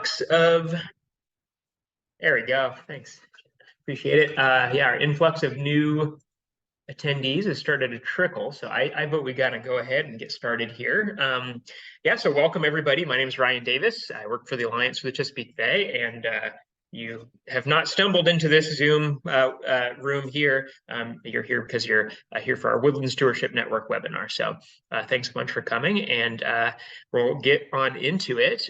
influx of, there we go, thanks, appreciate it. Yeah, our influx of new attendees has started to trickle, so I vote we gotta go ahead and get started here. Yeah, so welcome everybody. My name is Ryan Davis. I work for the Alliance for the Chesapeake Bay, and you have not stumbled into this Zoom room here. You're here because you're here for our Woodland Stewardship Network webinar. So thanks so much for coming, and we'll get on into it.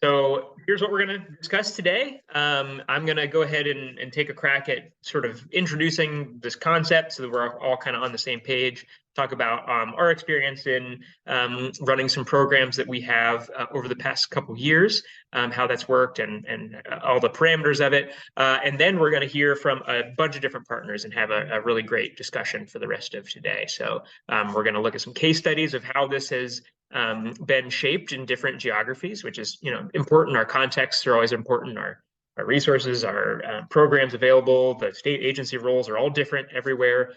So here's what we're going to discuss today. I'm going to go ahead and take a crack at sort of introducing this concept so that we're all kind of on the same page, talk about our experience in running some programs that we have over the past couple years, how that's worked and all the parameters of it. And then we're going to hear from a bunch of different partners and have a really great discussion for the rest of today. So we're going to look at some case studies of how this has been shaped in different geographies, which is, important. Our contexts are always important. Our resources, our programs available, the state agency roles are all different everywhere.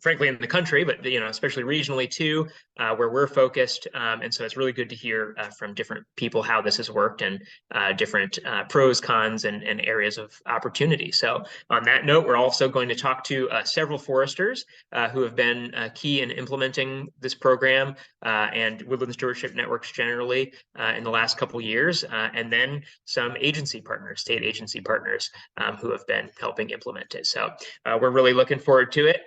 Frankly, in the country, but especially regionally too, where we're focused. And so it's really good to hear from different people how this has worked and different pros, cons, and areas of opportunity. So on that note, we're also going to talk to several foresters who have been key in implementing this program and Woodland Stewardship Networks generally in the last couple of years, and then some agency partners, state agency partners who have been helping implement it. So we're really looking forward to it.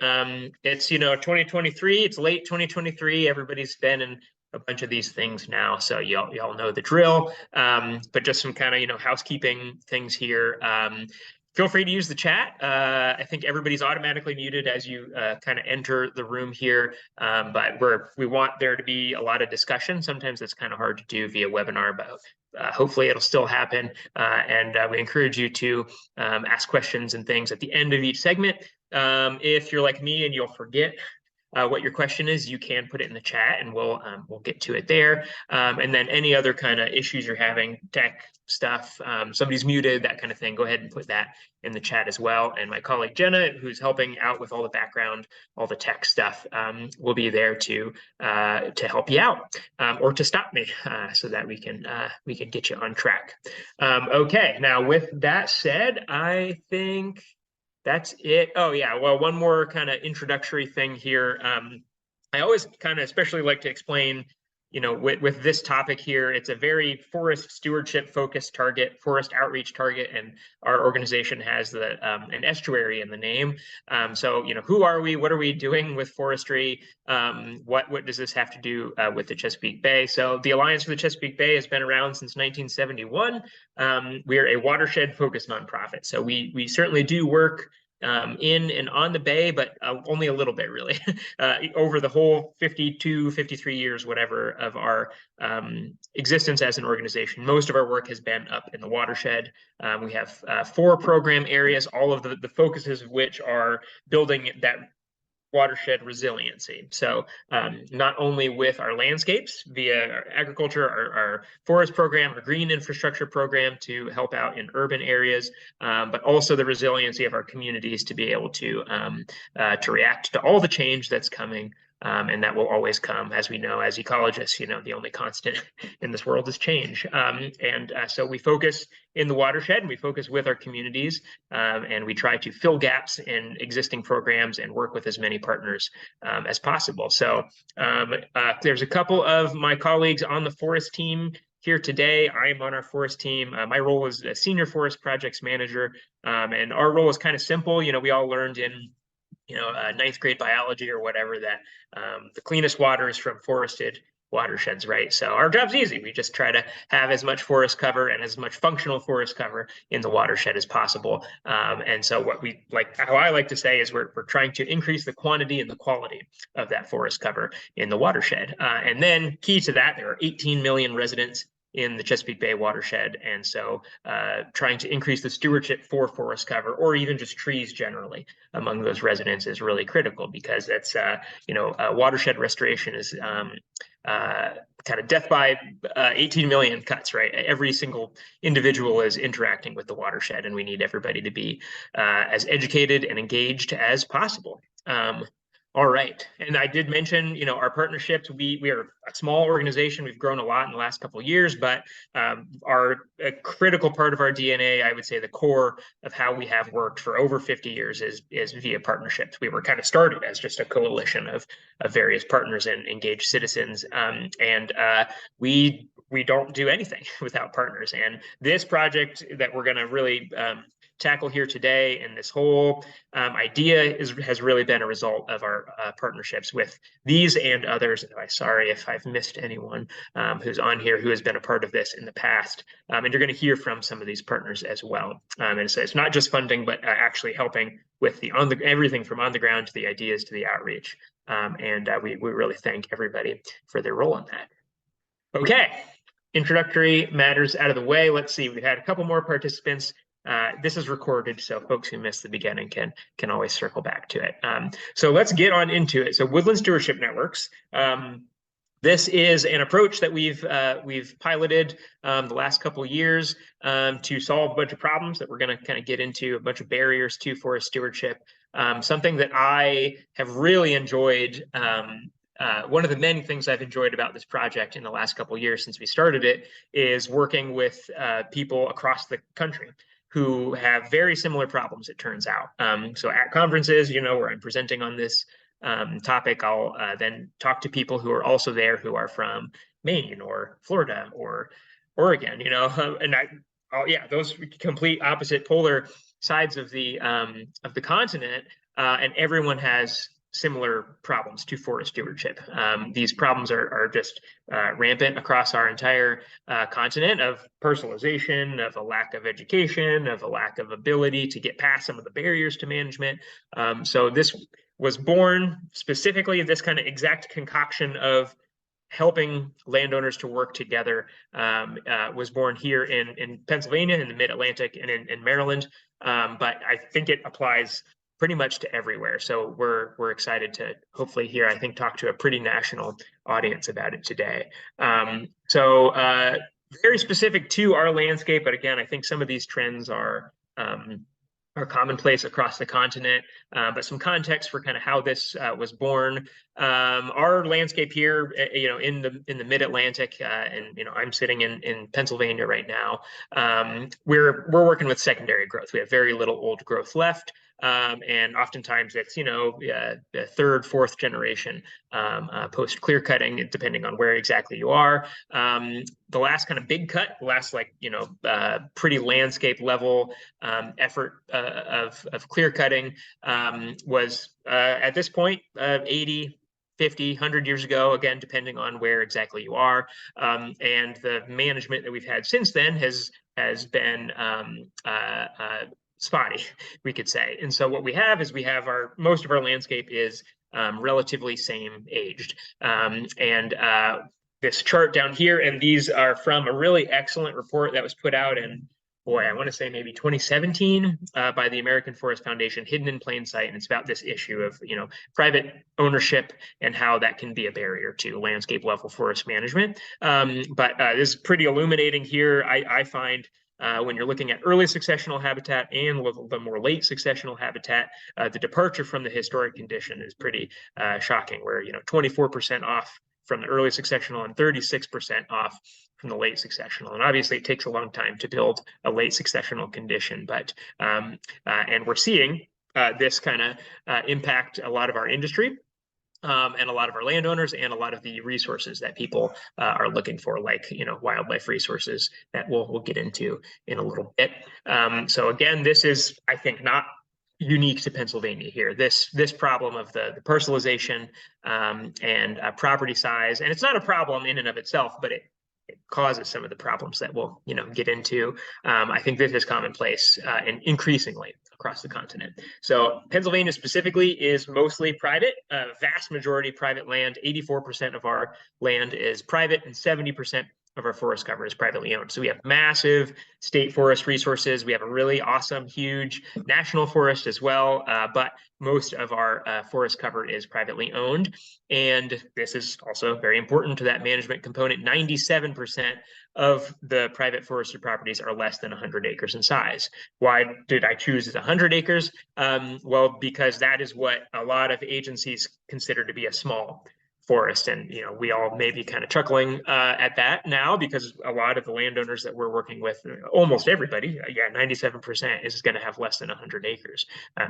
It's 2023. It's late 2023. Everybody's been in a bunch of these things now, so y'all know the drill. But just some kind of housekeeping things here. Feel free to use the chat. I think everybody's automatically muted as you kind of enter the room here, but we want there to be a lot of discussion. Sometimes it's kind of hard to do via webinar, but hopefully it'll still happen. And we encourage you to ask questions and things at the end of each segment. If you're like me and you'll forget what your question is, you can put it in the chat and we'll get to it there. And then any other kind of issues you're having, tech stuff, somebody's muted, that kind of thing, go ahead and put that in the chat as well. And my colleague Jenna, who's helping out with all the background, all the tech stuff, will be there to help you out or to stop me so that we can get you on track. Okay, now with that said, I think that's it. Oh yeah, well, one more kind of introductory thing here. I always kind of especially like to explain, with this topic here, it's a very forest stewardship focused target, forest outreach target, and our organization has an estuary in the name. So, who are we? What are we doing with forestry? What does this have to do with the Chesapeake Bay? So the Alliance for the Chesapeake Bay has been around since 1971. We are a watershed focused nonprofit. So we certainly do work in and on the Bay, but only a little bit really over the whole 52, 53 years, whatever, of our existence as an organization. Most of our work has been up in the watershed. We have 4 program areas, all of the focuses of which are building that watershed resiliency. So not only with our landscapes via our agriculture, our forest program, our green infrastructure program to help out in urban areas, but also the resiliency of our communities to be able to react to all the change that's coming. And that will always come, as we know, as ecologists, the only constant in this world is change. So we focus in the watershed and we focus with our communities and we try to fill gaps in existing programs and work with as many partners as possible. So there's a couple of my colleagues on the forest team here today. I am on our forest team. My role is a senior forest projects manager, and our role is kind of simple. We all learned in ninth grade biology or whatever that the cleanest water is from forested watersheds, right? So our job's easy. We just try to have as much forest cover and as much functional forest cover in the watershed as possible. And so how I like to say is we're trying to increase the quantity and the quality of that forest cover in the watershed. And then key to that, there are 18 million residents in the Chesapeake Bay watershed. And so trying to increase the stewardship for forest cover or even just trees generally among those residents is really critical because that's, watershed restoration is kind of death by 18 million cuts, right? Every single individual is interacting with the watershed and we need everybody to be as educated and engaged as possible. All right. And I did mention, our partnerships, we are a small organization. We've grown a lot in the last couple of years, but a critical part of our DNA, I would say the core of how we have worked for over 50 years is via partnerships. We were kind of started as just a coalition of various partners and engaged citizens. We don't do anything without partners. And this project that we're going to really tackle here today, and this whole idea has really been a result of our partnerships with these and others. And I'm sorry if I've missed anyone who's on here who has been a part of this in the past. And you're going to hear from some of these partners as well. And so it's not just funding, but actually helping with everything from on the ground to the ideas to the outreach. We really thank everybody for their role in that. Okay, introductory matters out of the way. Let's see, we've had a couple more participants. This is recorded, so folks who missed the beginning can always circle back to it. So let's get on into it. So Woodland Stewardship Networks. This is an approach that we've piloted the last couple of years to solve a bunch of problems that we're going to kind of get into, a bunch of barriers to forest stewardship. Something that I have really enjoyed. One of the many things I've enjoyed about this project in the last couple of years since we started it is working with people across the country who have very similar problems, it turns out. So at conferences, where I'm presenting on this topic, I'll then talk to people who are also there who are from Maine or Florida or Oregon, and those complete opposite polar sides of the continent, and everyone has similar problems to forest stewardship. These problems are just rampant across our entire continent, of personalization, of a lack of education, of a lack of ability to get past some of the barriers to management. So this was born specifically, this kind of exact concoction of helping landowners to work together was born here in Pennsylvania, in the Mid-Atlantic, and in Maryland. But I think it applies pretty much to everywhere. So we're excited to hopefully here, I think, talk to a pretty national audience about it today. Very specific to our landscape, but again, I think some of these trends are commonplace across the continent. But some context for kind of how this was born. Our landscape here, in the Mid-Atlantic, and I'm sitting in Pennsylvania right now. We're working with secondary growth. We have very little old growth left. And oftentimes it's, the third, fourth generation post clear cutting, depending on where exactly you are. The last kind of big cut, the last pretty landscape level effort of clear cutting was at this point 80, 50, 100 years ago, again, depending on where exactly you are. And the management that we've had since then has been spotty, we could say. And so what we have is most of our landscape is relatively same aged. This chart down here, and these are from a really excellent report that was put out in, I want to say maybe 2017 by the American Forest Foundation, Hidden in Plain Sight. And it's about this issue of, private ownership and how that can be a barrier to landscape level forest management. But this is pretty illuminating here. I find when you're looking at early successional habitat and the more late successional habitat, the departure from the historic condition is pretty shocking, where 24% off from the early successional and 36% off from the late successional. And obviously it takes a long time to build a late successional condition, but and we're seeing this kind of impact a lot of our industry. And a lot of our landowners and a lot of the resources that people are looking for, like wildlife resources that we'll get into in a little bit. So again, this is, I think, not unique to Pennsylvania here. This problem of the personalization and property size, and it's not a problem in and of itself, but it causes some of the problems that we'll get into. I think this is commonplace and increasingly across the continent. So Pennsylvania specifically is mostly private, vast majority private land. 84% of our land is private and 70% of our forest cover is privately owned. So we have massive state forest resources. We have a really awesome, huge national forest as well, but most of our forest cover is privately owned. And this is also very important to that management component. 97% of the private forested properties are less than 100 acres in size. Why did I choose 100 acres? Well, because that is what a lot of agencies consider to be a small forest. And, we all may be kind of chuckling at that now, because a lot of the landowners that we're working with, almost everybody, 97% is going to have less than 100 acres.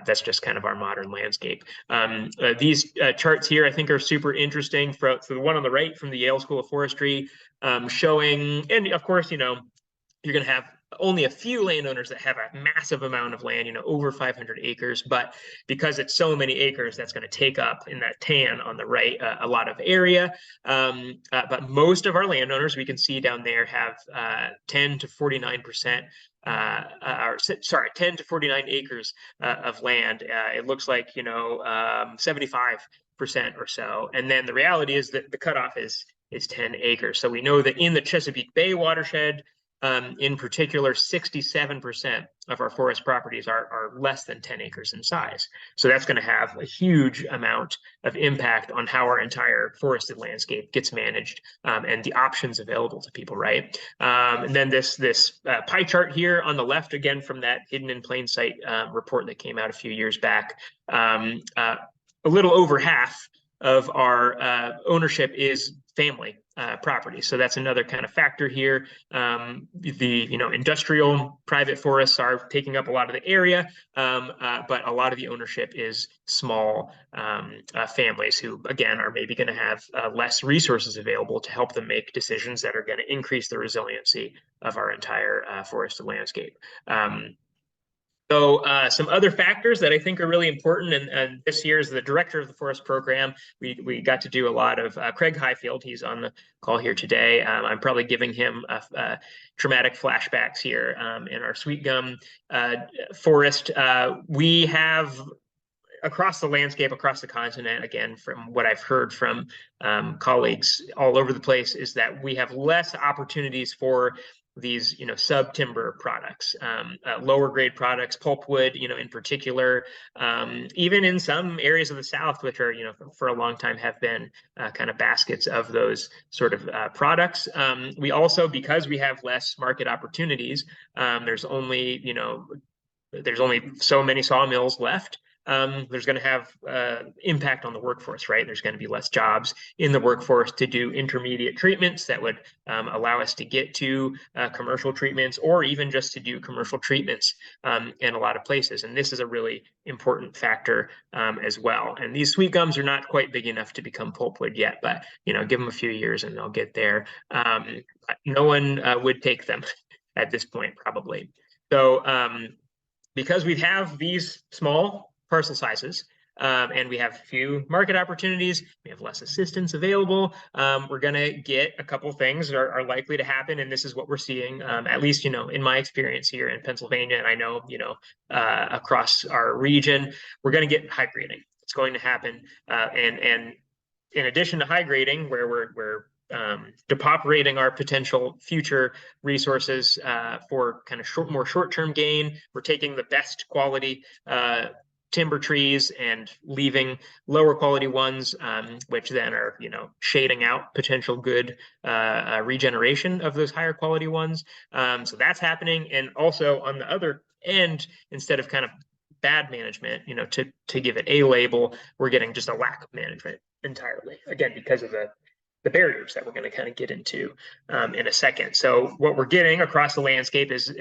That's just kind of our modern landscape. These charts here, I think, are super interesting. So the one on the right from the Yale School of Forestry, showing, and of course, you're going to have only a few landowners that have a massive amount of land, over 500 acres. But because it's so many acres, that's going to take up, in that tan on the right, a lot of area. But most of our landowners, we can see down there, have 10 to 49%. 10 to 49 acres of land. It looks like 75% or so. And then the reality is that the cutoff is 10 acres. So we know that in the Chesapeake Bay watershed, in particular, 67% of our forest properties are less than 10 acres in size. So that's going to have a huge amount of impact on how our entire forested landscape gets managed, and the options available to people, right? And then this pie chart here on the left, again, from that Hidden in Plain Sight report that came out a few years back, a little over half of our ownership is family property. So that's another kind of factor here. The industrial private forests are taking up a lot of the area, but a lot of the ownership is small families who, again, are maybe going to have less resources available to help them make decisions that are going to increase the resiliency of our entire forested landscape. So some other factors that I think are really important, and this year, as the director of the forest program, we got to do a lot of Craig Highfield. He's on the call here today. I'm probably giving him traumatic flashbacks here in our sweet gum forest. We have, across the landscape, across the continent, again, from what I've heard from colleagues all over the place, is that we have less opportunities for these, sub-timber products, lower grade products, pulpwood, in particular, even in some areas of the South, which are, for a long time have been kind of baskets of those sort of products. We also, because we have less market opportunities, there's only so many sawmills left. There's going to have impact on the workforce, right? There's going to be less jobs in the workforce to do intermediate treatments that would allow us to get to commercial treatments, or even just to do commercial treatments in a lot of places. And this is a really important factor as well. And these sweet gums are not quite big enough to become pulpwood yet, but give them a few years and they'll get there. No one would take them at this point, probably. So because we have these small parcel sizes, and we have few market opportunities, we have less assistance available, we're going to get a couple things that are likely to happen. And this is what we're seeing, at least, in my experience here in Pennsylvania, and I know, across our region, we're going to get high grading. It's going to happen. And in addition to high grading, where we're depauperating our potential future resources for kind of more short-term gain, we're taking the best quality timber trees and leaving lower quality ones, which then are, shading out potential good regeneration of those higher quality ones. So that's happening. And also on the other end, instead of kind of bad management, to give it a label, we're getting just a lack of management entirely, again, because of the barriers that we're going to kind of get into in a second. So what we're getting across the landscape is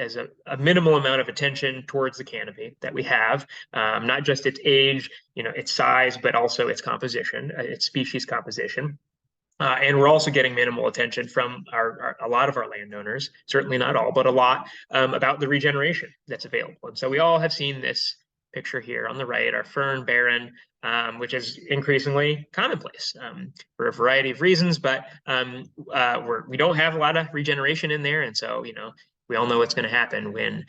a minimal amount of attention towards the canopy that we have, not just its age, its size, but also its composition, its species composition. And we're also getting minimal attention from a lot of our landowners, certainly not all, but a lot, about the regeneration that's available. And so we all have seen this picture here on the right, our fern barren, which is increasingly commonplace for a variety of reasons, but we don't have a lot of regeneration in there. And so, we all know what's going to happen when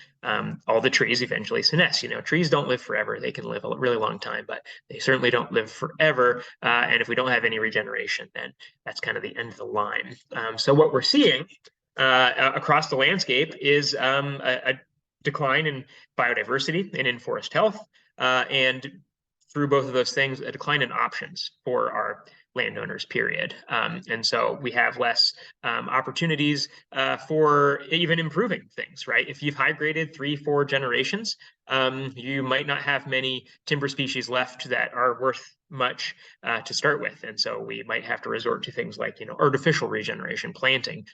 all the trees eventually senesce. Trees don't live forever. They can live a really long time, but they certainly don't live forever. And if we don't have any regeneration, then that's kind of the end of the line. So what we're seeing across the landscape is a decline in biodiversity and in forest health, and through both of those things, a decline in options for our landowners, period. And so we have less opportunities for even improving things, right? If you've high graded 3-4 generations, you might not have many timber species left that are worth much to start with. And so we might have to resort to things like, artificial regeneration, planting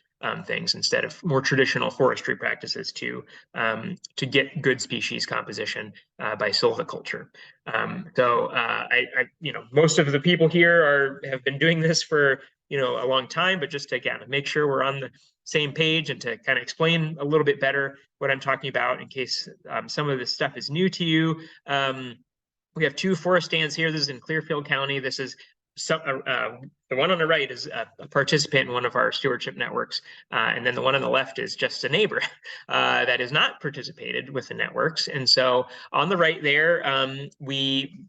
things instead of more traditional forestry practices to get good species composition by silviculture. Most of the people here have been doing this for a long time, but just to again make sure we're on the same page and to kind of explain a little bit better what I'm talking about in case some of this stuff is new to you. We have 2 forest stands here. This is in Clearfield County. This is the one on the right is a participant in one of our stewardship networks, and then the one on the left is just a neighbor that is not participated with the networks. And so on the right there,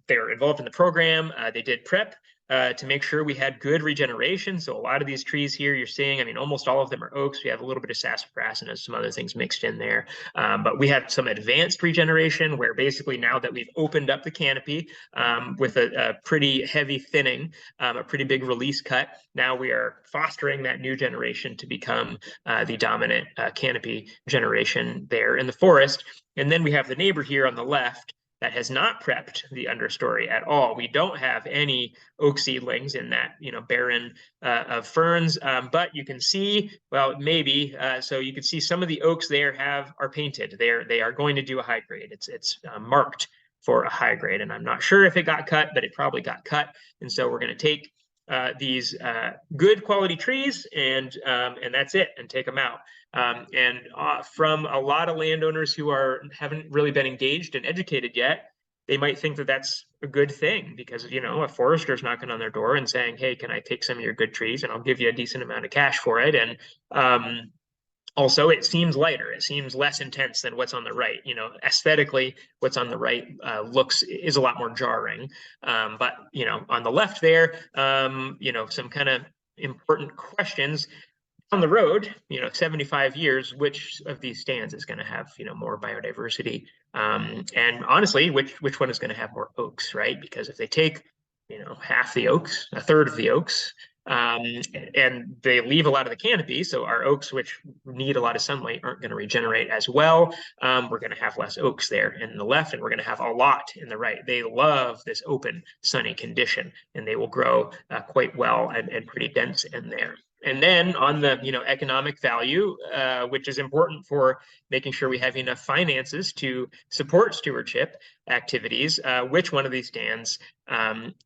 they're involved in the program. They did prep to make sure we had good regeneration. So a lot of these trees here you're seeing, I mean, almost all of them are oaks. We have a little bit of sassafras and some other things mixed in there. But we have some advanced regeneration where basically now that we've opened up the canopy with a pretty heavy thinning, a pretty big release cut, now we are fostering that new generation to become the dominant canopy generation there in the forest. And then we have the neighbor here on the left that has not prepped the understory at all. We don't have any oak seedlings in that barren of ferns, but you can see, well, maybe so you can see some of the oaks there are painted. They are going to do a high grade. It's marked for a high grade, and I'm not sure if it got cut, but it probably got cut. And so we're going to take these good quality trees and that's it, and take them out. And from a lot of landowners who haven't really been engaged and educated yet, they might think that that's a good thing because, a forester's knocking on their door and saying, hey, can I take some of your good trees and I'll give you a decent amount of cash for it. And also, it seems lighter. It seems less intense than what's on the right. Aesthetically, what's on the right is a lot more jarring. But on the left there, some kind of important questions. On the road, 75 years, which of these stands is going to have, more biodiversity? And honestly, which one is going to have more oaks, right? Because if they take, half the oaks, a third of the oaks, and they leave a lot of the canopy, so our oaks, which need a lot of sunlight, aren't going to regenerate as well. We're going to have less oaks there in the left, and we're going to have a lot in the right. They love this open, sunny condition, and they will grow quite well and pretty dense in there. And then on the economic value, which is important for making sure we have enough finances to support stewardship activities, which one of these stands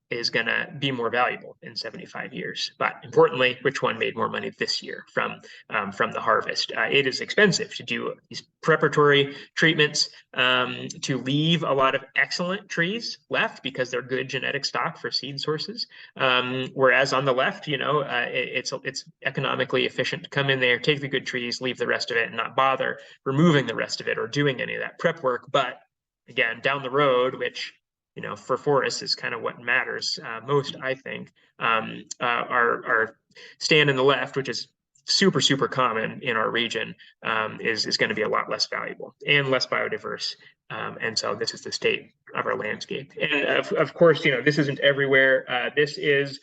is going to be more valuable in 75 years? But importantly, which one made more money this year from the harvest? It is expensive to do these preparatory treatments to leave a lot of excellent trees left because they're good genetic stock for seed sources. Whereas on the left, it's economically efficient to come in there, take the good trees, leave the rest of it, and not bother removing the rest of it or doing any of that prep work. But again, down the road, which for forests is kind of what matters most, I think, our stand in the left, which is super, super common in our region, is going to be a lot less valuable and less biodiverse. And so this is the state of our landscape. And of course, this isn't everywhere. This is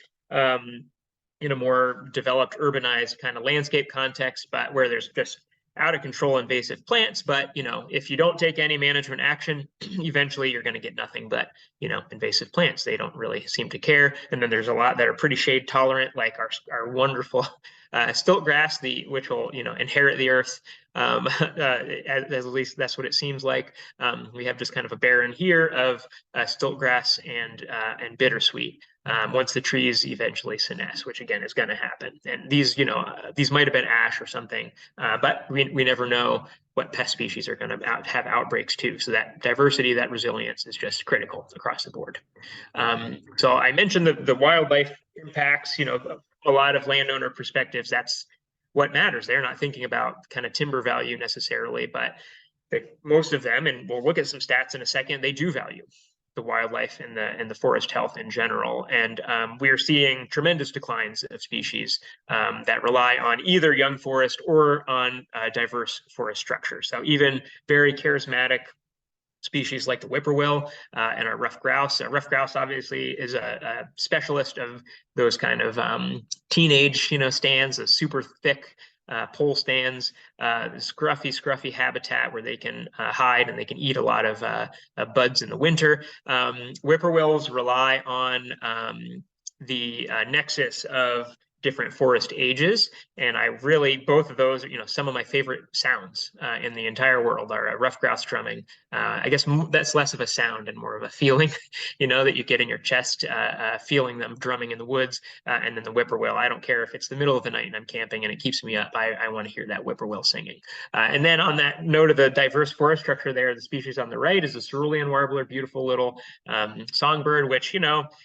in a more developed, urbanized kind of landscape context, but where there's just out of control invasive plants. But if you don't take any management action, eventually you're going to get nothing but invasive plants. They don't really seem to care. And then there's a lot that are pretty shade tolerant, like our wonderful stilt grass, which will inherit the earth. At least that's what it seems like. We have just kind of a barren here of stilt grass and bittersweet. Once the trees eventually senesce, which again is going to happen. And these might have been ash or something, but we never know what pest species are going to have outbreaks too. So that diversity, that resilience is just critical across the board. So I mentioned the wildlife impacts, a lot of landowner perspectives. That's what matters. They're not thinking about kind of timber value necessarily, but most of them, and we'll look at some stats in a second, they do value the wildlife and the forest health in general. And we are seeing tremendous declines of species that rely on either young forest or on diverse forest structure. So even very charismatic species like the whippoorwill and our ruffed grouse. Ruffed grouse obviously is a specialist of those kind of teenage, stands, a super thick pole stands, scruffy habitat where they can hide and they can eat a lot of buds in the winter. Whippoorwills rely on the nexus of different forest ages, and I really, both of those are, some of my favorite sounds in the entire world are ruffed grouse drumming. I guess that's less of a sound and more of a feeling, that you get in your chest, feeling them drumming in the woods, and then the whippoorwill. I don't care if it's the middle of the night and I'm camping and it keeps me up. I want to hear that whippoorwill singing. And then on that note of the diverse forest structure there, the species on the right is the cerulean warbler, beautiful little songbird, which,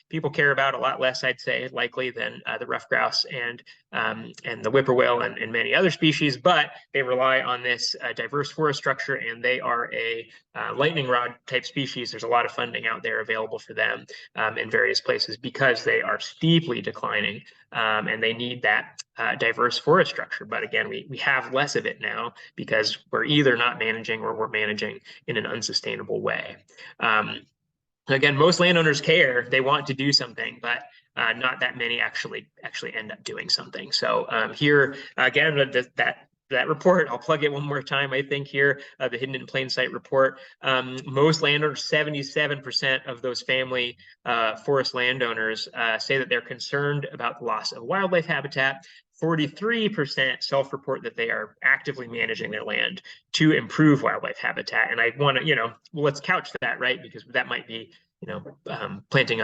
people care about a lot less, I'd say, likely than the ruffed grouse and the whippoorwill and many other species, but they rely on this diverse forest structure, and they are a lightning rod type species. There's a lot of funding out there available for them in various places because they are steeply declining, and they need that diverse forest structure. But again, we have less of it now because we're either not managing or we're managing in an unsustainable way. Again, most landowners care, they want to do something, but not that many actually end up doing something. So here again, that report, I'll plug it one more time, I think here, the Hidden in Plain Sight report. Most landowners, 77% of those family forest landowners say that they're concerned about the loss of wildlife habitat. 43% self-report that they are actively managing their land to improve wildlife habitat. And I want to, well, let's couch that, right? Because that might be, planting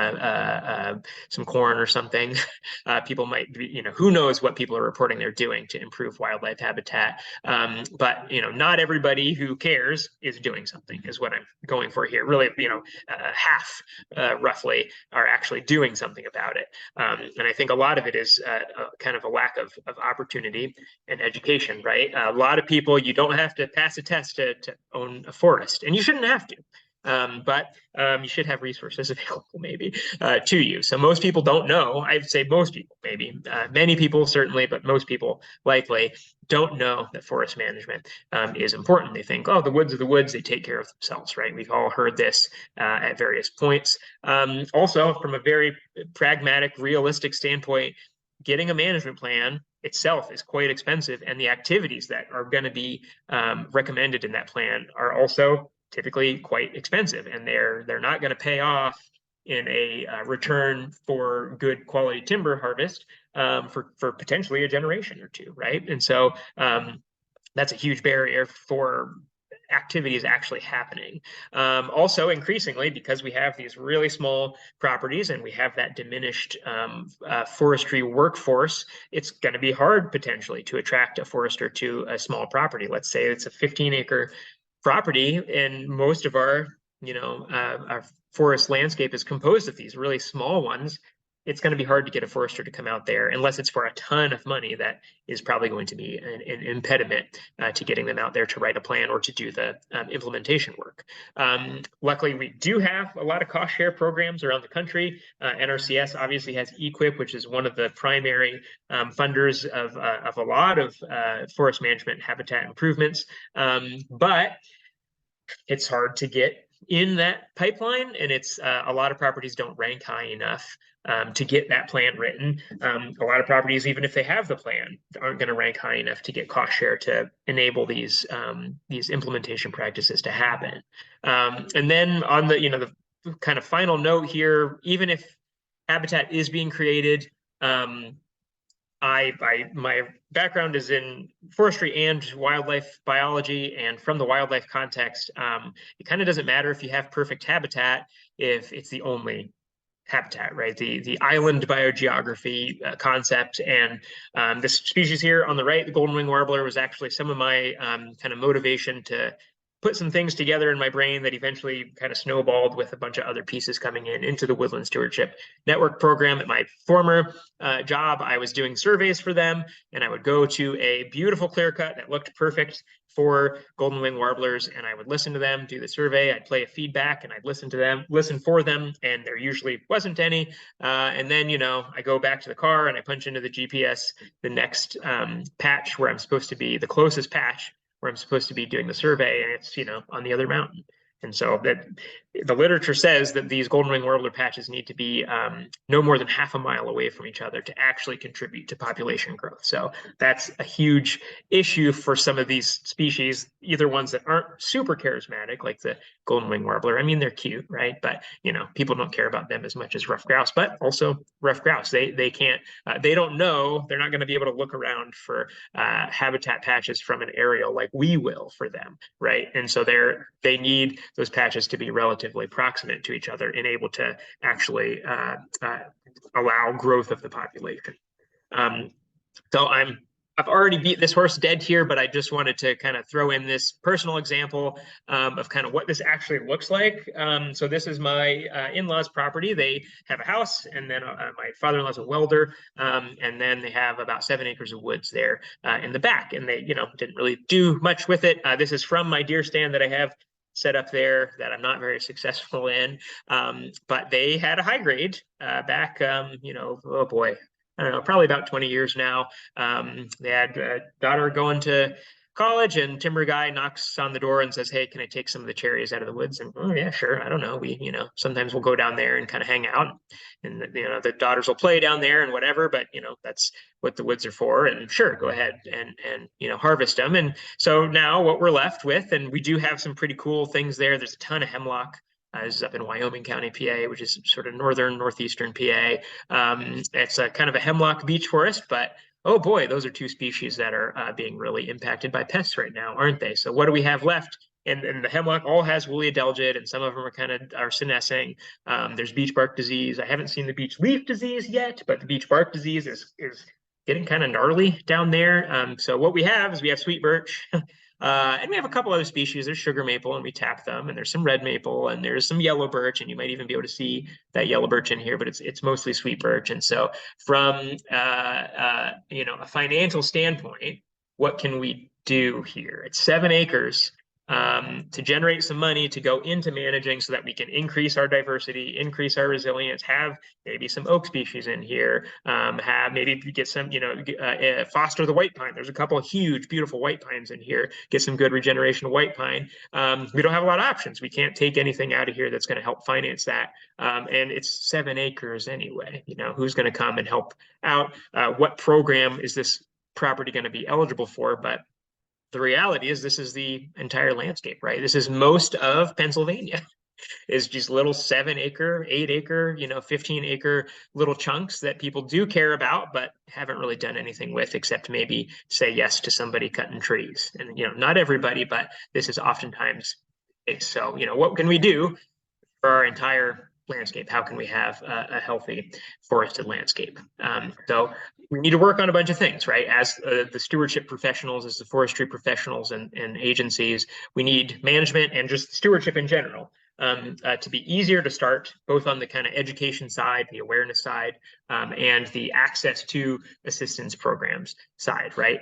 some corn or something. People might be, who knows what people are reporting they're doing to improve wildlife habitat. But, not everybody who cares is doing something, is what I'm going for here. Really, half roughly are actually doing something about it. And I think a lot of it is kind of a lack of opportunity and education, right? A lot of people, you don't have to pass a test to own a forest, and you shouldn't have to. But you should have resources available maybe to you. So most people don't know. I'd say most people, maybe many people certainly, but most people likely don't know that forest management is important. They think, oh, the woods are the woods, they take care of themselves, right? We've all heard this at various points. Also, from a very pragmatic, realistic standpoint, getting a management plan itself is quite expensive, and the activities that are going to be recommended in that plan are also typically quite expensive, and they're not going to pay off in a return for good quality timber harvest for potentially a generation or two, right? And so that's a huge barrier for activities actually happening. Also, increasingly, because we have these really small properties and we have that diminished forestry workforce, it's going to be hard potentially to attract a forester to a small property. Let's say it's a 15-acre property, and most of our our forest landscape is composed of these really small ones. It's going to be hard to get a forester to come out there unless it's for a ton of money. That is probably going to be an impediment to getting them out there to write a plan or to do the implementation work. Luckily, we do have a lot of cost share programs around the country. NRCS obviously has EQIP, which is one of the primary funders of a lot of forest management habitat improvements. But it's hard to get in that pipeline, and it's a lot of properties don't rank high enough to get that plan written. A lot of properties, even if they have the plan, aren't going to rank high enough to get cost share to enable these implementation practices to happen. And then on the the kind of final note here, even if habitat is being created, my background is in forestry and wildlife biology, and from the wildlife context, it kind of doesn't matter if you have perfect habitat if it's the only habitat, right? The island biogeography concept, and this species here on the right, the golden wing warbler, was actually some of my kind of motivation to put some things together in my brain that eventually kind of snowballed with a bunch of other pieces coming into the Woodland Stewardship Network program. At my former job, I was doing surveys for them, and I would go to a beautiful clear cut that looked perfect for golden wing warblers, and I would listen to them, do the survey, I'd play a feedback, and I'd listen for them, and there usually wasn't any. And then, I go back to the car and I punch into the GPS the next patch where I'm supposed to be, the closest patch where I'm supposed to be doing the survey, and it's, on the other mountain. And so that the literature says that these golden wing warbler patches need to be no more than half a mile away from each other to actually contribute to population growth. So that's a huge issue for some of these species, either ones that aren't super charismatic, like the golden wing warbler. I mean, they're cute, right? But people don't care about them as much as ruffed grouse. But also ruffed grouse, they can't, they don't know, they're not going to be able to look around for habitat patches from an aerial like we will for them, right? And so they need those patches to be relatively proximate to each other and able to actually allow growth of the population. So I've already beat this horse dead here, but I just wanted to kind of throw in this personal example of kind of what this actually looks like. So this is my in-laws' property. They have a house, and then my father-in-law's a welder, and then they have about 7 acres of woods there in the back, and they, didn't really do much with it. This is from my deer stand that I have set up there that I'm not very successful in, but they had a high grade back, oh boy, I don't know, probably about 20 years now. They had a daughter going to college, and timber guy knocks on the door and says, "Hey, can I take some of the cherries out of the woods?" And oh yeah, sure. I don't know. We, sometimes we'll go down there and kind of hang out, and the daughters will play down there and whatever. But that's what the woods are for. And sure, go ahead and harvest them. And so now what we're left with, and we do have some pretty cool things there. There's a ton of hemlock. This is up in Wyoming County, PA, which is sort of northeastern PA. It's a kind of a hemlock beech forest, but oh boy, those are two species that are being really impacted by pests right now, aren't they? So what do we have left? And the hemlock all has woolly adelgid, and some of them are senescing. There's beech bark disease. I haven't seen the beech leaf disease yet, but the beech bark disease is getting kind of gnarly down there. So what we have is we have sweet birch. And we have a couple other species. There's sugar maple, and we tap them, and there's some red maple, and there's some yellow birch, and you might even be able to see that yellow birch in here, but it's mostly sweet birch. And so from a financial standpoint, what can we do here? It's 7 acres to generate some money to go into managing so that we can increase our diversity, increase our resilience, have maybe some oak species in here, have maybe get some, foster the white pine. There's a couple of huge, beautiful white pines in here, get some good regeneration of white pine. We don't have a lot of options. We can't take anything out of here that's going to help finance that. And it's 7 acres anyway. Who's going to come and help out? What program is this property going to be eligible for? But the reality is this is the entire landscape, right? This is most of Pennsylvania is just little 7 acre, 8 acre, 15 acre little chunks that people do care about, but haven't really done anything with except maybe say yes to somebody cutting trees. And, not everybody, but this is oftentimes it. So, what can we do for our entire landscape? How can we have a healthy forested landscape? So we need to work on a bunch of things, right? As the stewardship professionals, as the forestry professionals and agencies, we need management and just stewardship in general to be easier to start, both on the kind of education side, the awareness side, and the access to assistance programs side, right?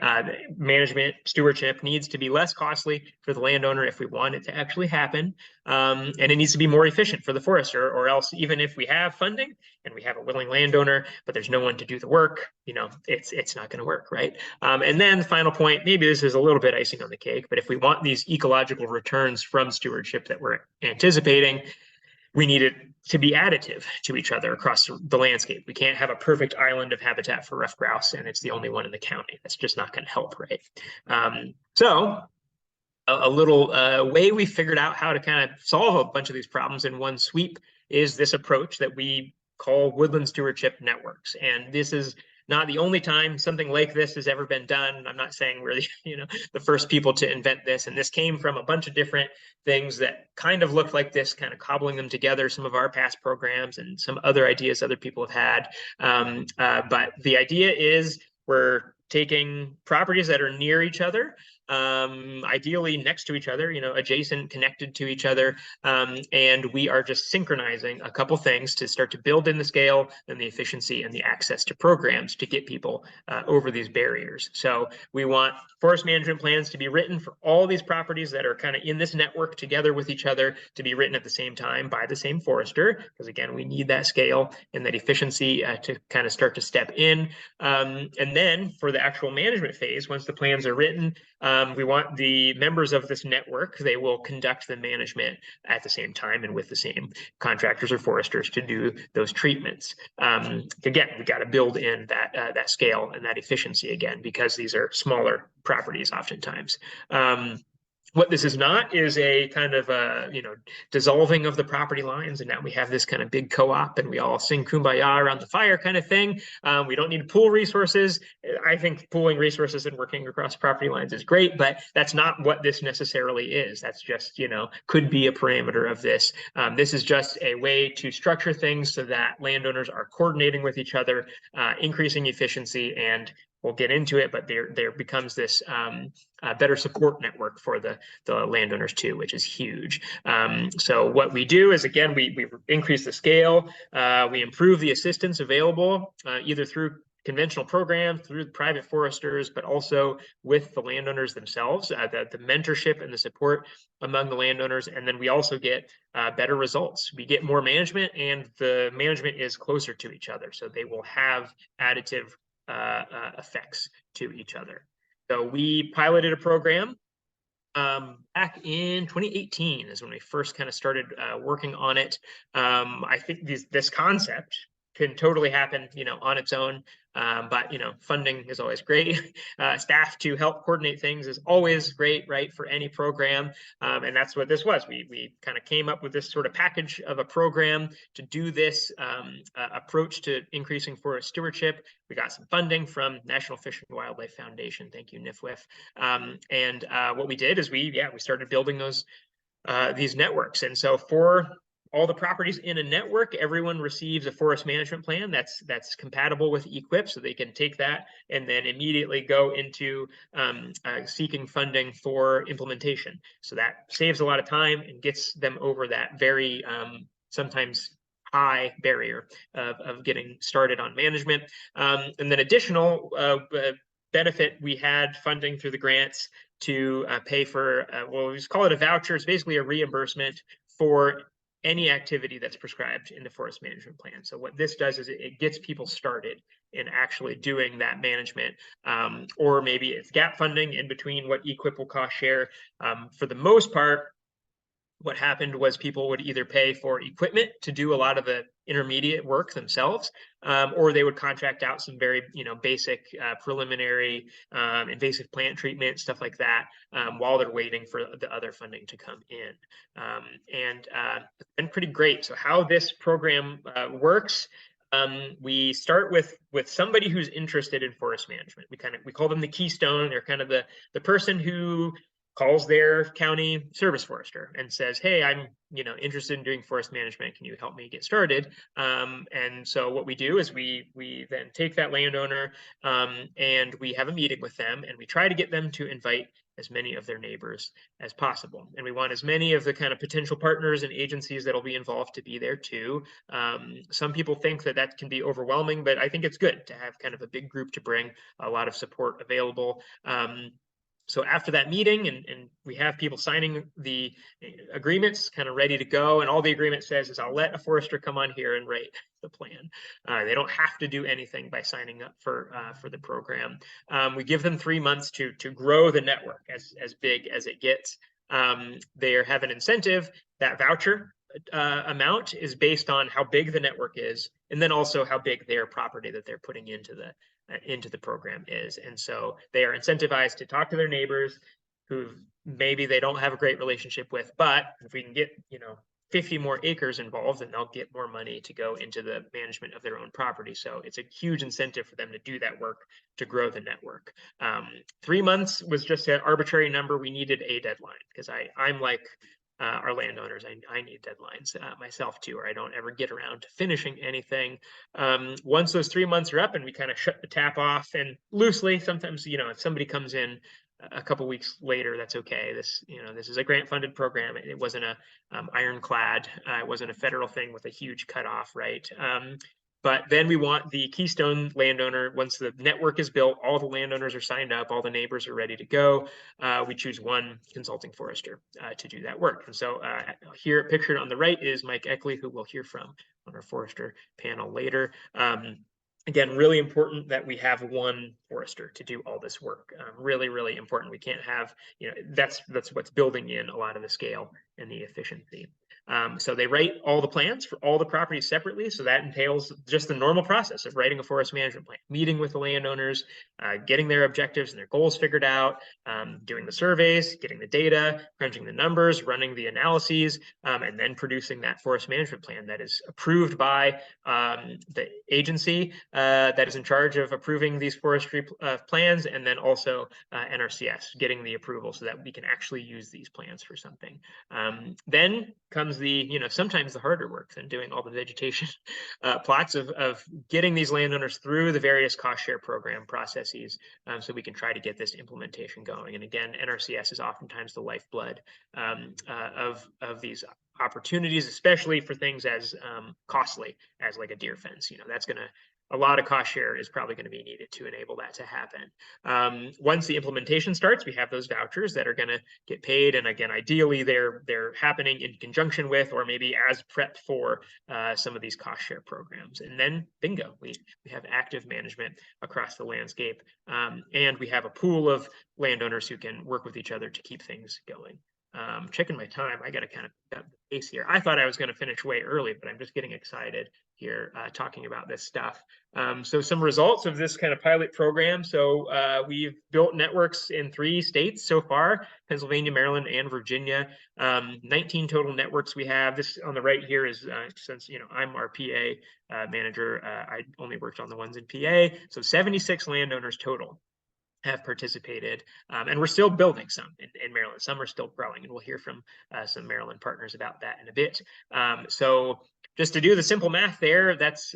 Management stewardship needs to be less costly for the landowner if we want it to actually happen. And it needs to be more efficient for the forester, or else even if we have funding and we have a willing landowner, but there's no one to do the work, it's not going to work, right? And then the final point, maybe this is a little bit icing on the cake, but if we want these ecological returns from stewardship that we're anticipating, we need it to be additive to each other across the landscape. We can't have a perfect island of habitat for ruffed grouse, and it's the only one in the county. That's just not going to help, right? So a little way we figured out how to kind of solve a bunch of these problems in one sweep is this approach that we call Woodland Stewardship Networks. And this is not the only time something like this has ever been done. I'm not saying we're the first people to invent this. And this came from a bunch of different things that kind of looked like this, kind of cobbling them together, some of our past programs and some other ideas other people have had. But the idea is we're taking properties that are near each other ideally next to each other, adjacent, connected to each other. And we are just synchronizing a couple things to start to build in the scale and the efficiency and the access to programs to get people over these barriers. So we want forest management plans to be written for all these properties that are kind of in this network together with each other, to be written at the same time by the same forester, because again, we need that scale and that efficiency to kind of start to step in. And then for the actual management phase, once the plans are written, we want the members of this network, they will conduct the management at the same time and with the same contractors or foresters to do those treatments. Again, we got to build in that scale and that efficiency again, because these are smaller properties oftentimes. What this is not is a kind of dissolving of the property lines, and now we have this kind of big co-op and we all sing kumbaya around the fire kind of thing. We don't need to pool resources. I think pooling resources and working across property lines is great, but that's not what this necessarily is. That's just, could be a parameter of this. This is just a way to structure things so that landowners are coordinating with each other, increasing efficiency, and we'll get into it, but there becomes this better support network for the landowners too, which is huge. So what we do is, again, we increase the scale, we improve the assistance available, either through conventional programs, through private foresters, but also with the landowners themselves, the mentorship and the support among the landowners. And then we also get better results. We get more management, and the management is closer to each other. So they will have additive effects to each other. So we piloted a program back in 2018 is when we first kind of started working on it. I think this concept can totally happen, on its own. But funding is always great. Staff to help coordinate things is always great, right, for any program. And that's what this was. We kind of came up with this sort of package of a program to do this approach to increasing forest stewardship. We got some funding from National Fish and Wildlife Foundation. Thank you, NIFWF. And what we did is we started building these networks. And so for all the properties in a network, everyone receives a forest management plan that's compatible with EQIP, so they can take that and then immediately go into seeking funding for implementation. So that saves a lot of time and gets them over that very sometimes high barrier of getting started on management. And then additional benefit, we had funding through the grants to pay for, well, we just call it a voucher. It's basically a reimbursement for any activity that's prescribed in the forest management plan. So what this does is it gets people started in actually doing that management, or maybe it's gap funding in between what EQIP will cost share. For the most part, what happened was people would either pay for equipment to do a lot of the intermediate work themselves, or they would contract out some very basic preliminary invasive plant treatment, stuff like that, while they're waiting for the other funding to come in. And it's been pretty great. So how this program works, we start with somebody who's interested in forest management. We call them the keystone. They're kind of the person who calls their county service forester and says, hey, I'm interested in doing forest management. Can you help me get started? And so what we do is we then take that landowner and we have a meeting with them, and we try to get them to invite as many of their neighbors as possible. And we want as many of the kind of potential partners and agencies that'll be involved to be there too. Some people think that can be overwhelming, but I think it's good to have kind of a big group to bring a lot of support available. So after that meeting, and we have people signing the agreements kind of ready to go, and all the agreement says is I'll let a forester come on here and write the plan. They don't have to do anything by signing up for the program. We give them 3 months to grow the network as big as it gets. They have an incentive. That voucher amount is based on how big the network is, and then also how big their property that they're putting into the program is. And so they are incentivized to talk to their neighbors who maybe they don't have a great relationship with, but if we can get 50 more acres involved, then they'll get more money to go into the management of their own property. So it's a huge incentive for them to do that work to grow the network. 3 months was just an arbitrary number. We needed a deadline because I'm like our landowners, I need deadlines myself too, or I don't ever get around to finishing anything. Once those 3 months are up and we kind of shut the tap off, and loosely, sometimes, if somebody comes in a couple weeks later, that's okay. This is a grant funded program. It wasn't a ironclad. It wasn't a federal thing with a huge cutoff, right? But then we want the keystone landowner. Once the network is built, all the landowners are signed up, all the neighbors are ready to go. We choose one consulting forester to do that work. And so here pictured on the right is Mike Eckley, who we'll hear from on our forester panel later. Again, really important that we have one forester to do all this work. Really, really important. We can't have, that's what's building in a lot of the scale and the efficiency. So they write all the plans for all the properties separately. So that entails just the normal process of writing a forest management plan, meeting with the landowners, getting their objectives and their goals figured out, doing the surveys, getting the data, crunching the numbers, running the analyses, and then producing that forest management plan that is approved by the agency that is in charge of approving these forestry plans, and then also NRCS, getting the approval so that we can actually use these plans for something. Then comes the, sometimes the harder work than doing all the vegetation plots of getting these landowners through the various cost share program processes so we can try to get this implementation going. And again, NRCS is oftentimes the lifeblood of these opportunities, especially for things as costly as like a deer fence. That's going to, a lot of cost share is probably going to be needed to enable that to happen. Once the implementation starts, we have those vouchers that are going to get paid. And again, ideally, they're happening in conjunction with, or maybe as prep for some of these cost share programs. And then bingo, we have active management across the landscape. And we have a pool of landowners who can work with each other to keep things going. Checking my time, I got to kind of pick up the pace here. I thought I was going to finish way early, but I'm just getting excited here talking about this stuff. So some results of this kind of pilot program. So we've built networks in 3 states so far: Pennsylvania, Maryland, and Virginia. 19 total networks we have. This on the right here is since I'm our PA manager, I only worked on the ones in PA. So 76 landowners total have participated, and we're still building some in Maryland. Some are still growing, and we'll hear from some Maryland partners about that in a bit. So just to do the simple math there, that's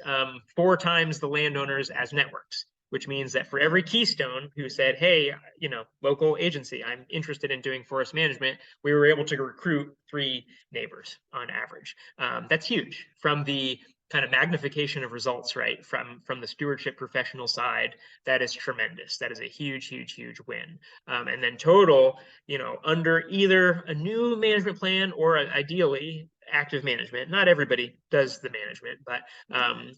4 times the landowners as networks, which means that for every keystone who said, hey, local agency, I'm interested in doing forest management, we were able to recruit 3 neighbors on average. That's huge. From the kind of magnification of results, right, from the stewardship professional side, that is tremendous. That is a huge, huge, huge win. And then total, under either a new management plan or ideally active management. Not everybody does the management, but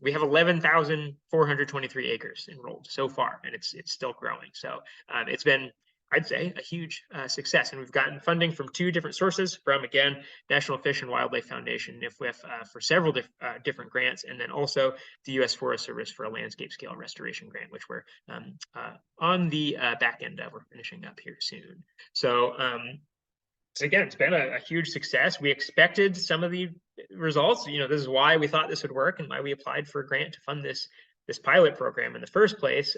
we have 11,423 acres enrolled so far, and it's still growing. So it's been, I'd say, a huge success. And we've gotten funding from 2 different sources, from, again, National Fish and Wildlife Foundation, NIFWF, for several different grants, and then also the U.S. Forest Service for a landscape scale restoration grant, which we're on the back end of. We're finishing up here soon. So again, it's been a huge success. We expected some of the results. This is why we thought this would work and why we applied for a grant to fund this pilot program in the first place.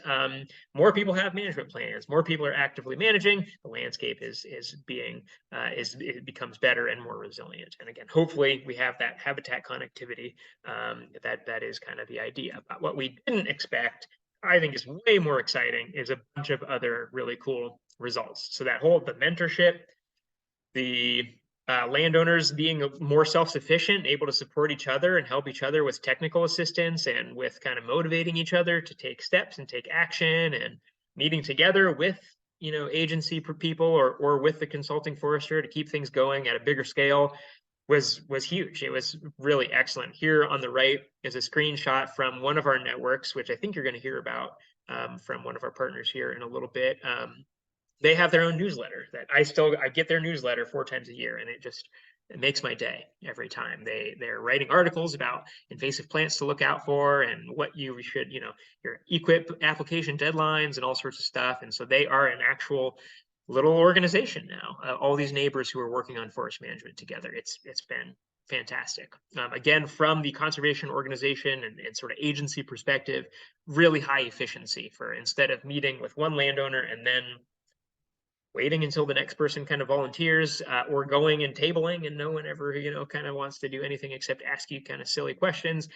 More people have management plans. More people are actively managing. The landscape it becomes better and more resilient. And again, hopefully we have that habitat connectivity. That is kind of the idea. But what we didn't expect, I think, is way more exciting, is a bunch of other really cool results. So that whole, the mentorship, the landowners being more self-sufficient, able to support each other and help each other with technical assistance and with kind of motivating each other to take steps and take action, and meeting together with agency people or with the consulting forester to keep things going at a bigger scale was huge. It was really excellent. Here on the right is a screenshot from one of our networks, which I think you're going to hear about from one of our partners here in a little bit. They have their own newsletter that I get their newsletter 4 times a year, and it makes my day every time. They're writing articles about invasive plants to look out for and what you should, your EQIP application deadlines and all sorts of stuff. And so they are an actual little organization now. All these neighbors who are working on forest management together. It's been fantastic. Again, from the conservation organization and sort of agency perspective, really high efficiency for, instead of meeting with one landowner and then waiting until the next person kind of volunteers, or going and tabling and no one ever, kind of wants to do anything except ask you kind of silly questions.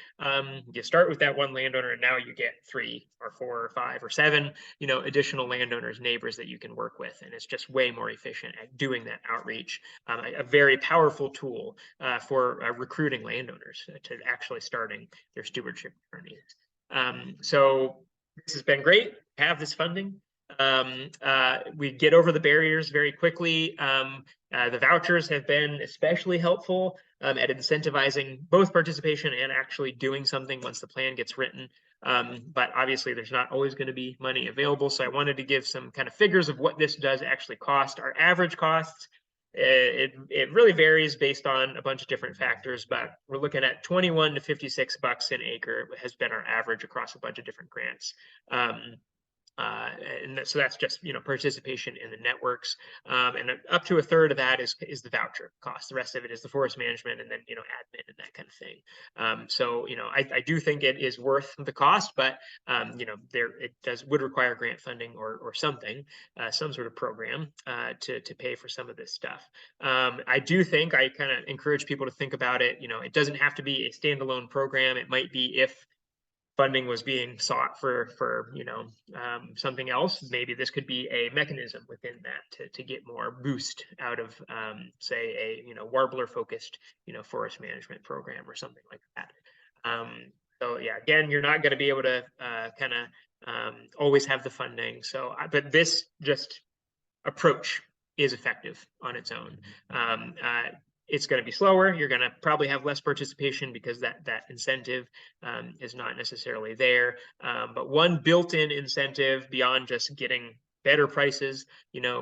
You start with that one landowner and now you get 3 or 4 or 5 or 7, additional landowners, neighbors that you can work with. And it's just way more efficient at doing that outreach. A very powerful tool for recruiting landowners to actually starting their stewardship journeys. So this has been great. Have this funding. We get over the barriers very quickly. The vouchers have been especially helpful at incentivizing both participation and actually doing something once the plan gets written. But obviously there's not always going to be money available. So I wanted to give some kind of figures of what this does actually cost. Our average costs, it really varies based on a bunch of different factors, but we're looking at 21 to 56 bucks an acre has been our average across a bunch of different grants. And so that's just participation in the networks, and up to a third of that is the voucher cost. The rest of it is the forest management, and then admin and that kind of thing. So I do think it is worth the cost, but it would require grant funding or something, some sort of program to pay for some of this stuff. I do think I kind of encourage people to think about it. It doesn't have to be a standalone program. It might be if funding was being sought for something else, maybe this could be a mechanism within that to get more boost out of say a warbler focused forest management program or something like that. So yeah, again, you're not going to be able to kind of always have the funding. So but this just approach is effective on its own. It's going to be slower. You're going to probably have less participation because that incentive is not necessarily there. But one built-in incentive beyond just getting better prices,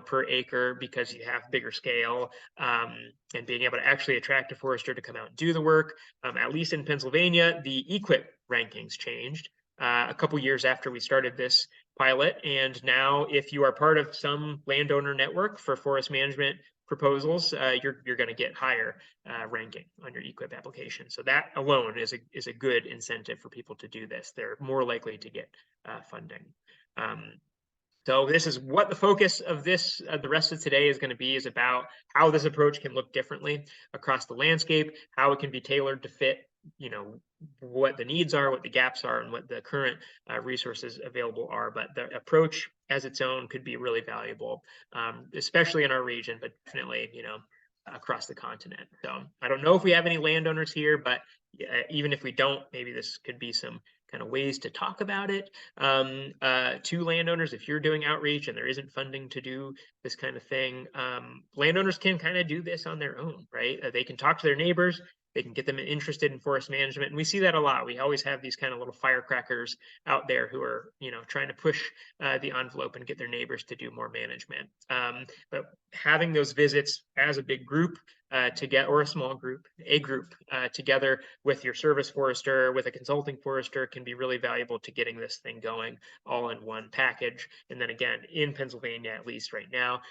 per acre because you have bigger scale, and being able to actually attract a forester to come out and do the work. At least in Pennsylvania, the EQIP rankings changed a couple years after we started this pilot. And now if you are part of some landowner network for forest management proposals, you're going to get higher ranking on your EQIP application. So that alone is a good incentive for people to do this. They're more likely to get funding. So this is what the focus of this, the rest of today is going to be, is about how this approach can look differently across the landscape, how it can be tailored to fit what the needs are, what the gaps are, and what the current resources available are. But the approach as its own could be really valuable, especially in our region, but definitely, across the continent. So I don't know if we have any landowners here, but even if we don't, maybe this could be some kind of ways to talk about it to landowners. If you're doing outreach and there isn't funding to do this kind of thing, landowners can kind of do this on their own, right? They can talk to their neighbors. They can get them interested in forest management. And we see that a lot. We always have these kind of little firecrackers out there who are, trying to push the envelope and get their neighbors to do more management. But having those visits as a big group together, or a small group, together with your service forester, with a consulting forester, can be really valuable to getting this thing going all in one package. And then again, in Pennsylvania, at least right now,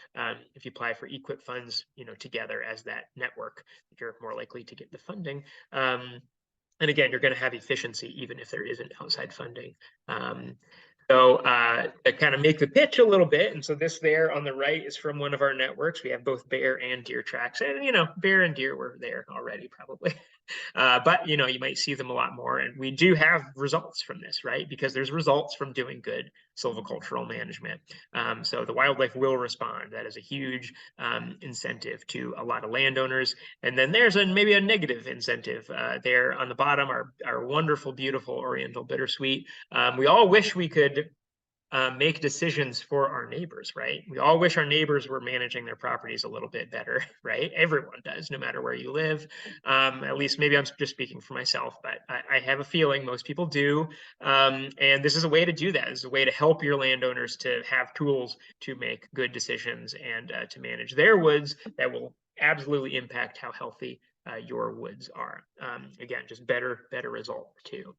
if you apply for EQIP funds, together as that network, you're more likely to get the funding. And again, you're going to have efficiency even if there isn't outside funding. So to kind of make the pitch a little bit, and so this there on the right is from one of our networks. We have both bear and deer tracks, and bear and deer were there already probably. But you might see them a lot more, and we do have results from this, right? Because there's results from doing good silvicultural management. So the wildlife will respond. That is a huge incentive to a lot of landowners. And then there's maybe a negative incentive there on the bottom. Our wonderful, beautiful Oriental bittersweet. We all wish we could make decisions for our neighbors, right? We all wish our neighbors were managing their properties a little bit better, right? Everyone does, no matter where you live. At least maybe I'm just speaking for myself, but I have a feeling most people do. And this is a way to do that. This is a way to help your landowners to have tools to make good decisions and to manage their woods that will absolutely impact how healthy your woods are. Again, just better results too.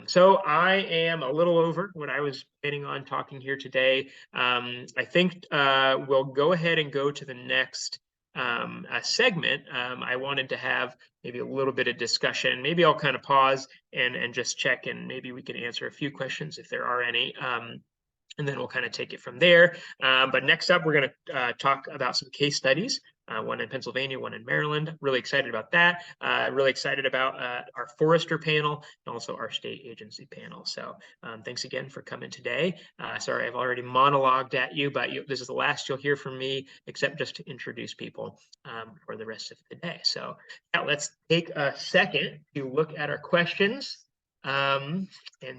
So I am a little over what I was planning on talking here today. I think we'll go ahead and go to the next segment. I wanted to have maybe a little bit of discussion. Maybe I'll kind of pause and just check, and maybe we can answer a few questions if there are any. and then we'll kind of take it from there. But next up, we're going to talk about some case studies, one in Pennsylvania, one in Maryland. Really excited about that. Really excited about our forester panel and also our state agency panel. So thanks again for coming today. Sorry, I've already monologued at you, but this is the last you'll hear from me, except just to introduce people for the rest of the day. So yeah, let's take a second to look at our questions and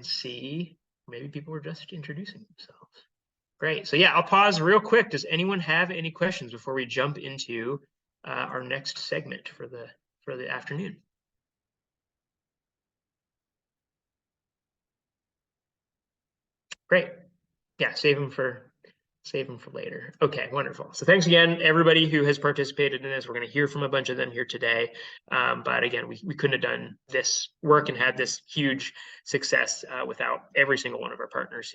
see. Maybe people were just introducing themselves. Great. So yeah, I'll pause real quick. Does anyone have any questions before we jump into our next segment for the afternoon? Great. Yeah, save them for later. Okay, wonderful. So thanks again, everybody who has participated in this. We're going to hear from a bunch of them here today. But again, we couldn't have done this work and had this huge success without every single one of our partners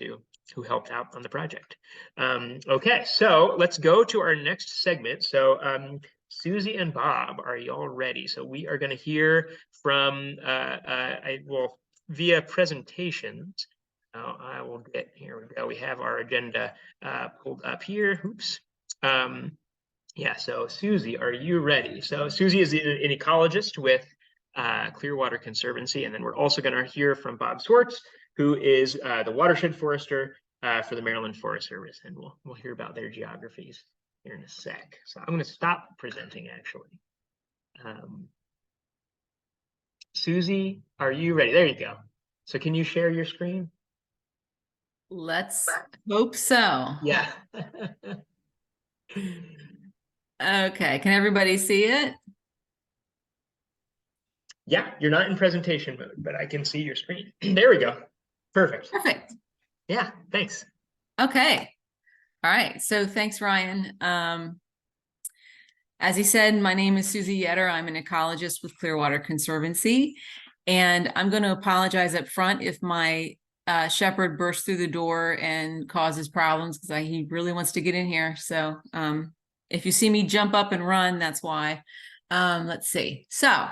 who helped out on the project. Okay, so let's go to our next segment. So Susie and Bob, are y'all ready? So we are going to hear from, via presentations. I will get, here we go. We have our agenda pulled up here. Oops. Yeah, so Susie, are you ready? So Susie is an ecologist with Clearwater Conservancy. And then we're also going to hear from Bob Swartz, who is the watershed forester for the Maryland Forest Service. And we'll hear about their geographies here in a sec. So I'm going to stop presenting, actually. Susie, are you ready? There you go. So can you share your screen? Let's hope so. Yeah. Okay, can everybody see it? Yeah, you're not in presentation mode, but I can see your screen. There we go. Perfect. Perfect. Yeah, thanks. Okay. All right. So thanks, Ryan. As he said, my name is Susie Yetter. I'm an ecologist with Clearwater Conservancy. And I'm going to apologize up front if my shepherd bursts through the door and causes problems, because he really wants to get in here. So if you see me jump up and run, that's why. Let's see. So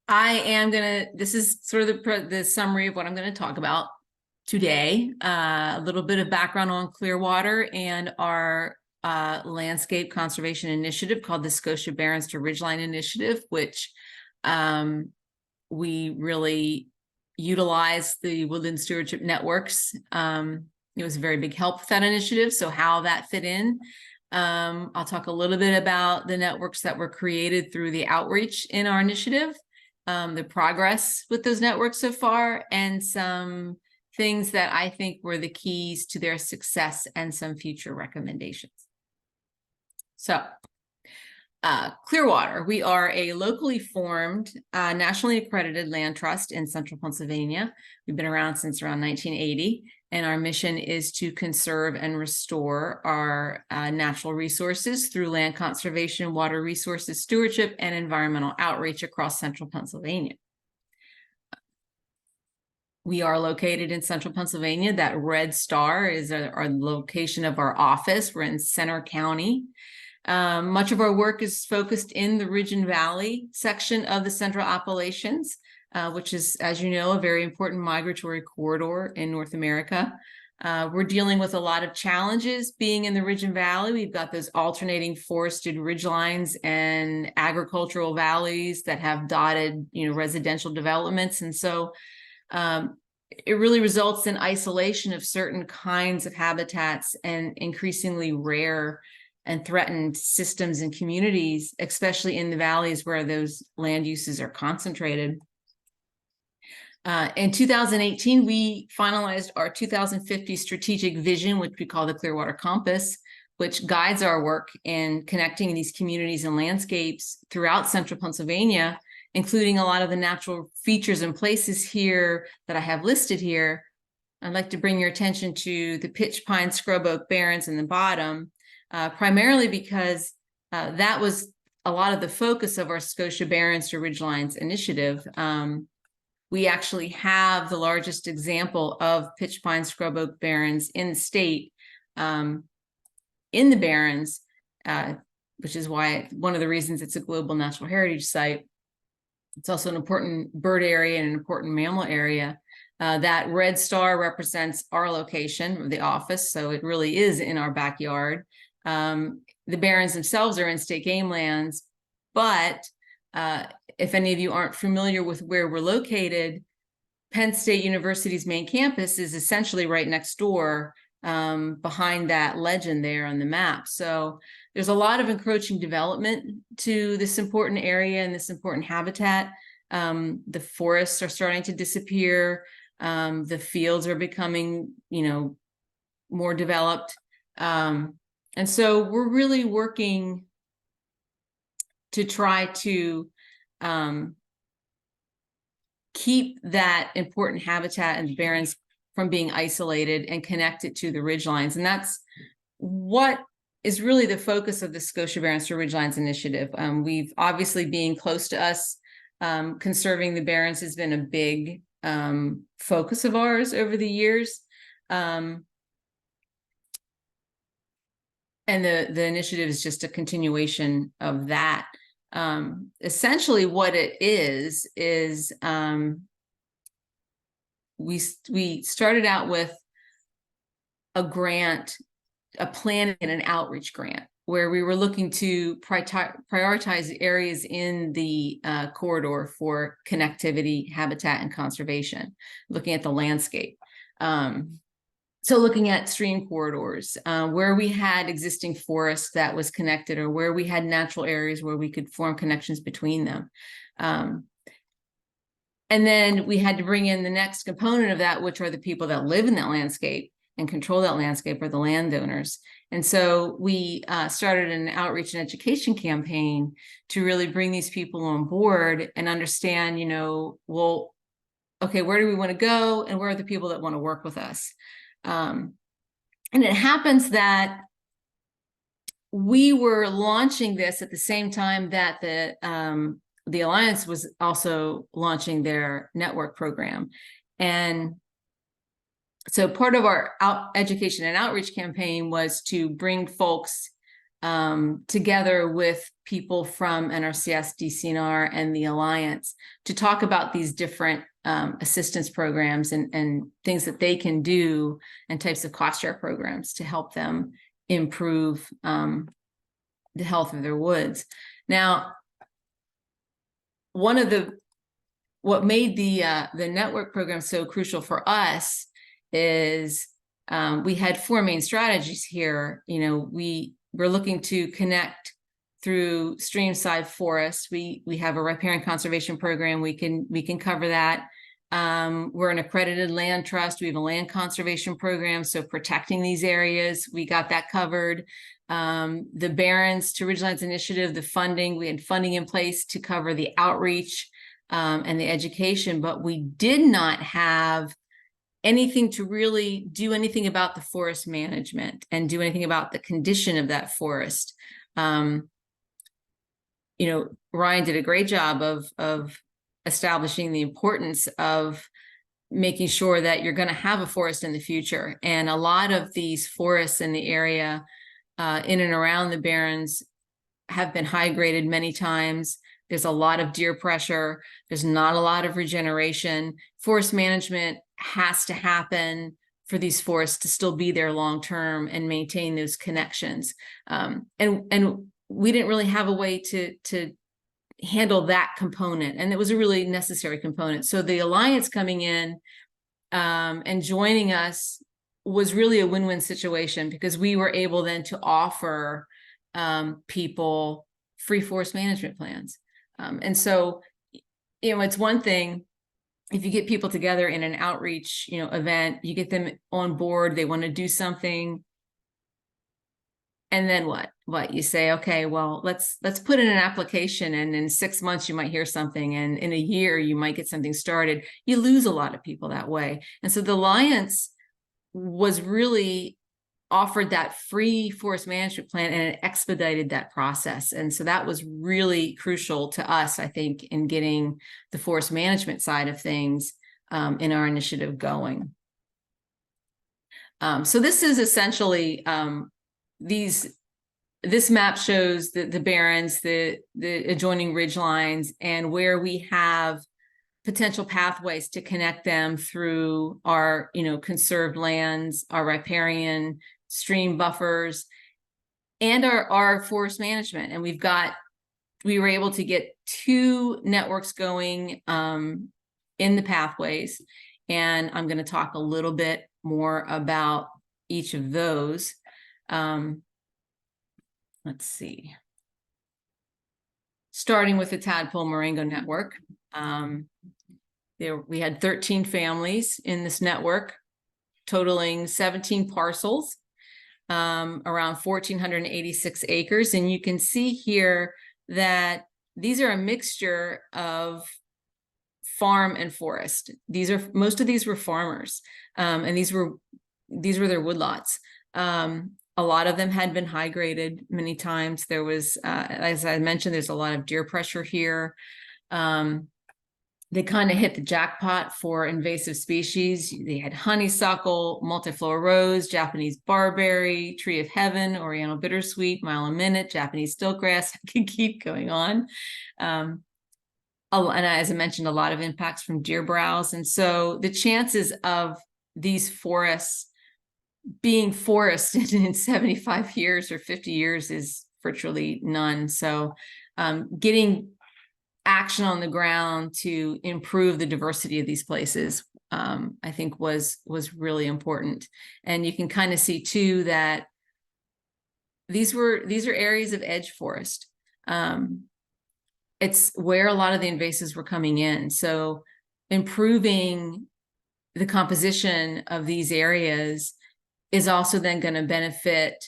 this is sort of the summary of what I'm going to talk about today. A little bit of background on Clearwater and our landscape conservation initiative called the Scotia Barrens to Ridgeline Initiative, which we really utilize the Woodland Stewardship networks. It was a very big help with that initiative. So how that fit in, I'll talk a little bit about the networks that were created through the outreach in our initiative, the progress with those networks so far, and some things that I think were the keys to their success and some future recommendations. So Clearwater, we are a locally formed, nationally accredited land trust in central Pennsylvania. We've been around since around 1980, and our mission is to conserve and restore our natural resources through land conservation, water resources stewardship, and environmental outreach across central Pennsylvania. We are located in central Pennsylvania. That red star is our location of our office. We're in Center County. Much of our work is focused in the Ridge and Valley section of the Central Appalachians, which is, as you know, a very important migratory corridor in North America. We're dealing with a lot of challenges being in the Ridge and Valley. We've got those alternating forested ridgelines and agricultural valleys that have dotted, residential developments. And so it really results in isolation of certain kinds of habitats and increasingly rare and threatened systems and communities, especially in the valleys where those land uses are concentrated. In 2018, we finalized our 2050 strategic vision, which we call the Clearwater Compass, which guides our work in connecting these communities and landscapes throughout central Pennsylvania, including a lot of the natural features and places here that I have listed here. I'd like to bring your attention to the pitch pine scrub oak barrens in the bottom, primarily because that was a lot of the focus of our Scotia Barrens to Ridgelines initiative. We actually have the largest example of pitch pine scrub oak barrens in the state, in the Barrens, which is why one of the reasons it's a global natural heritage site. It's also an important bird area and an important mammal area. That red star represents our location of the office, so it really is in our backyard. The barrens themselves are in state game lands, but if any of you aren't familiar with where we're located, Penn State University's main campus is essentially right next door, behind that legend there on the map. So there's a lot of encroaching development to this important area and this important habitat. The forests are starting to disappear. The fields are becoming, more developed. And so we're really working to try to keep that important habitat and barrens from being isolated and connect it to the ridgelines. And that's what is really the focus of the Scotia Barrens to Ridgelines initiative. We've obviously, being close to us, conserving the barrens has been a big focus of ours over the years. And the initiative is just a continuation of that. Essentially what it is we started out with a grant, a plan and an outreach grant, where we were looking to prioritize areas in the corridor for connectivity, habitat, and conservation, looking at the landscape. So looking at stream corridors, where we had existing forest that was connected, or where we had natural areas where we could form connections between them. And then we had to bring in the next component of that, which are the people that live in that landscape and control that landscape, or the landowners. And so we started an outreach and education campaign to really bring these people on board and understand, well, okay, where do we want to go, and where are the people that want to work with us? And it happens that we were launching this at the same time that the Alliance was also launching their network program. And so part of our education and outreach campaign was to bring folks together with people from NRCS, DCNR, and the Alliance to talk about these different assistance programs and things that they can do, and types of cost share programs to help them improve the health of their woods. Now, what made the network program so crucial for us is we had four main strategies here. We were looking to connect through streamside forests. We have a riparian conservation program. We can cover that. We're an accredited land trust. We have a land conservation program, so protecting these areas, we got that covered. The Barrens to Ridgelines initiative, the funding, we had funding in place to cover the outreach and the education, but we did not have anything to really do anything about the forest management and do anything about the condition of that forest. Ryan did a great job of establishing the importance of making sure that you're going to have a forest in the future. And a lot of these forests in the area in and around the Barrens have been high graded many times. There's a lot of deer pressure. There's not a lot of regeneration. Forest management has to happen for these forests to still be there long term and maintain those connections. And we didn't really have a way to handle that component, and it was a really necessary component. So the Alliance coming in and joining us was really a win-win situation, because we were able then to offer people free forest management plans. And so, it's one thing if you get people together in an outreach, event, you get them on board, they want to do something. And then what you say, okay, well, let's put in an application, and in 6 months you might hear something, and in a year you might get something started. You lose a lot of people that way. And so the Alliance was really offered that free forest management plan, and it expedited that process. And so that was really crucial to us, I think, in getting the forest management side of things in our initiative going. So this is essentially this map shows the Barrens, the adjoining ridge lines, and where we have potential pathways to connect them through our, conserved lands, our riparian stream buffers, and our forest management. And we were able to get 2 networks going in the pathways. And I'm going to talk a little bit more about each of those. Let's see. Starting with the Tadpole Moringa Network. We had 13 families in this network, totaling 17 parcels, around 1,486 acres. And you can see here that these are a mixture of farm and forest. Most of these were farmers, and these were their woodlots. A lot of them had been high graded many times. There was, as I mentioned, there's a lot of deer pressure here. They kind of hit the jackpot for invasive species. They had honeysuckle, multiflora rose, Japanese barberry, tree of heaven, Oriental bittersweet, mile a minute, Japanese stiltgrass. I can keep going on. And as I mentioned, a lot of impacts from deer browse. And so the chances of these forests being forested in 75 years or 50 years is virtually none. So getting action on the ground to improve the diversity of these places, I think was really important. And you can kind of see too that these are areas of edge forest. It's where a lot of the invasives were coming in. So improving the composition of these areas is also then going to benefit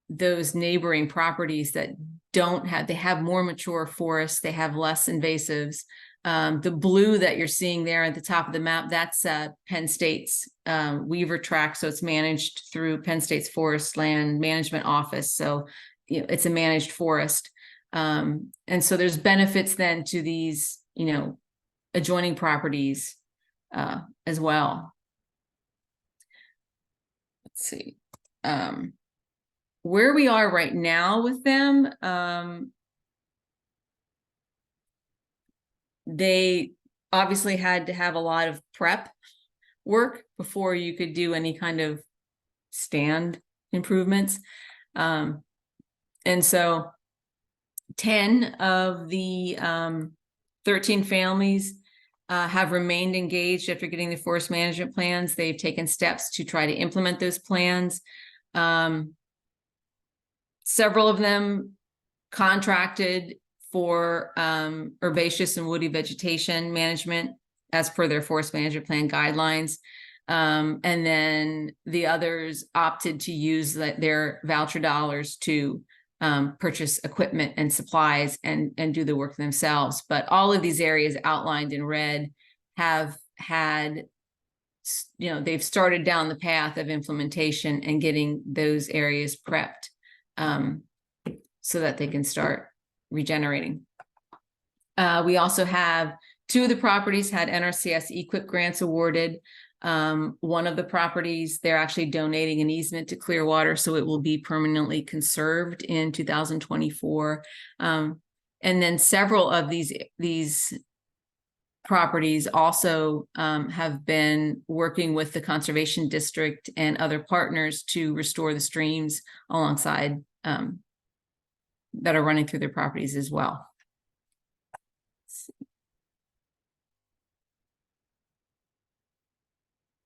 those neighboring properties that they have more mature forests, they have less invasives. The blue that you're seeing there at the top of the map, that's Penn State's Weaver Tract. So it's managed through Penn State's Forest Land Management Office. So it's a managed forest. And so there's benefits then to these, adjoining properties as well. Let's see. Where we are right now with them, they obviously had to have a lot of prep work before you could do any kind of stand improvements. And so 10 of the 13 families have remained engaged after getting the forest management plans. They've taken steps to try to implement those plans. Several of them contracted for herbaceous and woody vegetation management as per their forest management plan guidelines. And then the others opted to use their voucher dollars to purchase equipment and supplies and do the work themselves. But all of these areas outlined in red have had, they've started down the path of implementation and getting those areas prepped so that they can start regenerating. We also have 2 of the properties had NRCS EQIP grants awarded. One of the properties, they're actually donating an easement to Clearwater, so it will be permanently conserved in 2024. And then several of these properties also have been working with the Conservation District and other partners to restore the streams alongside that are running through their properties as well.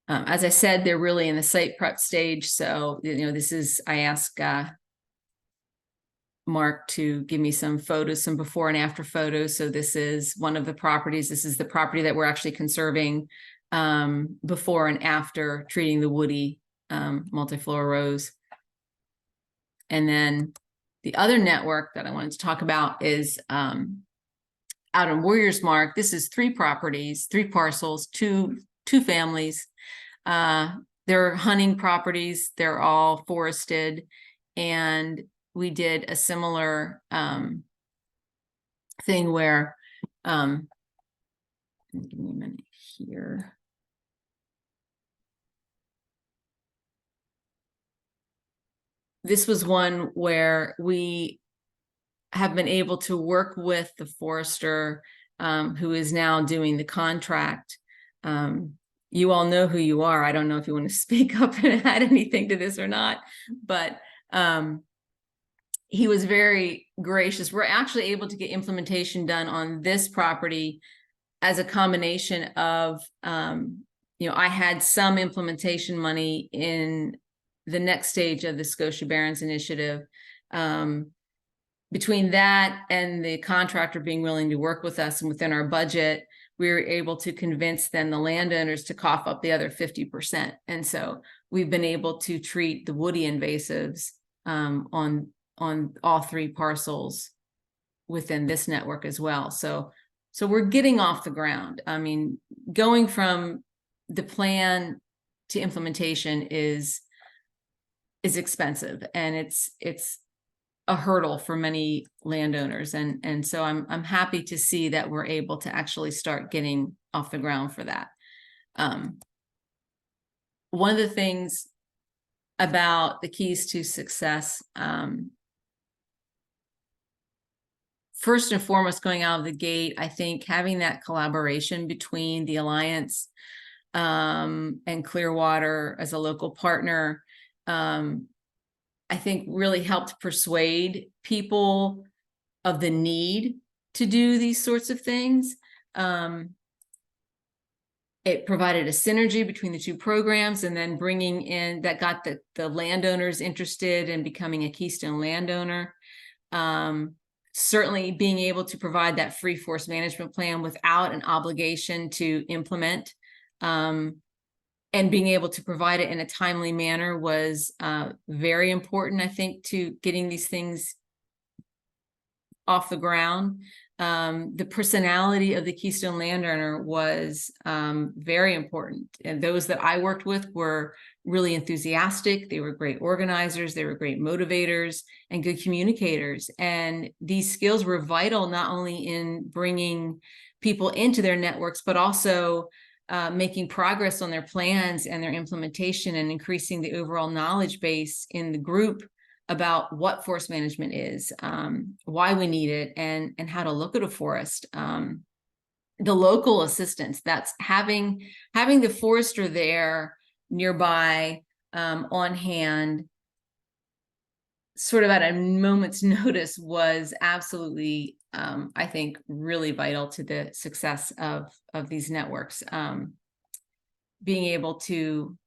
As I said, they're really in the site prep stage. So, I asked Mark to give me some photos, some before and after photos. So this is one of the properties. This is the property that we're actually conserving before and after treating the woody multiflora rose. And then the other network that I wanted to talk about is out on Warriors Mark. This is 3 properties, 3 parcels, two families. They're hunting properties. They're all forested. And we did a similar thing where, give me a minute here. This was one where we have been able to work with the forester who is now doing the contract. You all know who you are. I don't know if you want to speak up and add anything to this or not, but he was very gracious. We're actually able to get implementation done on this property as a combination of, I had some implementation money in the next stage of the Scotia Barons Initiative. Between that and the contractor being willing to work with us and within our budget, we were able to convince then the landowners to cough up the other 50%. And so we've been able to treat the woody invasives on all 3 parcels within this network as well. So we're getting off the ground. I mean, going from the plan to implementation is expensive, and it's a hurdle for many landowners. And so I'm happy to see that we're able to actually start getting off the ground for that. One of the things about the keys to success, first and foremost, going out of the gate, I think having that collaboration between the Alliance and Clearwater as a local partner, I think really helped persuade people of the need to do these sorts of things. It provided a synergy between the 2 programs, and then bringing in that got the landowners interested in becoming a Keystone landowner. Certainly being able to provide that free forest management plan without an obligation to implement, and being able to provide it in a timely manner was very important, I think, to getting these things off the ground. The personality of the Keystone landowner was very important. And those that I worked with were really enthusiastic. They were great organizers. They were great motivators and good communicators. And these skills were vital, not only in bringing people into their networks, but also making progress on their plans and their implementation, and increasing the overall knowledge base in the group about what forest management is, why we need it, and how to look at a forest. The local assistance, that's having the forester there nearby, on hand, sort of at a moment's notice, was absolutely, I think, really vital to the success of these networks. Being able to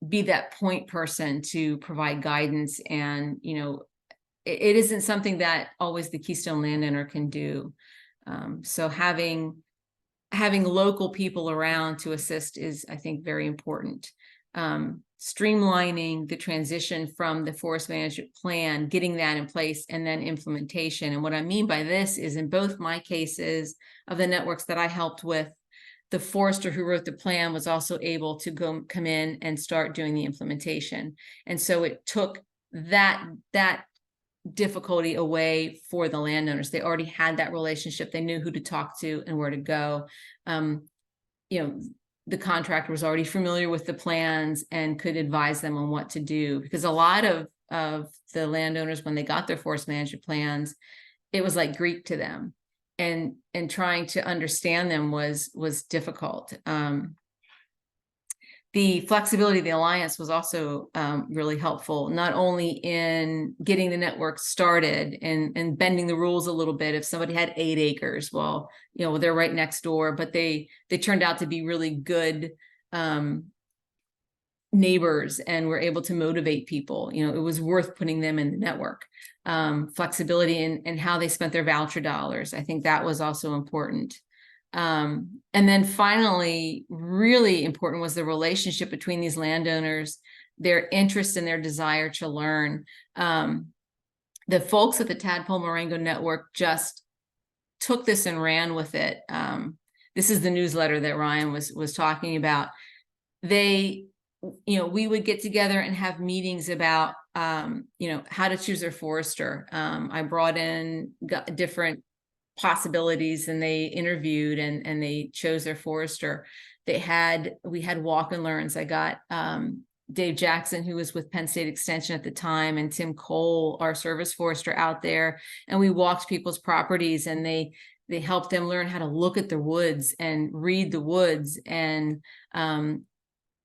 be that point person to provide guidance, and it isn't something that always the Keystone landowner can do. So having local people around to assist is, I think, very important. Streamlining the transition from the forest management plan, getting that in place, and then implementation. And what I mean by this is, in both my cases of the networks that I helped with, the forester who wrote the plan was also able to come in and start doing the implementation. And so it took that difficulty away for the landowners. They already had that relationship. They knew who to talk to and where to go. The contractor was already familiar with the plans and could advise them on what to do, because a lot of the landowners, when they got their forest management plans, it was like Greek to them, and trying to understand them was difficult. The flexibility of the Alliance was also really helpful, not only in getting the network started and bending the rules a little bit. If somebody had 8 acres, well, they're right next door, but they turned out to be really good neighbors, and were able to motivate people. It was worth putting them in the network. Flexibility in how they spent their voucher dollars, I think that was also important. And then finally, really important was the relationship between these landowners, their interest and their desire to learn. The folks at the Tadpole Morango Network just took this and ran with it. This is the newsletter that Ryan was talking about. We would get together and have meetings about, how to choose their forester. I brought in different possibilities, and they interviewed and they chose their forester. We had walk and learns. I got Dave Jackson, who was with Penn State Extension at the time, and Tim Cole, our service forester, out there, and we walked people's properties, and they helped them learn how to look at the woods and read the woods and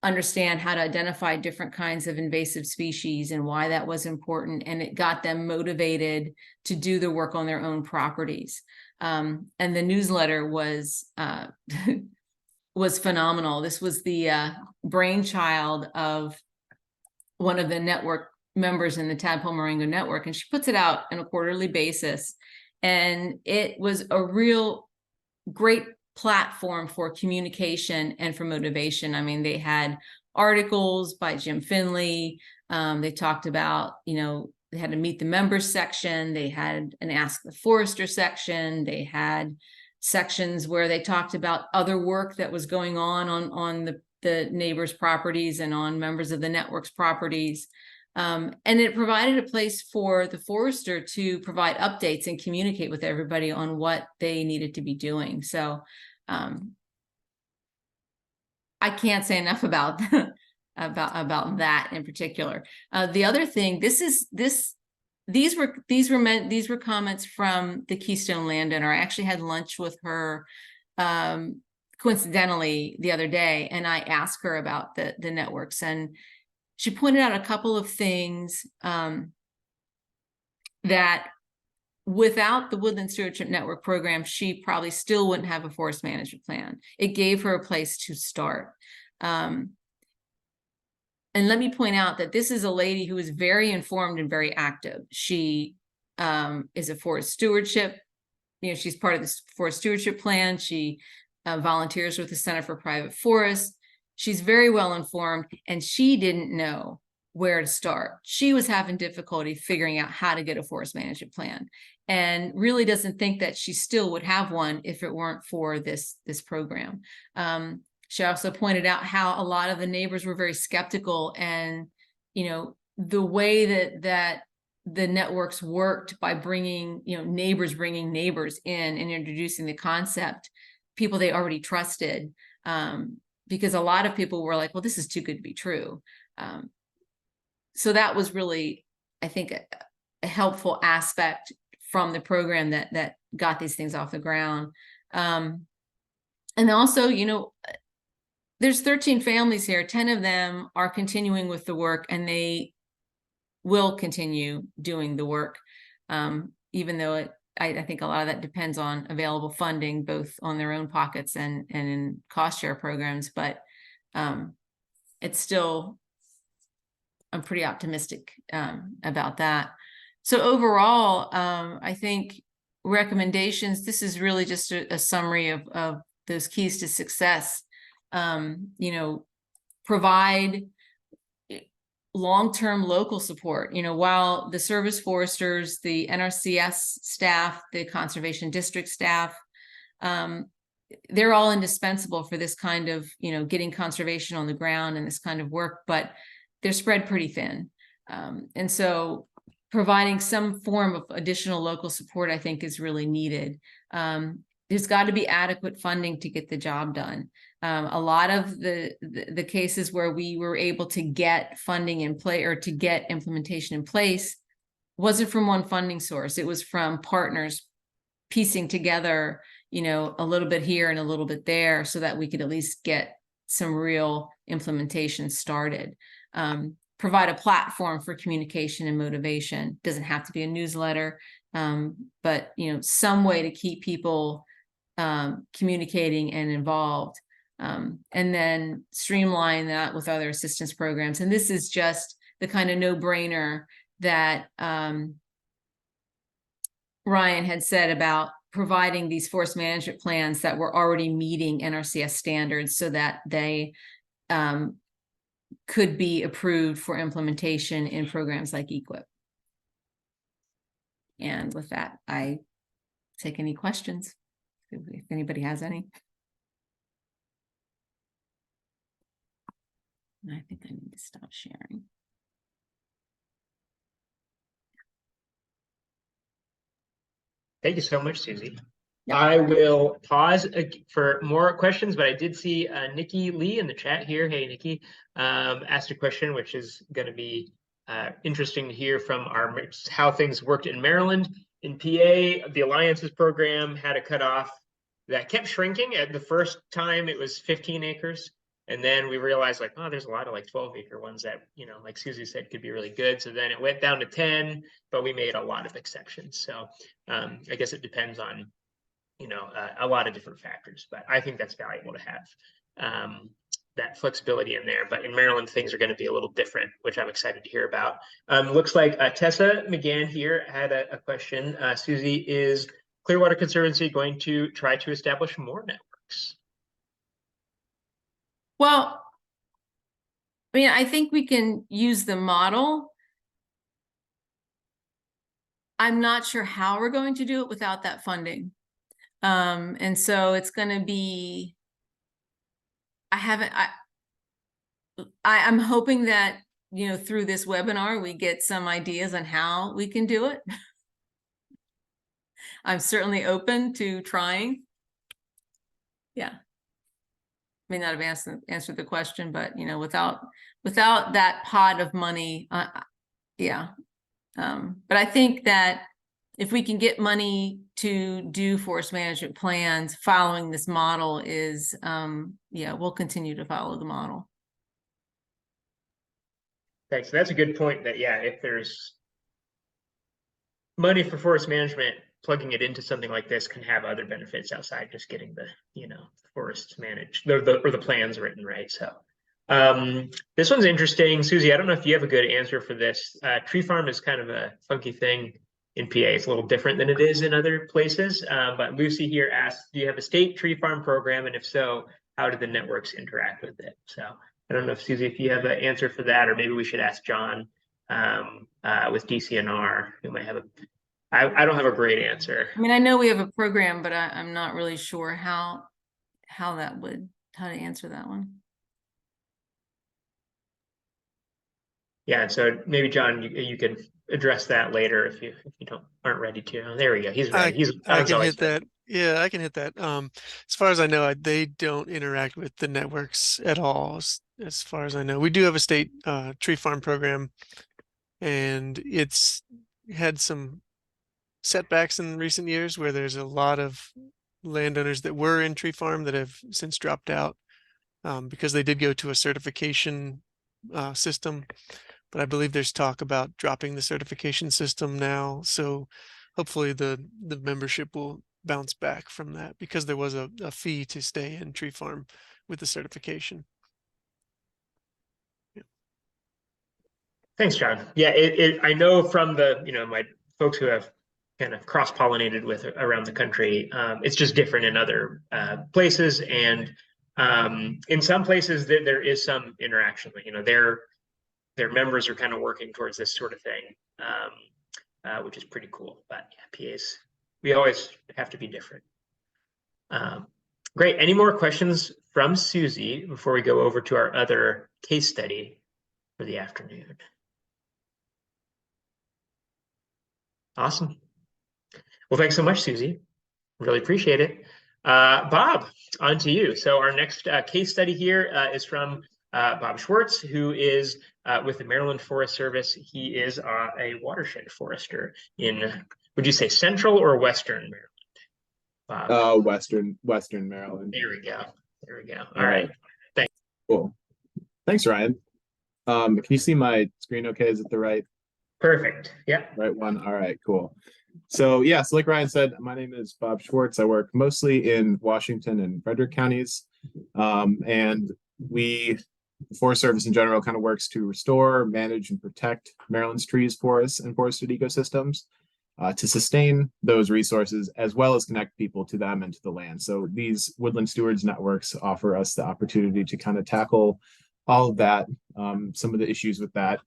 understand how to identify different kinds of invasive species and why that was important. And it got them motivated to do the work on their own properties. And the newsletter was was phenomenal. This was the brainchild of one of the network members in the Tadpole Moringa network, and she puts it out on a quarterly basis. And it was a real great platform for communication and for motivation. I mean, they had articles by Jim Finley. They talked about, you know, they had a meet the members section. They had an ask the forester section. They had sections where they talked about other work that was going on the neighbors' properties and on members of the network's properties. And it provided a place for the forester to provide updates and communicate with everybody on what they needed to be doing. So I can't say enough about about that in particular. The other thing, these were comments from the Keystone landowner. I actually had lunch with her coincidentally the other day, and I asked her about the networks, and she pointed out a couple of things that without the Woodland Stewardship Network program, she probably still wouldn't have a forest management plan. It gave her a place to start. And let me point out that this is a lady who is very informed and very active. She is a forest stewardship. You know, she's part of the forest stewardship plan. She volunteers with the Center for Private Forests. She's very well informed, and she didn't know where to start. She was having difficulty figuring out how to get a forest management plan, and really doesn't think that she still would have one if it weren't for this program. She also pointed out how a lot of the neighbors were very skeptical, and you know, the way that the networks worked by bringing, you know, bringing neighbors in and introducing the concept, people they already trusted, because a lot of people were like, well, this is too good to be true. So that was really, I think, a helpful aspect from the program that got these things off the ground. And also, you know, there's 13 families here. 10 of them are continuing with the work, and they will continue doing the work, even though I think a lot of that depends on available funding, both on their own pockets and in cost share programs. But it's still, I'm pretty optimistic about that. So overall, I think recommendations, this is really just a summary of those keys to success. You know, provide long-term local support. You know, while the service foresters, the NRCS staff, the conservation district staff, they're all indispensable for this kind of, you know, getting conservation on the ground and this kind of work, but they're spread pretty thin. And so providing some form of additional local support, I think, is really needed. There's got to be adequate funding to get the job done. A lot of the cases where we were able to get funding in play or to get implementation in place wasn't from one funding source. It was from partners piecing together, you know, a little bit here and a little bit there so that we could at least get some real implementation started. Provide a platform for communication and motivation. Doesn't have to be a newsletter, but, you know, some way to keep people communicating and involved. And then streamline that with other assistance programs. And this is just the kind of no-brainer that Ryan had said about providing these forest management plans that were already meeting NRCS standards so that they could be approved for implementation in programs like EQIP. And with that, I take any questions if anybody has any. I think I need to stop sharing. Thank you so much, Susie. Yep. I will pause for more questions, but I did see Nikki Lee in the chat here. Hey, Nikki, asked a question, which is going to be interesting to hear from how things worked in Maryland. In PA, the Alliances program had a cutoff that kept shrinking. At the first time, it was 15 acres. And then we realized like, oh, there's a lot of like 12-acre ones that, like Susie said, could be really good. So then it went down to 10, but we made a lot of exceptions. So I guess it depends on, a lot of different factors, but I think that's valuable to have that flexibility in there. But in Maryland, things are going to be a little different, which I'm excited to hear about. Looks like Tessa McGann here had a question. Susie, is Clearwater Conservancy going to try to establish more networks? Well, I mean, I think we can use the model. I'm not sure how we're going to do it without that funding. And so it's going to be, I'm hoping that, through this webinar, we get some ideas on how we can do it. I'm certainly open to trying. Yeah. May not have answered the question, but, without that pot of money, yeah. But I think that if we can get money to do forest management plans following this model is, yeah, we'll continue to follow the model. Thanks. So that's a good point that, yeah, if there's money for forest management, plugging it into something like this can have other benefits outside just getting the, forests managed or the plans written, right? So this one's interesting. Susie, I don't know if you have a good answer for this. Tree farm is kind of a funky thing in PA. It's a little different than it is in other places. But Lucy here asks, do you have a state tree farm program? And if so, how do the networks interact with it? So I don't know if Susie, if you have an answer for that, or maybe we should ask John with DCNR, who might have I don't have a great answer. I mean, I know we have a program, but I'm not really sure how to answer that one. Yeah, so maybe John, you can address that later if you aren't ready to. There we go. He's ready. I can hit that. Yeah, I can hit that. As far as I know, they don't interact with the networks at all. As far as I know, we do have a state tree farm program, and it's had some setbacks in recent years where there's a lot of landowners that were in tree farm that have since dropped out because they did go to a certification system. But I believe there's talk about dropping the certification system now. So hopefully the membership will bounce back from that because there was a fee to stay in tree farm with the certification. Yeah. Thanks, John. Yeah, I know from the, my folks who have kind of cross-pollinated with around the country, it's just different in other places. And in some places there is some interaction, their members are kind of working towards this sort of thing, which is pretty cool. But yeah, PAs, we always have to be different. Great. Any more questions from Susie before we go over to our other case study for the afternoon? Awesome. Well, thanks so much, Susie. Really appreciate it. Bob, on to you. So our next case study here is from Bob Schwartz, who is with the Maryland Forest Service. He is a watershed forester in, would you say central or western Maryland? Bob? Western Maryland. There we go. There we go. All right. Thanks. Cool. Thanks, Ryan. Can you see my screen okay? Is it the right? Perfect. Yeah. Right one. All right, cool. So yeah, so like Ryan said, my name is Bob Schwartz. I work mostly in Washington and Frederick counties. And the Forest Service in general kind of works to restore, manage, and protect Maryland's trees, forests, and forested ecosystems to sustain those resources, as well as connect people to them and to the land. So these Woodland Stewards networks offer us the opportunity to kind of tackle all of that, some of the issues with that.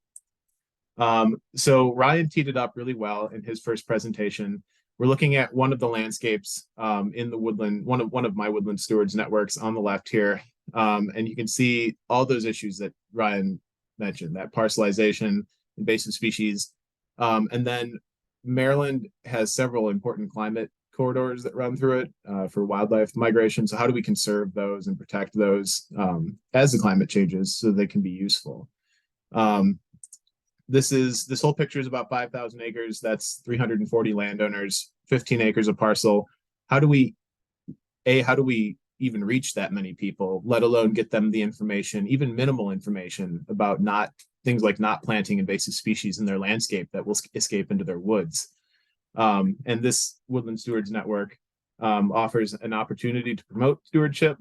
So Ryan teed it up really well in his first presentation. We're looking at one of the landscapes in the woodland, one of my Woodland Stewards networks on the left here. And you can see all those issues that Ryan mentioned, that parcelization, invasive species. And then Maryland has several important climate corridors that run through it for wildlife migration. So how do we conserve those and protect those as the climate changes so they can be useful? This whole picture is about 5,000 acres. That's 340 landowners, 15 acres a parcel. How do we even reach that many people, let alone get them the information, even minimal information about things like not planting invasive species in their landscape that will escape into their woods? And this Woodland Stewards Network offers an opportunity to promote stewardship,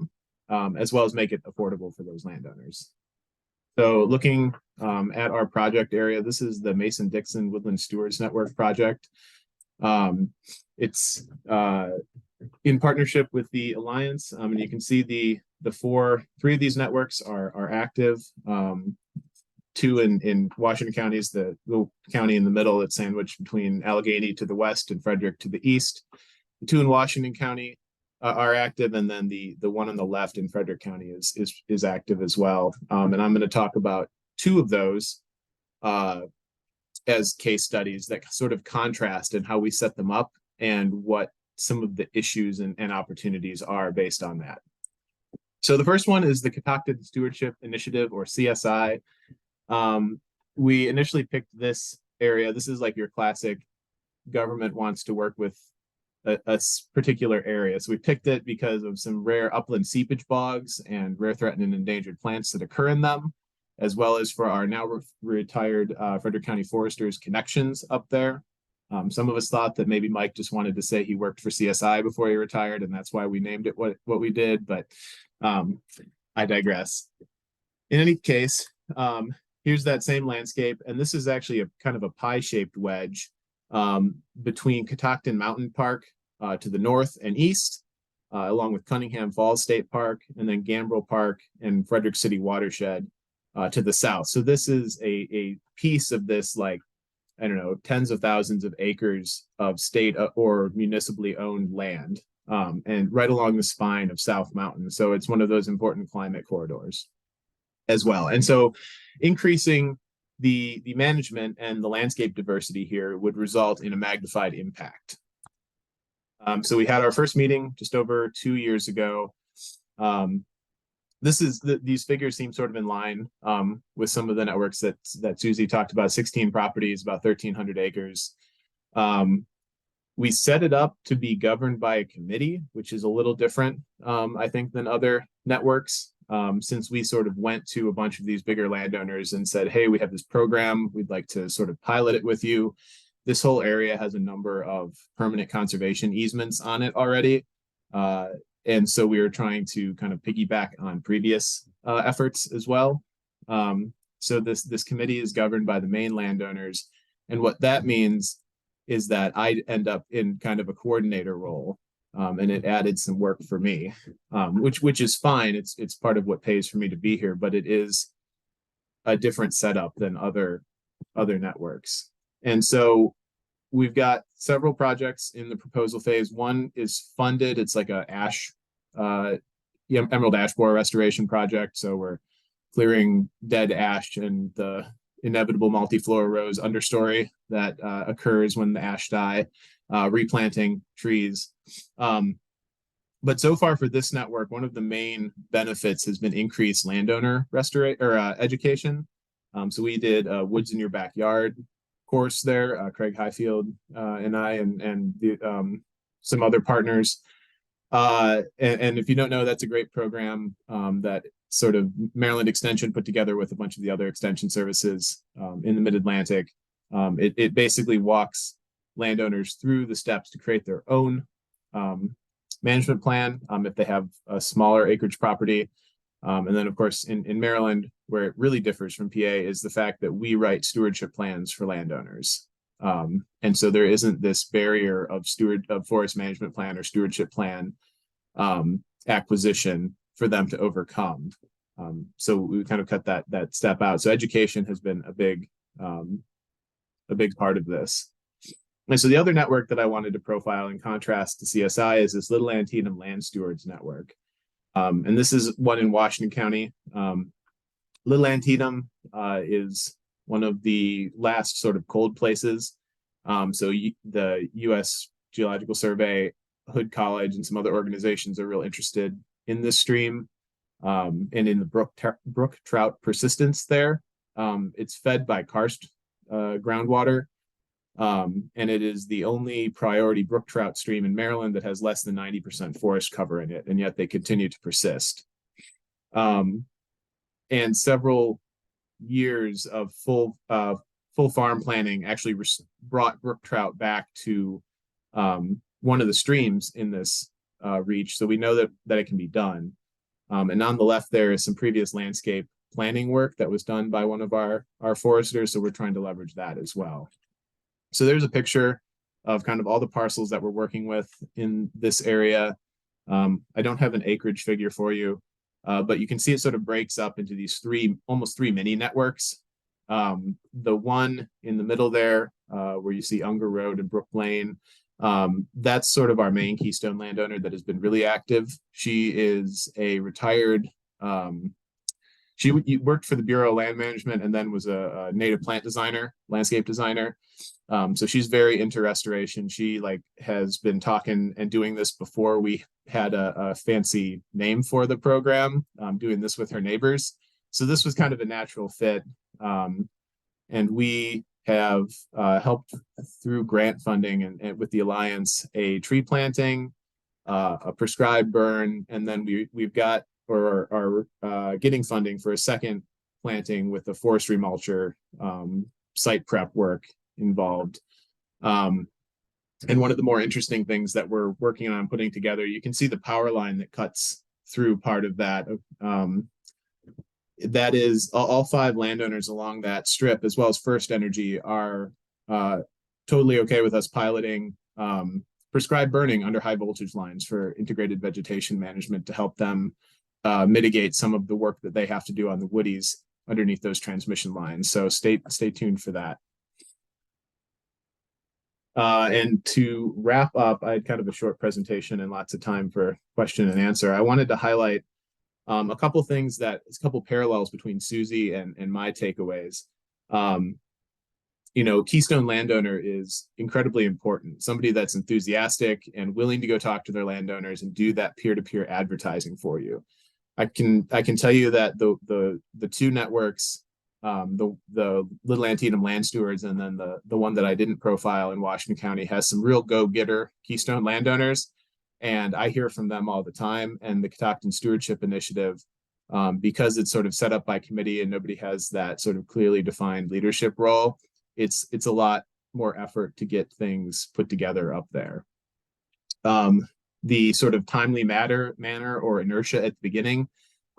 as well as make it affordable for those landowners. So looking at our project area, this is the Mason-Dixon Woodland Stewards Network project. It's in partnership with the Alliance, and you can see three of these networks are active. Two in Washington County is the little county in the middle that's sandwiched between Allegheny to the west and Frederick to the east. The two in Washington County are active, and then the one on the left in Frederick County is active as well. And I'm going to talk about two of those as case studies that sort of contrast and how we set them up and what some of the issues and opportunities are based on that. So the first one is the Catoctin Stewardship Initiative, or CSI. We initially picked this area. This is like your classic government wants to work with a particular area. So we picked it because of some rare upland seepage bogs and rare threatened and endangered plants that occur in them, as well as for our now retired Frederick County foresters connections up there. Some of us thought that maybe Mike just wanted to say he worked for CSI before he retired, and that's why we named it what we did, but I digress. In any case, here's that same landscape, and this is actually a kind of a pie-shaped wedge between Catoctin Mountain Park to the north and east, along with Cunningham Falls State Park, and then Gambrel Park and Frederick City Watershed to the south. So this is a piece of this, like, I don't know, tens of thousands of acres of state or municipally owned land, and right along the spine of South Mountain. So it's one of those important climate corridors as well. And so increasing the management and the landscape diversity here would result in a magnified impact. So we had our first meeting just over 2 years ago. These figures seem sort of in line with some of the networks that Susie talked about. 16 properties, about 1,300 acres. We set it up to be governed by a committee, which is a little different, I think, than other networks. Since we sort of went to a bunch of these bigger landowners and said, hey, we have this program, we'd like to sort of pilot it with you. This whole area has a number of permanent conservation easements on it already. And so we were trying to kind of piggyback on previous efforts as well. So this committee is governed by the main landowners. And what that means is that I end up in kind of a coordinator role. And it added some work for me, which is fine. It's part of what pays for me to be here, but it is a different setup than other networks. And so we've got several projects in the proposal phase. One is funded. It's like a emerald ash borer restoration project. So we're clearing dead ash and the inevitable multiflora rose understory that occurs when the ash die, replanting trees. But so far for this network, one of the main benefits has been increased landowner education. So we did a Woods in Your Backyard course there, Craig Highfield and I and some other partners. And if you don't know, that's a great program that sort of Maryland Extension put together with a bunch of the other extension services in the Mid-Atlantic. It basically walks landowners through the steps to create their own management plan if they have a smaller acreage property. And then, of course, in Maryland, where it really differs from PA, is the fact that we write stewardship plans for landowners. And so there isn't this barrier of forest management plan or stewardship plan acquisition for them to overcome. So we kind of cut that step out. So education has been a big part of this. And so the other network that I wanted to profile in contrast to CSI is this Little Antietam Land Stewards Network. And this is one in Washington County. Little Antietam is one of the last sort of cold places. So the U.S. Geological Survey Hood College and some other organizations are real interested in this stream and in the brook trout persistence there. It's fed by karst groundwater, and it is the only priority brook trout stream in Maryland that has less than 90% forest cover in it, and yet they continue to persist. And several years of full farm planning actually brought brook trout back to one of the streams in this reach. So we know that it can be done. And on the left there is some previous landscape planning work that was done by one of our foresters. So we're trying to leverage that as well. So there's a picture of kind of all the parcels that we're working with in this area. I don't have an acreage figure for you, but you can see it sort of breaks up into these almost three mini networks. The one in the middle there, where you see Unger Road and Brook Lane, that's sort of our main keystone landowner that has been really active. She is a retired, she worked for the Bureau of Land Management and then was a native plant designer, landscape designer. So she's very into restoration. She has been talking and doing this before we had a fancy name for the program, doing this with her neighbors. So this was kind of a natural fit. And we have helped through grant funding and with the Alliance, a tree planting, a prescribed burn, and then we've got or are getting funding for a second planting with the forestry mulcher site prep work involved. And one of the more interesting things that we're working on putting together, you can see the power line that cuts through part of that. That is all 5 landowners along that strip, as well as First Energy, are totally okay with us piloting prescribed burning under high voltage lines for integrated vegetation management to help them mitigate some of the work that they have to do on the woodies underneath those transmission lines. So stay tuned for that. And to wrap up, I had kind of a short presentation and lots of time for question and answer. I wanted to highlight a couple things a couple parallels between Susie and my takeaways. Keystone landowner is incredibly important. Somebody that's enthusiastic and willing to go talk to their landowners and do that peer-to-peer advertising for you. I can tell you that the 2 networks, the Little Antietam Land Stewards and then the one that I didn't profile in Washington County, has some real go-getter Keystone landowners. And I hear from them all the time. And the Catoctin Stewardship Initiative, because it's sort of set up by committee and nobody has that sort of clearly defined leadership role, it's a lot more effort to get things put together up there. The sort of timely manner or inertia at the beginning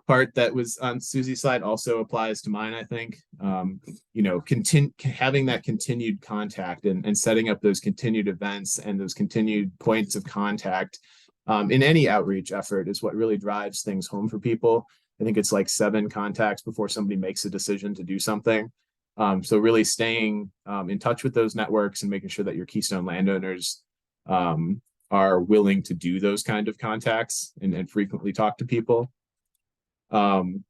part that was on Susie's slide also applies to mine, I think. Having that continued contact and setting up those continued events and those continued points of contact in any outreach effort is what really drives things home for people. I think it's like 7 contacts before somebody makes a decision to do something. So really staying in touch with those networks and making sure that your Keystone landowners are willing to do those kind of contacts and frequently talk to people. And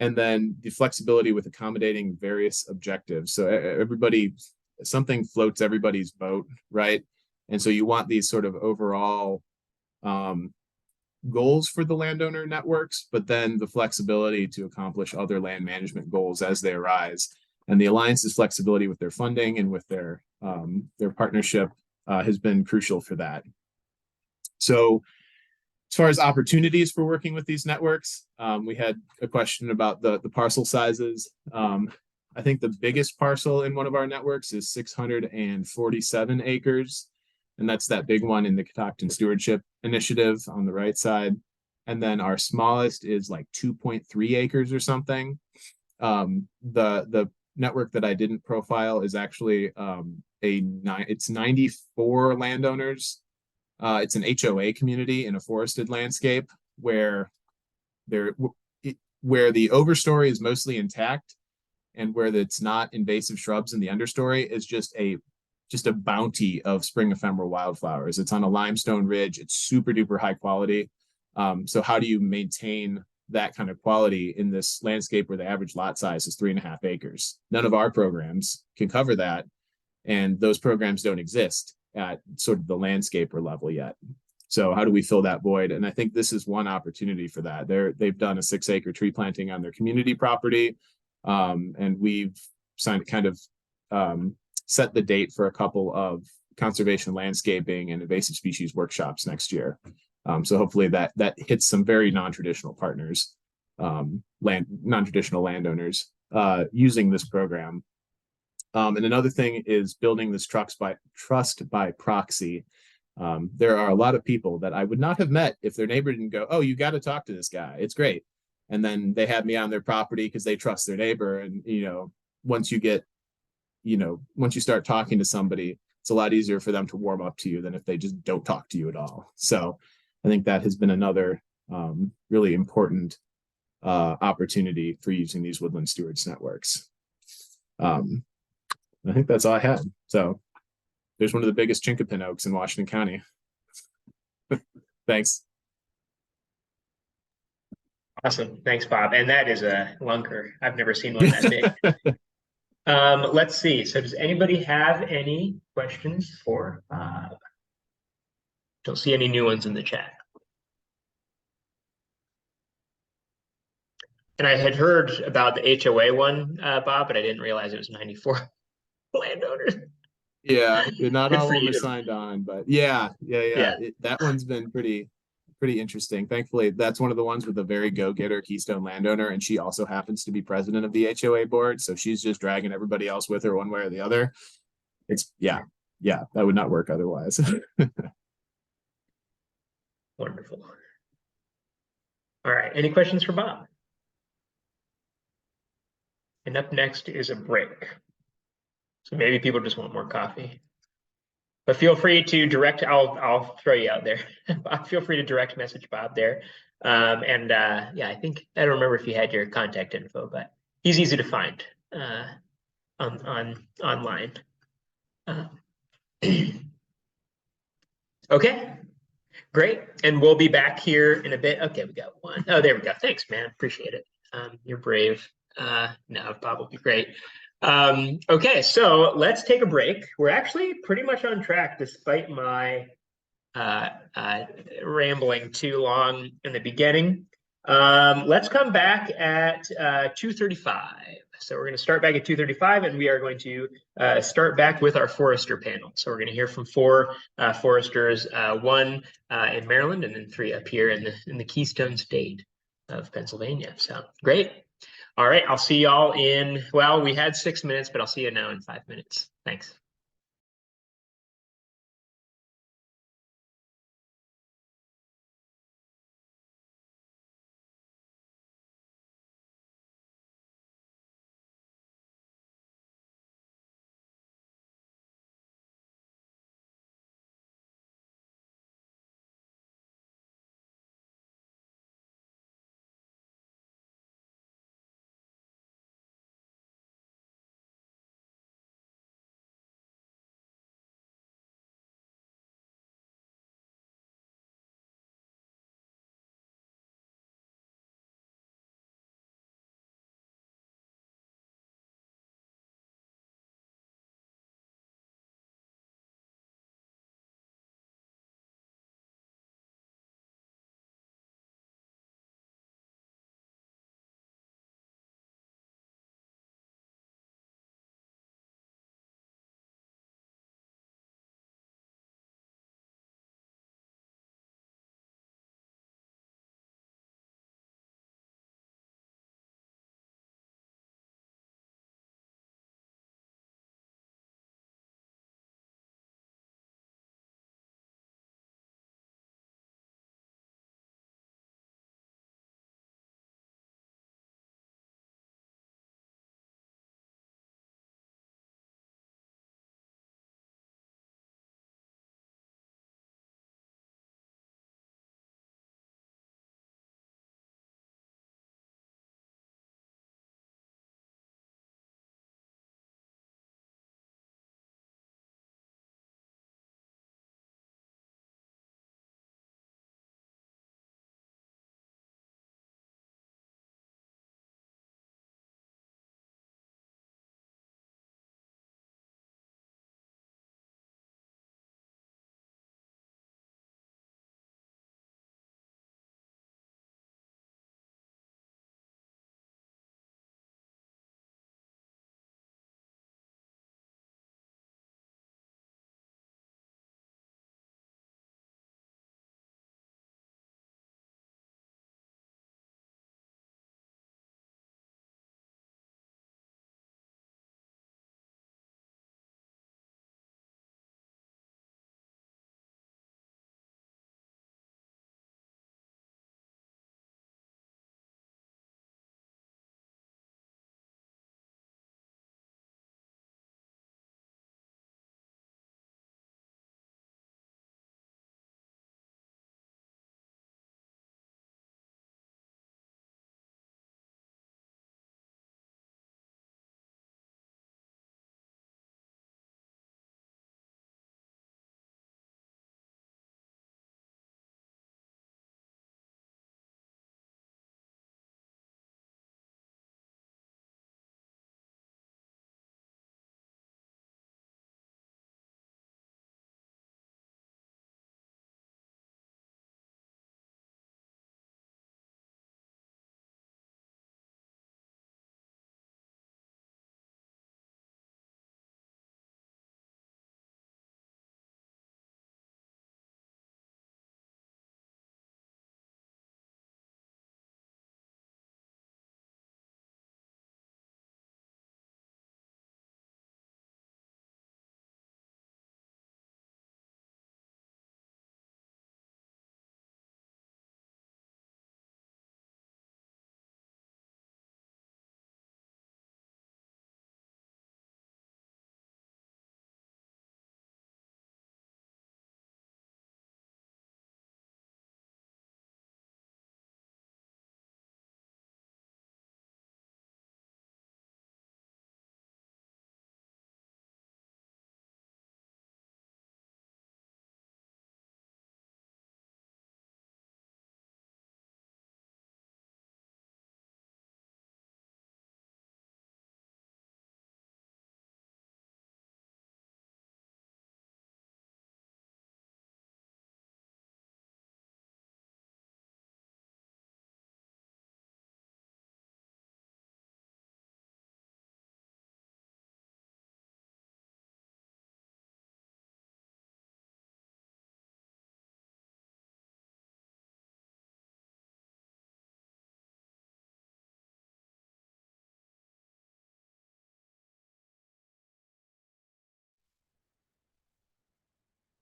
then the flexibility with accommodating various objectives. So something floats everybody's boat, right? And so you want these sort of overall goals for the landowner networks, but then the flexibility to accomplish other land management goals as they arise. And the Alliance's flexibility with their funding and with their partnership has been crucial for that. So as far as opportunities for working with these networks, we had a question about the parcel sizes. I think the biggest parcel in one of our networks is 647 acres. And that's that big one in the Catoctin Stewardship Initiative on the right side. And then our smallest is like 2.3 acres or something. The network that I didn't profile is actually it's 94 landowners. It's an HOA community in a forested landscape where the overstory is mostly intact, and where it's not invasive shrubs in the understory is just a bounty of spring ephemeral wildflowers. It's on a limestone ridge. It's super duper high quality. So how do you maintain that kind of quality in this landscape where the average lot size is 3.5 acres? None of our programs can cover that, and those programs don't exist at sort of the landscaper level yet. So how do we fill that void? And I think this is one opportunity for that. They've done a 6-acre tree planting on their community property. And we've signed kind of set the date for a couple of conservation landscaping and invasive species workshops next year. So hopefully that hits some very non-traditional partners, non-traditional landowners using this program. And another thing is building this trust by proxy. There are a lot of people that I would not have met if their neighbor didn't go, "Oh, you got to talk to this guy. It's great." And then they have me on their property because they trust their neighbor. And, once you start talking to somebody, it's a lot easier for them to warm up to you than if they just don't talk to you at all. So I think that has been another really important opportunity for using these Woodland Stewards networks. I think that's all I had. So there's one of the biggest chinkapin oaks in Washington County. Thanks. Awesome. Thanks, Bob. And that is a lunker. I've never seen one that big. Let's see. So does anybody have any questions for Bob? Don't see any new ones in the chat. And I had heard about the HOA one, Bob, but I didn't realize it was 94 landowners. Yeah, not Good all for of them are you. signed on, but yeah. That one's been pretty interesting. Thankfully, that's one of the ones with a very go-getter Keystone landowner, and she also happens to be president of the HOA board, so she's just dragging everybody else with her one way or the other. It's that would not work otherwise. Wonderful. All right, any questions for Bob? And up next is a break. So maybe people just want more coffee. But feel free to direct, I'll throw you out there. Feel free to direct message Bob there. I think, I don't remember if you had your contact info, but he's easy to find online. Okay, great. And we'll be back here in a bit. Okay, we got one. Oh, there we go. Thanks, man. Appreciate it. You're brave. No, Bob will be great. Okay, so let's take a break. We're actually pretty much on track despite my rambling too long in the beginning. Let's come back at 2:35. So we're going to start back at 2:35, and we are going to start back with our forester panel. So we're going to hear from 4 foresters, 1 in Maryland, and then 3 up here in the Keystone State of Pennsylvania. So great. All right, I'll see y'all in, well, we had 6 minutes, but I'll see you now in 5 minutes. Thanks.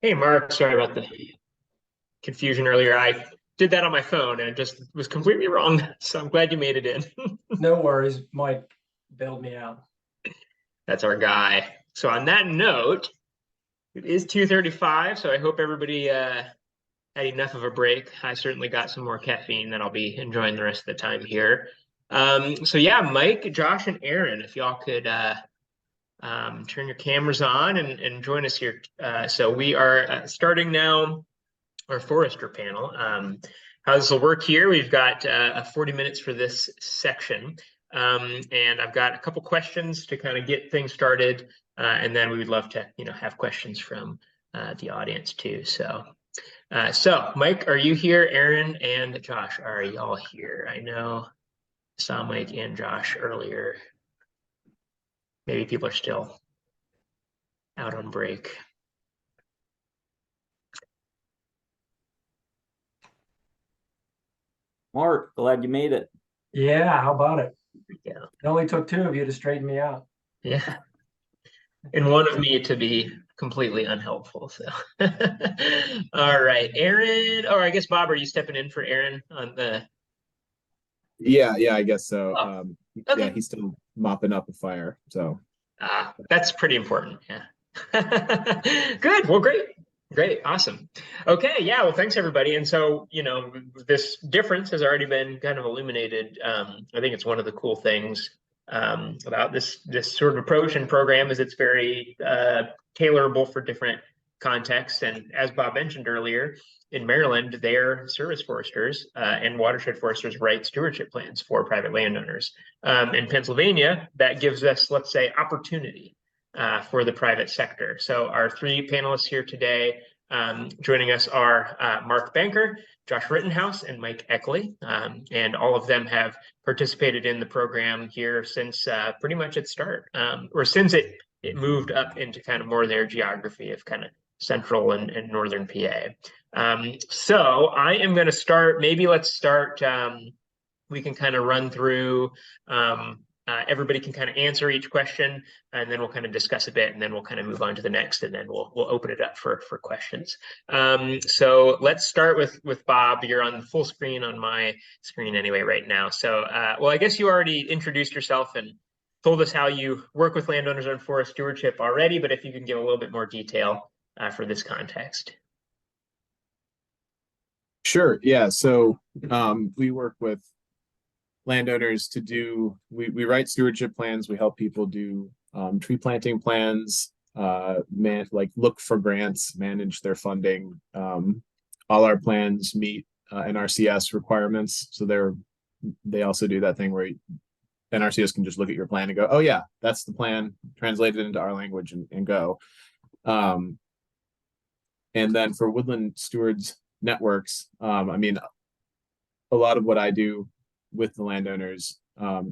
Hey, Mark, sorry about the confusion earlier. I did that on my phone and it just was completely wrong. So I'm glad you made it in. No worries, Mike bailed me out. That's our guy. So on that note, it is 2:35, so I hope everybody had enough of a break. I certainly got some more caffeine that I'll be enjoying the rest of the time here. So yeah, Mike, Josh, and Aaron, if y'all could turn your cameras on and join us here. So we are starting now our forester panel. How this will work here, we've got 40 minutes for this section. And I've got a couple questions to kind of get things started. And then we would love to, have questions from the audience too. So Mike, are you here? Aaron and Josh, are y'all here? I know I saw Mike and Josh earlier. Maybe people are still out on break. Mark, glad you made it. Yeah, how about it? Yeah. It only took two of you to straighten me out. Yeah. And one of me to be completely unhelpful. So, all right, Aaron, or I guess Bob, are you stepping in for Aaron on the? Yeah, I guess so. Oh, Yeah, okay. he's still mopping up a fire. So That's pretty important. Yeah. Good. Well, great. Awesome. Okay. Yeah. Well, thanks everybody. And so, this difference has already been kind of illuminated. I think it's one of the cool things about this sort of approach and program is it's very tailorable for different contexts. And as Bob mentioned earlier, in Maryland, their service foresters and watershed foresters write stewardship plans for private landowners. In Pennsylvania, that gives us, let's say, opportunity for the private sector. So our three panelists here today, joining us are Mark Banker, Josh Rittenhouse, and Mike Eckley. And all of them have participated in the program here since pretty much its start, or since it moved up into kind of more their geography of kind of central and northern PA. So I am going to start, maybe let's start, we can kind of run through, everybody can kind of answer each question, and then we'll kind of discuss a bit, and then we'll kind of move on to the next, and then we'll open it up for questions. So let's start with Bob. You're on the full screen on my screen anyway right now. So, well, I guess you already introduced yourself and told us how you work with landowners on forest stewardship already, but if you can give a little bit more detail for this context. sure, yeah. So we work with landowners to do, we write stewardship plans. We help people do tree planting plans, look for grants, manage their funding. All our plans meet NRCS requirements. So they also do that thing where NRCS can just look at your plan and go, oh yeah, that's the plan, translate it into our language and go. And then for Woodland Stewards Networks, I mean, a lot of what I do with the landowners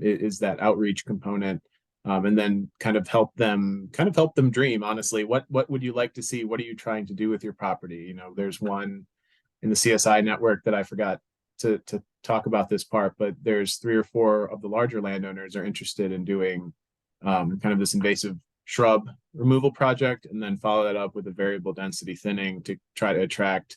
is that outreach component, and then kind of help them dream. Honestly, what would you like to see? What are you trying to do with your property? There's one in the CSI network that I forgot to talk about this part, but there's 3 or 4 of the larger landowners are interested in doing kind of this invasive shrub removal project, and then follow that up with a variable density thinning to try to attract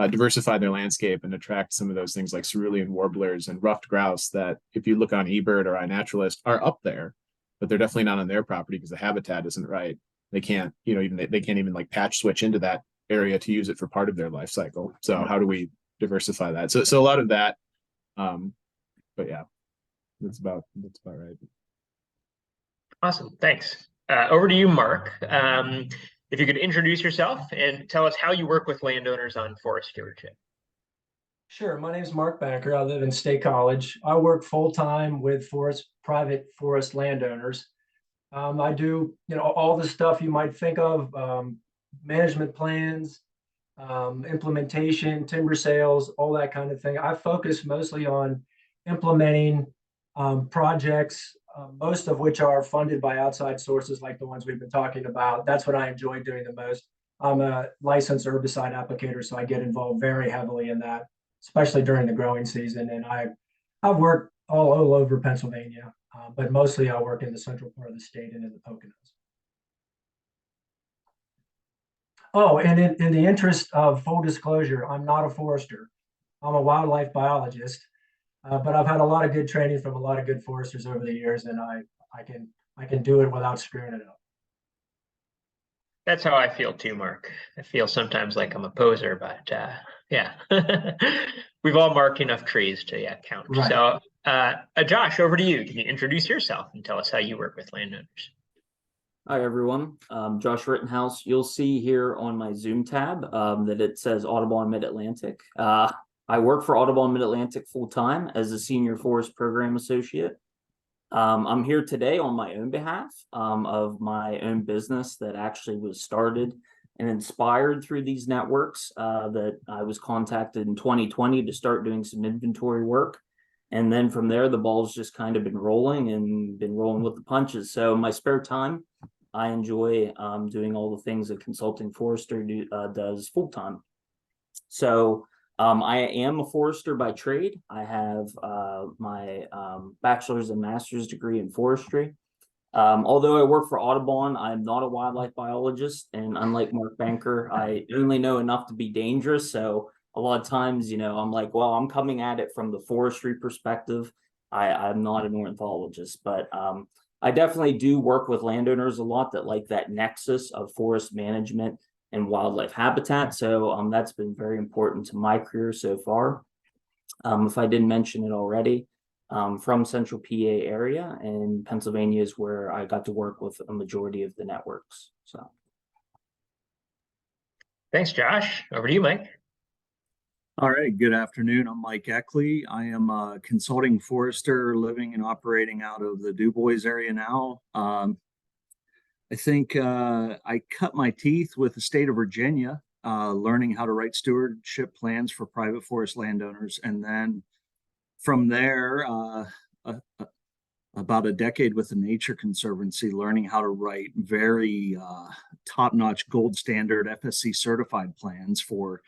diversify their landscape and attract some of those things like cerulean warblers and ruffed grouse that, if you look on eBird or iNaturalist, are up there, but they're definitely not on their property because the habitat isn't right. They can't, they can't even like patch switch into that area to use it for part of their life cycle. So how do we diversify that? So a lot of that, but yeah, that's about right. Awesome, thanks. Over to you, Mark. If you could introduce yourself and tell us how you work with landowners on forest stewardship. Sure. My name is Mark Banker. I live in State College. I work full-time with private forest landowners. I do, all the stuff you might think of, management plans, implementation, timber sales, all that kind of thing. I focus mostly on implementing projects, most of which are funded by outside sources like the ones we've been talking about. That's what I enjoy doing the most. I'm a licensed herbicide applicator, so I get involved very heavily in that, especially during the growing season. And I've worked all over Pennsylvania, but mostly I work in the central part of the state and in the Poconos. Oh, and in the interest of full disclosure, I'm not a forester. I'm a wildlife biologist, but I've had a lot of good training from a lot of good foresters over the years, and I can do it without screwing it up. That's how I feel too, Mark. I feel sometimes like I'm a poser, but yeah, we've all marked enough trees to count. Right. So, Josh, over to you. Can you introduce yourself and tell us how you work with landowners? Hi, everyone. Josh Rittenhouse. You'll see here on my Zoom tab that it says Audubon Mid-Atlantic. I work for Audubon Mid-Atlantic full-time as a senior forest program associate. I'm here today on my own behalf of my own business that actually was started and inspired through these networks that I was contacted in 2020 to start doing some inventory work. And then from there, the ball's just kind of been rolling with the punches. So in my spare time, I enjoy doing all the things a consulting forester does full time. So I am a forester by trade. I have my bachelor's and master's degree in forestry. Although I work for Audubon, I'm not a wildlife biologist. And unlike Mark Banker, I only know enough to be dangerous. So a lot of times, I'm like, well, I'm coming at it from the forestry perspective. I'm not an ornithologist, but I definitely do work with landowners a lot that like that nexus of forest management and wildlife habitat. So that's been very important to my career so far. If I didn't mention it already, from Central PA area, and Pennsylvania is where I got to work with a majority of the networks. So thanks, Josh. Over to you, Mike. All right, good afternoon. I'm Mike Eckley. I am a consulting forester living and operating out of the Du Bois area now. I think I cut my teeth with the state of Virginia, learning how to write stewardship plans for private forest landowners. And then from there, about a decade with the Nature Conservancy, learning how to write very top-notch gold standard FSC certified plans for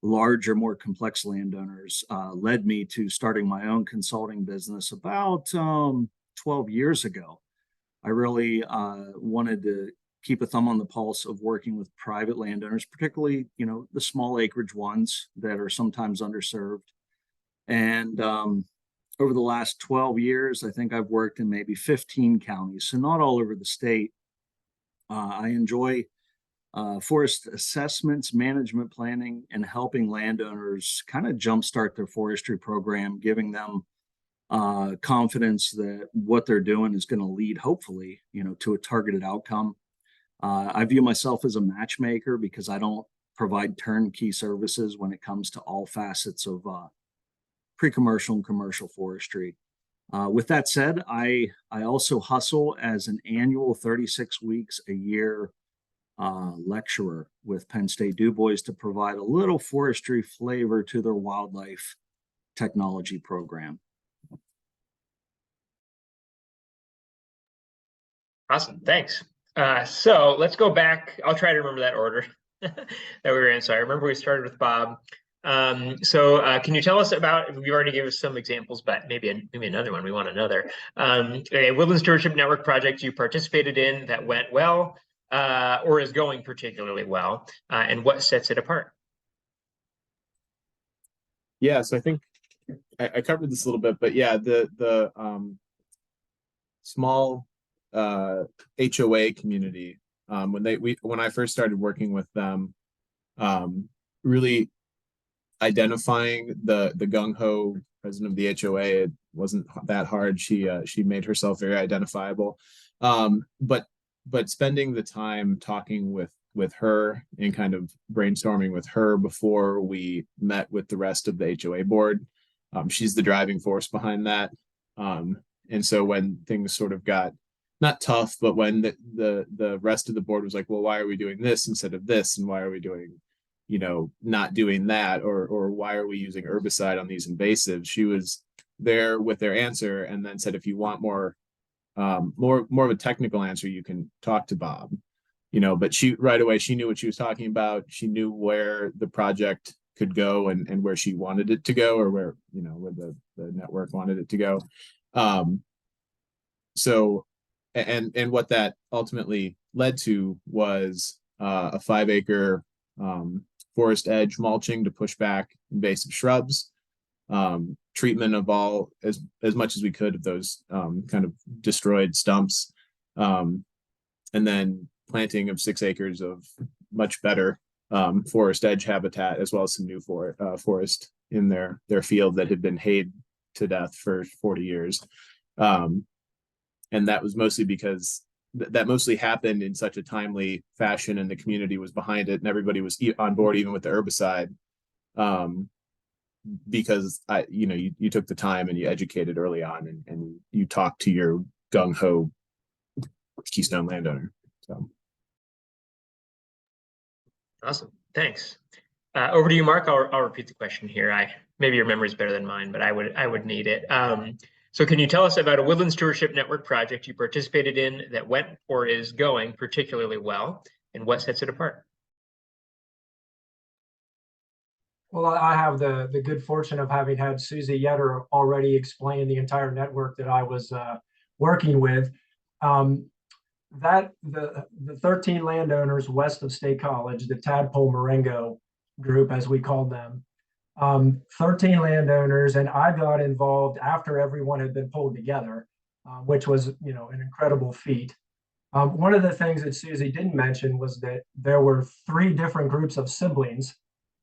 larger, more complex landowners, led me to starting my own consulting business about 12 years ago. I really wanted to keep a thumb on the pulse of working with private landowners, particularly, the small acreage ones that are sometimes underserved. And over the last 12 years, I think I've worked in maybe 15 counties, so not all over the state. I enjoy forest assessments, management planning, and helping landowners kind of jumpstart their forestry program, giving them confidence that what they're doing is going to lead, hopefully, to a targeted outcome. I view myself as a matchmaker because I don't provide turnkey services when it comes to all facets of pre-commercial and commercial forestry. With that said, I also hustle as an annual 36 weeks a year lecturer with Penn State Du Bois to provide a little forestry flavor to their wildlife technology program. Awesome, thanks. So let's go back. I'll try to remember that order that we were in. So I remember we started with Bob. So can you tell us about, you already gave us some examples, but maybe another one, we want another. A Woodland Stewardship Network project you participated in that went well, or is going particularly well, and what sets it apart? Yeah, so I think I covered this a little bit, but yeah, the small HOA community, when I first started working with them, really identifying the gung-ho president of the HOA, it wasn't that hard. She made herself very identifiable, but spending the time talking with her and kind of brainstorming with her before we met with the rest of the HOA board, she's the driving force behind that. And so when things sort of got not tough, but when the rest of the board was like, well, why are we doing this instead of this, and why are we doing not doing that, or why are we using herbicide on these invasives, she was there with their answer, and then said, if you want more of a technical answer, you can talk to Bob. But she right away, she knew what she was talking about. She knew where the project could go and where she wanted it to go, or where the network wanted it to go. So and what that ultimately led to was a 5-acre forest edge mulching to push back invasive shrubs, treatment of all as much as we could of those kind of destroyed stumps, and then planting of 6 acres of much better forest edge habitat, as well as some new forest in their field that had been hayed to death for 40 years. And that was mostly because that mostly happened in such a timely fashion, and the community was behind it, and everybody was on board, even with the herbicide, because you took the time and you educated early on, and you talked to your gung-ho Keystone landowner. So awesome, thanks. Over to you, Mark. I'll repeat the question here. Maybe your memory is better than mine, but I would need it. So can you tell us about a Woodland Stewardship Network project you participated in that went or is going particularly well, and what sets it apart? Well, I have the good fortune of having had Susie Yetter already explain the entire network that I was working with. That the 13 landowners west of State College, the Tadpole Marengo group, as we called them, 13 landowners, and I got involved after everyone had been pulled together, which was, an incredible feat. One of the things that Susie didn't mention was that there were 3 different groups of siblings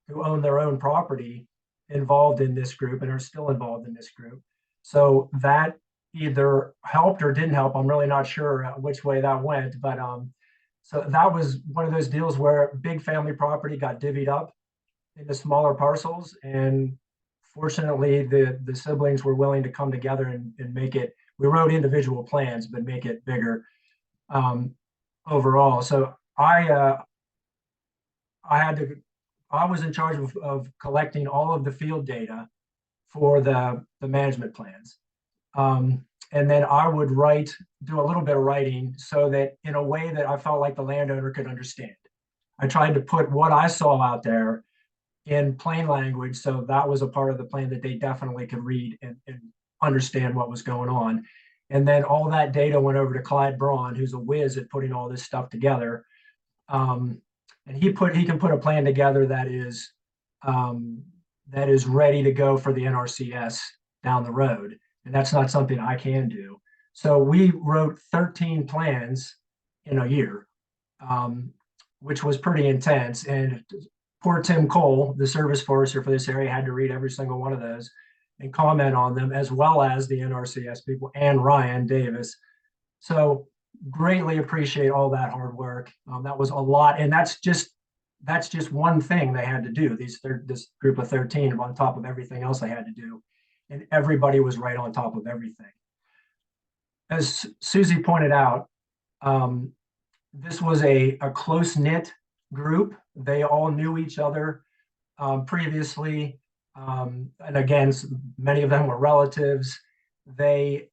who own their own property involved in this group and are still involved in this group. So that either helped or didn't help. I'm really not sure which way that went, but so that was one of those deals where big family property got divvied up into smaller parcels, and fortunately the siblings were willing to come together and make it. We wrote individual plans, but make it bigger overall. So I was in charge of collecting all of the field data for the management plans. And then I would do a little bit of writing so that in a way that I felt like the landowner could understand. I tried to put what I saw out there in plain language, so that was a part of the plan that they definitely could read and understand what was going on. And then all that data went over to Clyde Braun, who's a whiz at putting all this stuff together. And he can put a plan together that is ready to go for the NRCS down the road. And that's not something I can do. So we wrote 13 plans in a year, which was pretty intense. And poor Tim Cole, the service forester for this area, had to read every single one of those and comment on them, as well as the NRCS people and Ryan Davis. So greatly appreciate all that hard work. That was a lot. And that's just one thing they had to do. This group of 13 on top of everything else they had to do. And everybody was right on top of everything. As Susie pointed out, this was a close-knit group. They all knew each other previously. And again, many of them were relatives. They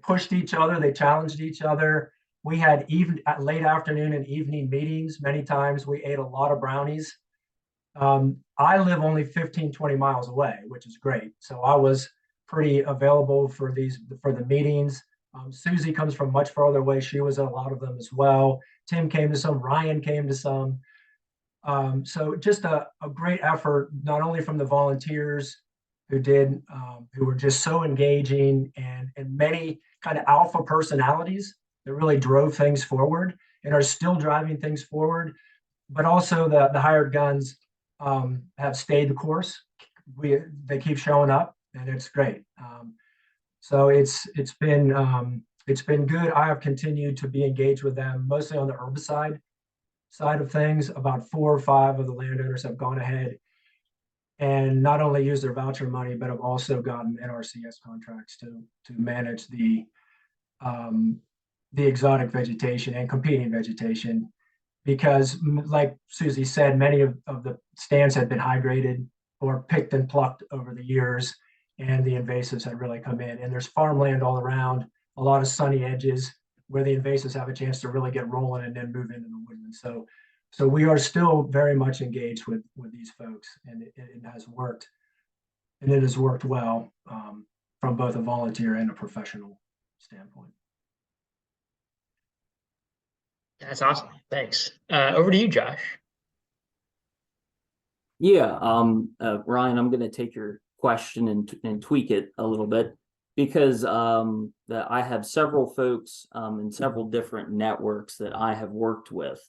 pushed each other. They challenged each other. We had late afternoon and evening meetings. Many times we ate a lot of brownies. I live only 15-20 miles away, which is great. So I was pretty available for the meetings. Susie comes from much farther away. She was at a lot of them as well. Tim came to some, Ryan came to some. So just a great effort, not only from the volunteers who were just so engaging, and many kind of alpha personalities that really drove things forward and are still driving things forward, but also the hired guns have stayed the course. They keep showing up, and it's great. So it's been good. I have continued to be engaged with them, mostly on the herbicide side of things. About 4 or 5 of the landowners have gone ahead and not only used their voucher money, but have also gotten NRCS contracts to manage the exotic vegetation and competing vegetation. Because, like Susie said, many of the stands had been high graded or picked and plucked over the years, and the invasives had really come in. And there's farmland all around, a lot of sunny edges where the invasives have a chance to really get rolling and then move into the woodland. So we are still very much engaged with these folks, and it has worked, and it has worked well from both a volunteer and a professional standpoint. That's awesome. Thanks. Over to you, Josh. Yeah, Ryan, I'm going to take your question and tweak it a little bit because that I have several folks in several different networks that I have worked with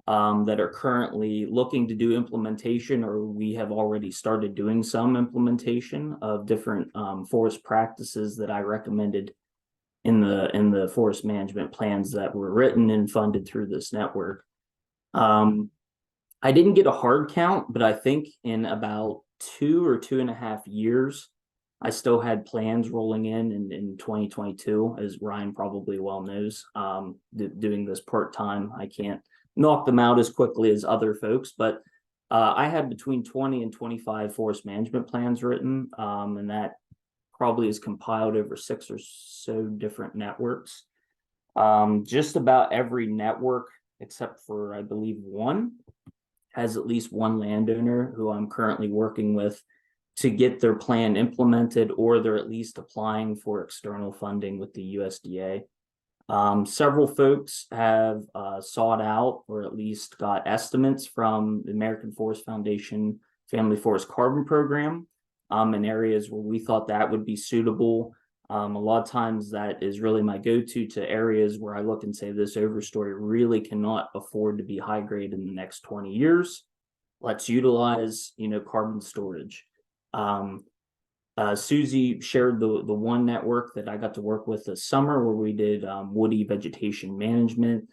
that are currently looking to do implementation, or we have already started doing some implementation of different forest practices that I recommended in the forest management plans that were written and funded through this network. I didn't get a hard count, but I think in about 2 or 2.5 years, I still had plans rolling in 2022, as Ryan probably well knows. Doing this part-time, I can't knock them out as quickly as other folks, but I had between 20 and 25 forest management plans written, and that probably is compiled over 6 or so different networks. Just about every network, except for I believe one, has at least one landowner who I'm currently working with to get their plan implemented, or they're at least applying for external funding with the USDA. Several folks have sought out or at least got estimates from the American Forest Foundation Family Forest Carbon Program in areas where we thought that would be suitable. A lot of times that is really my go-to to areas where I look and say this overstory really cannot afford to be high grade in the next 20 years. Let's utilize, carbon storage. Susie shared the one network that I got to work with this summer where we did woody vegetation management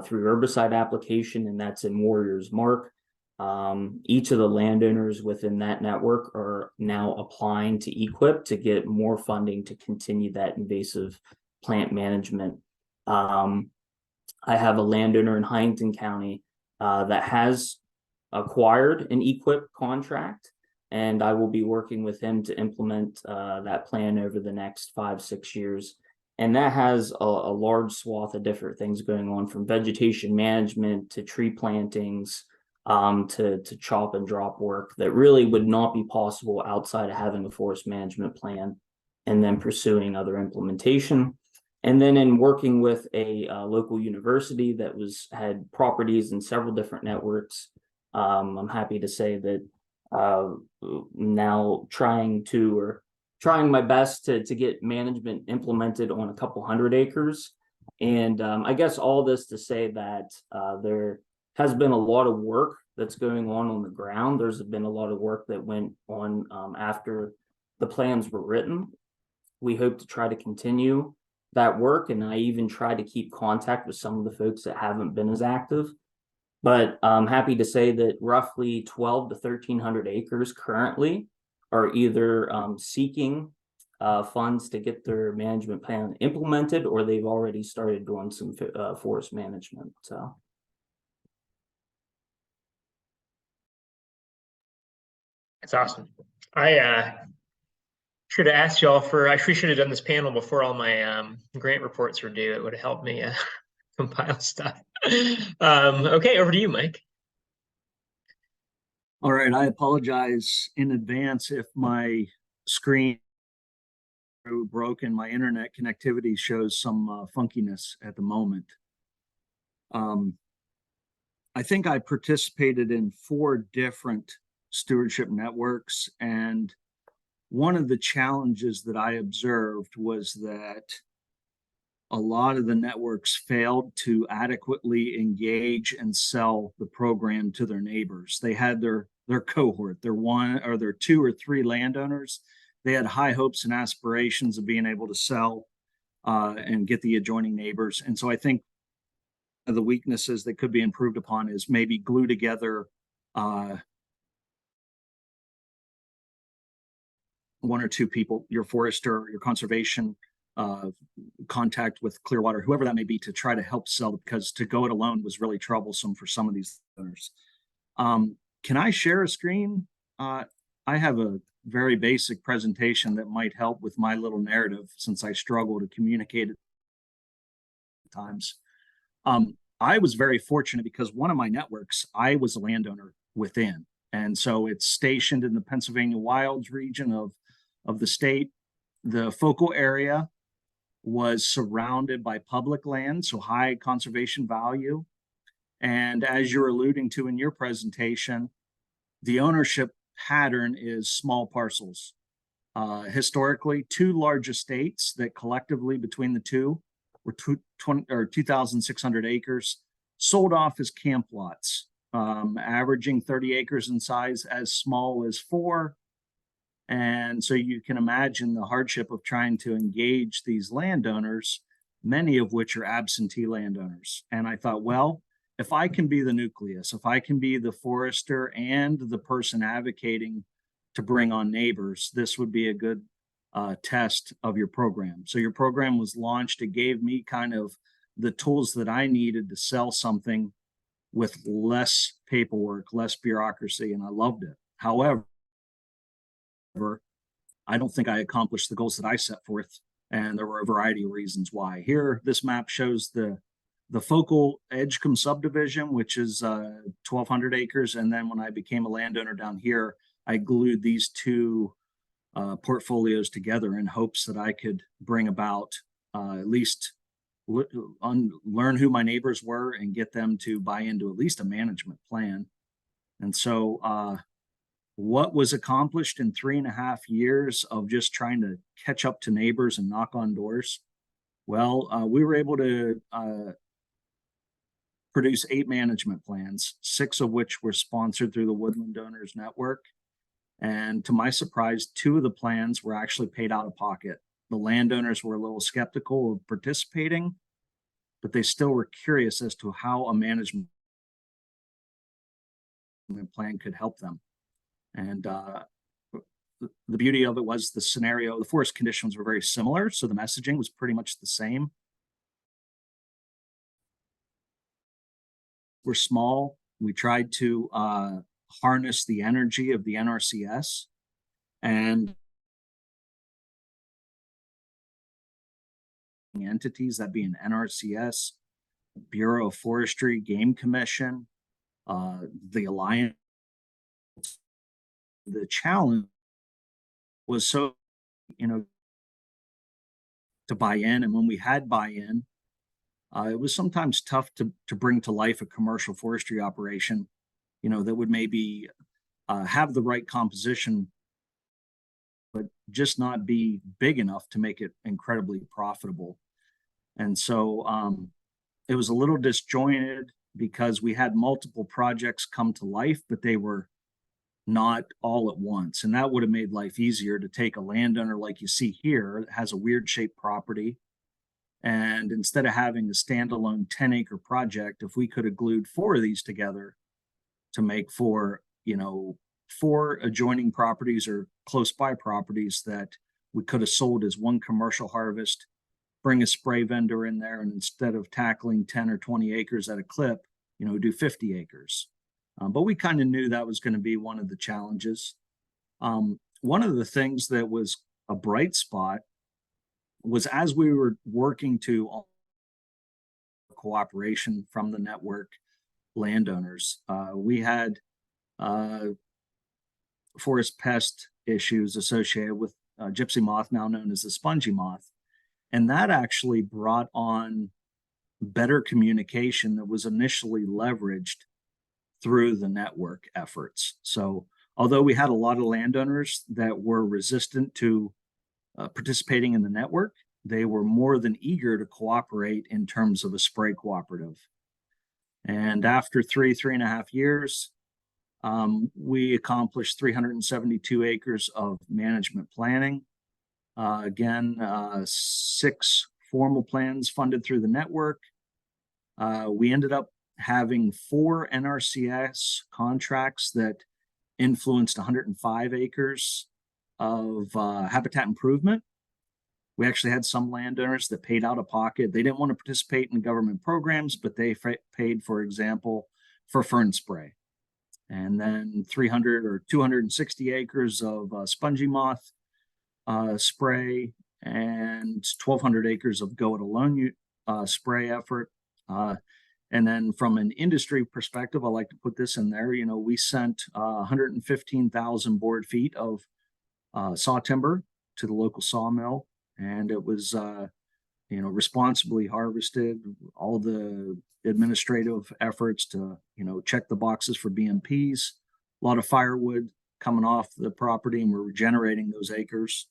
through herbicide application, and that's in Warriors Mark. Each of the landowners within that network are now applying to EQIP to get more funding to continue that invasive plant management. I have a landowner in Huntington County that has acquired an EQIP contract, and I will be working with him to implement that plan over the next 5-6 years. And that has a large swath of different things going on, from vegetation management to tree plantings, to chop and drop work that really would not be possible outside of having a forest management plan and then pursuing other implementation. And then in working with a local university that had properties in several different networks, I'm happy to say that now trying my best to get management implemented on a couple hundred acres. And I guess all this to say that there has been a lot of work that's going on the ground. There's been a lot of work that went on after the plans were written. We hope to try to continue that work, and I even try to keep contact with some of the folks that haven't been as active. But I'm happy to say that roughly 1,200 to 1,300 acres currently are either seeking funds to get their management plan implemented, or they've already started doing some forest management. So. That's awesome. I should have asked y'all I should have done this panel before all my grant reports were due. It would have helped me compile stuff. Okay, over to you, Mike. All right, I apologize in advance if my screen broke and my internet connectivity shows some funkiness at the moment. I think I participated in 4 different stewardship networks, and one of the challenges that I observed was that a lot of the networks failed to adequately engage and sell the program to their neighbors. They had their cohort, their 1 or their 2 or 3 landowners. They had high hopes and aspirations of being able to sell and get the adjoining neighbors. And so I think the weaknesses that could be improved upon is maybe glue together 1 or 2 people, your forester, your conservation, contact with Clearwater, whoever that may be, to try to help sell, because to go it alone was really troublesome for some of these owners. Can I share a screen? I have a very basic presentation that might help with my little narrative, since I struggle to communicate at times. I was very fortunate because one of my networks, I was a landowner within. And so it's stationed in the Pennsylvania Wilds region of the state. The focal area was surrounded by public land, so high conservation value. And as you're alluding to in your presentation, The ownership pattern is small parcels. Historically, 2 large estates that collectively between the two were 2,600 acres, sold off as camp lots, averaging 30 acres in size, as small as 4. And so you can imagine the hardship of trying to engage these landowners, many of which are absentee landowners. And I thought, well, if I can be the nucleus, if I can be the forester and the person advocating to bring on neighbors, this would be a good test of your program. So your program was launched. It gave me kind of the tools that I needed to sell something with less paperwork, less bureaucracy, and I loved it. However, I don't think I accomplished the goals that I set forth, and there were a variety of reasons why. Here, this map shows the focal Edgecombe subdivision, which is 1,200 acres, and then when I became a landowner down here, I glued these two portfolios together in hopes that I could bring about at least learn who my neighbors were and get them to buy into at least a management plan. And so what was accomplished in 3.5 years of just trying to catch up to neighbors and knock on doors? Well, we were able to produce 8 management plans, 6 of which were sponsored through the Woodland Donors Network. And to my surprise, 2 of the plans were actually paid out of pocket. The landowners were a little skeptical of participating, but they still were curious as to how a management plan could help them. And the beauty of it was the scenario, the forest conditions were very similar, so the messaging was pretty much the same. We're small. We tried to harness the energy of the NRCS and entities, that being NRCS, Bureau of Forestry, Game Commission, the Alliance. The challenge was so, to buy in, and when we had buy-in, it was sometimes tough to bring to life a commercial forestry operation, that would maybe have the right composition, but just not be big enough to make it incredibly profitable. And so it was a little disjointed because we had multiple projects come to life, but they were not all at once. And that would have made life easier to take a landowner like you see here that has a weird shaped property. And instead of having a standalone 10-acre project, if we could have glued 4 of these together to make 4 adjoining properties or close by properties that we could have sold as one commercial harvest, bring a spray vendor in there, and instead of tackling 10 or 20 acres at a clip, do 50 acres. But we kind of knew that was going to be one of the challenges. One of the things that was a bright spot was as we were working to cooperation from the network landowners, we had forest pest issues associated with gypsy moth, now known as the spongy moth. And that actually brought on better communication that was initially leveraged through the network efforts. So although we had a lot of landowners that were resistant to participating in the network, they were more than eager to cooperate in terms of a spray cooperative. And after 3.5 years, we accomplished 372 acres of management planning. Again, 6 formal plans funded through the network. We ended up having 4 NRCS contracts that influenced 105 acres of habitat improvement. We actually had some landowners that paid out of pocket. They didn't want to participate in government programs, but they paid, for example, for fern spray. And then 300 or 260 acres of spongy moth spray and 1,200 acres of go it alone spray effort. And then from an industry perspective, I like to put this in there, we sent 115,000 board feet of saw timber to the local sawmill, and it was, responsibly harvested. All the administrative efforts to, check the boxes for BMPs a lot of firewood coming off the property, and we're regenerating those acres.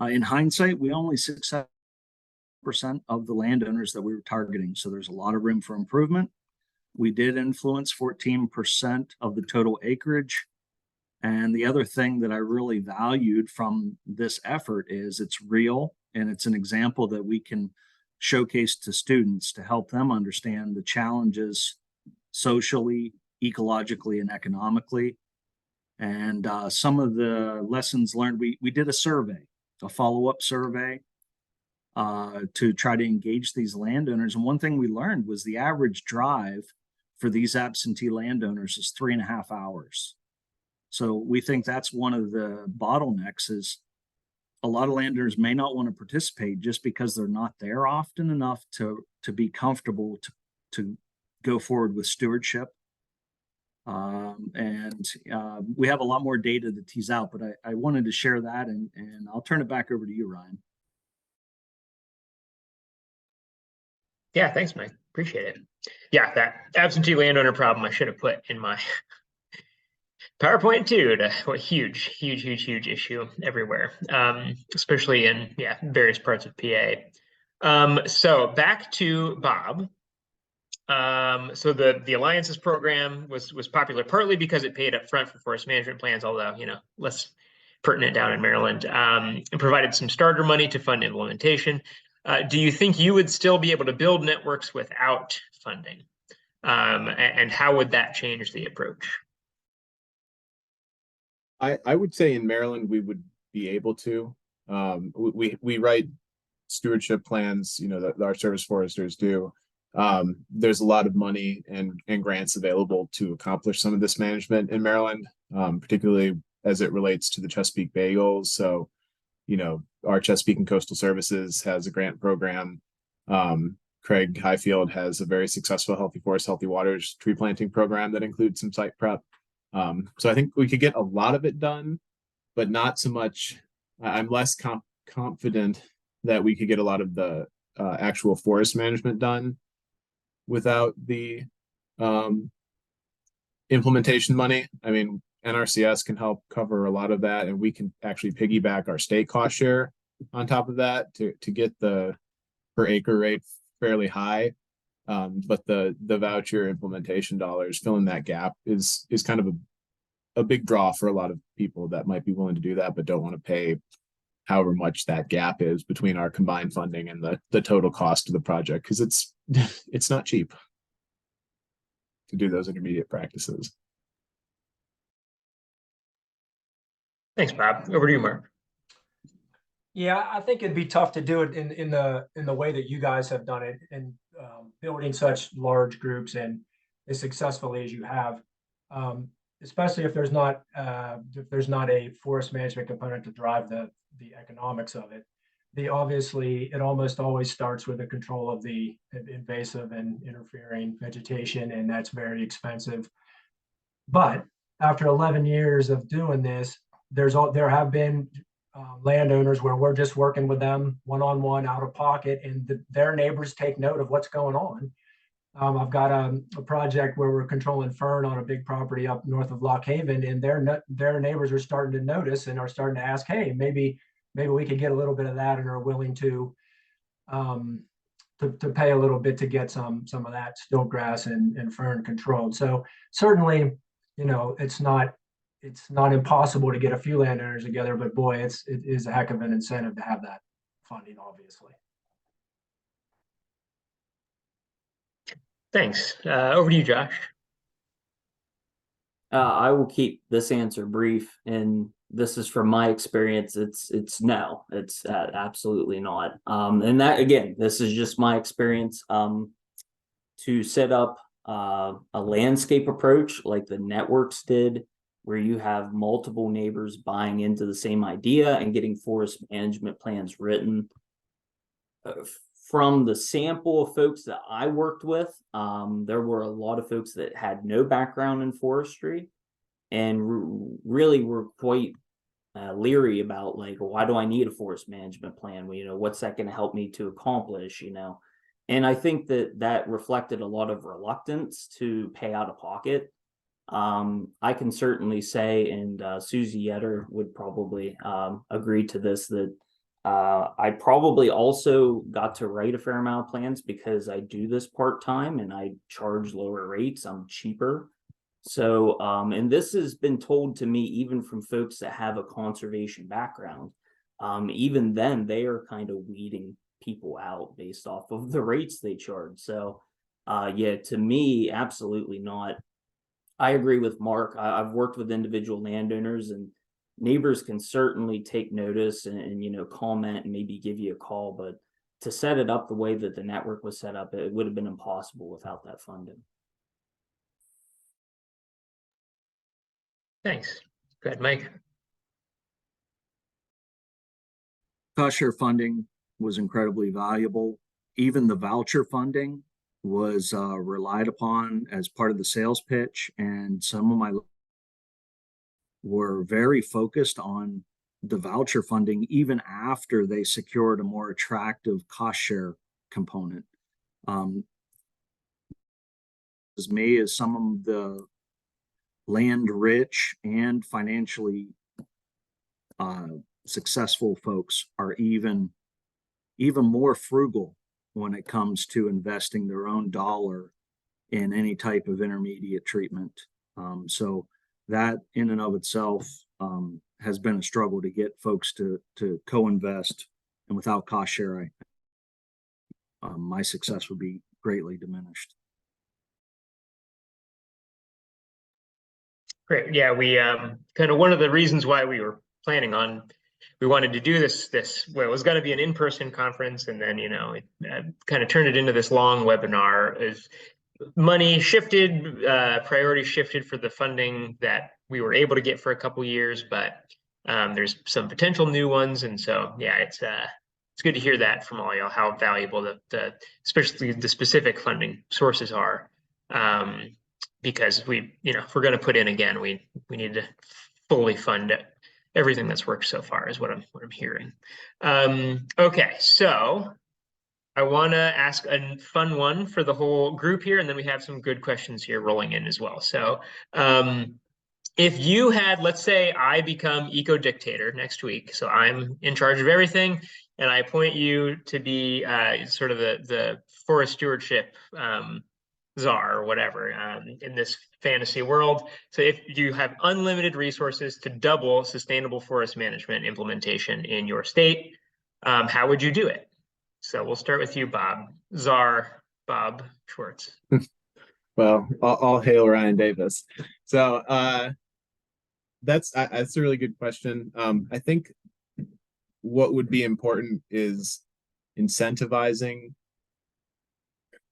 In hindsight, we only success percent of the landowners that we were targeting. So there's a lot of room for improvement. We did influence 14% of the total acreage. And the other thing that I really valued from this effort is it's real, and it's an example that we can showcase to students to help them understand the challenges socially, ecologically, and economically. And some of the lessons learned, we did a survey, a follow-up survey, to try to engage these landowners. And one thing we learned was the average drive for these absentee landowners is 3.5 hours. So we think that's one of the bottlenecks. Is a lot of landowners may not want to participate just because they're not there often enough to be comfortable to go forward with stewardship. We have a lot more data to tease out, but I wanted to share that, and I'll turn it back over to you, Ryan. Yeah, thanks, Mike. Appreciate it. Yeah, that absentee landowner problem I should have put in my PowerPoint too. What huge issue everywhere, especially in various parts of PA. So back to Bob. So the Alliances program was popular partly because it paid up front for forest management plans, although less pertinent down in Maryland. It provided some starter money to fund implementation. Do you think you would still be able to build networks without funding? And how would that change the approach? I would say in Maryland we would be able to. We write stewardship plans, that our service foresters do. There's a lot of money and grants available to accomplish some of this management in Maryland, particularly as it relates to the Chesapeake Bay goals. So, our Chesapeake and Coastal Services has a grant program. Craig Highfield has a very successful Healthy Forests, Healthy Waters tree planting program that includes some site prep. So I think we could get a lot of it done, but not so much. I'm less confident that we could get a lot of the actual forest management done without the implementation money. I mean, NRCS can help cover a lot of that, and we can actually piggyback our state cost share on top of that to get the per acre rate fairly high. But the voucher implementation dollars filling that gap is kind of a big draw for a lot of people that might be willing to do that, but don't want to pay however much that gap is between our combined funding and the total cost of the project, because it's not cheap to do those intermediate practices. Thanks, Bob. Over to you, Mark. Yeah, I think it'd be tough to do it in the way that you guys have done it, and building such large groups and as successfully as you have, especially if there's not a forest management component to drive the economics of it. Obviously, it almost always starts with the control of the invasive and interfering vegetation, and that's very expensive. But after 11 years of doing this, there have been landowners where we're just working with them one-on-one out of pocket, and their neighbors take note of what's going on. I've got a project where we're controlling fern on a big property up north of Lock Haven, and their neighbors are starting to notice and are starting to ask, hey, maybe we could get a little bit of that, and are willing to pay a little bit to get some of that stilt grass and fern controlled. So certainly, it's not impossible to get a few landowners together, but boy, it is a heck of an incentive to have that funding, obviously. Thanks. Over to you, Josh. I will keep this answer brief, and this is from my experience. It's no, it's absolutely not. And that, again, this is just my experience. To set up a landscape approach like the networks did, where you have multiple neighbors buying into the same idea and getting forest management plans written. From the sample of folks that I worked with, there were a lot of folks that had no background in forestry and really were quite leery about, like, why do I need a forest management plan? Well, what's that going to help me to accomplish, And I think that reflected a lot of reluctance to pay out of pocket. I can certainly say, and Susie Yetter would probably agree to this, that I probably also got to write a fair amount of plans because I do this part-time and I charge lower rates. I'm cheaper. So, and this has been told to me even from folks that have a conservation background. Even then, they are kind of weeding people out based off of the rates they charge. So, yeah, to me, absolutely not. I agree with Mark. I've worked with individual landowners, and neighbors can certainly take notice and you know, comment and maybe give you a call, but to set it up the way that the network was set up, it would have been impossible without that funding. Thanks. Go ahead, Mike. Cost share funding was incredibly valuable. Even the voucher funding was relied upon as part of the sales pitch, and some of my were very focused on the voucher funding even after they secured a more attractive cost share component. As me as some of the land rich and financially successful folks are even more frugal when it comes to investing their own dollar in any type of intermediate treatment. So that in and of itself has been a struggle to get folks to co-invest, and without cost share, my success would be greatly diminished. Great. Yeah, we kind of one of the reasons why we were planning on, we wanted to do this well, it was going to be an in-person conference, and then, you know, it kind of turned it into this long webinar. As money shifted, priorities shifted for the funding that we were able to get for a couple years, but there's some potential new ones, and so yeah, it's good to hear that from all y'all, how valuable the especially the specific funding sources are. Because we, you know, if we're going to put in again, we need to fully fund everything that's worked so far, is what I'm hearing. Okay, so I want to ask a fun one for the whole group here, and then we have some good questions here rolling in as well. So, if you had, let's say, I become eco dictator next week, so I'm in charge of everything, and I appoint you to be sort of the forest stewardship czar or whatever in this fantasy world. So if you have unlimited resources to double sustainable forest management implementation in your state, how would you do it? So we'll start with you, Bob. Czar Bob Schwartz. Well, all hail Ryan Davis. So that's a really good question. I think what would be important is incentivizing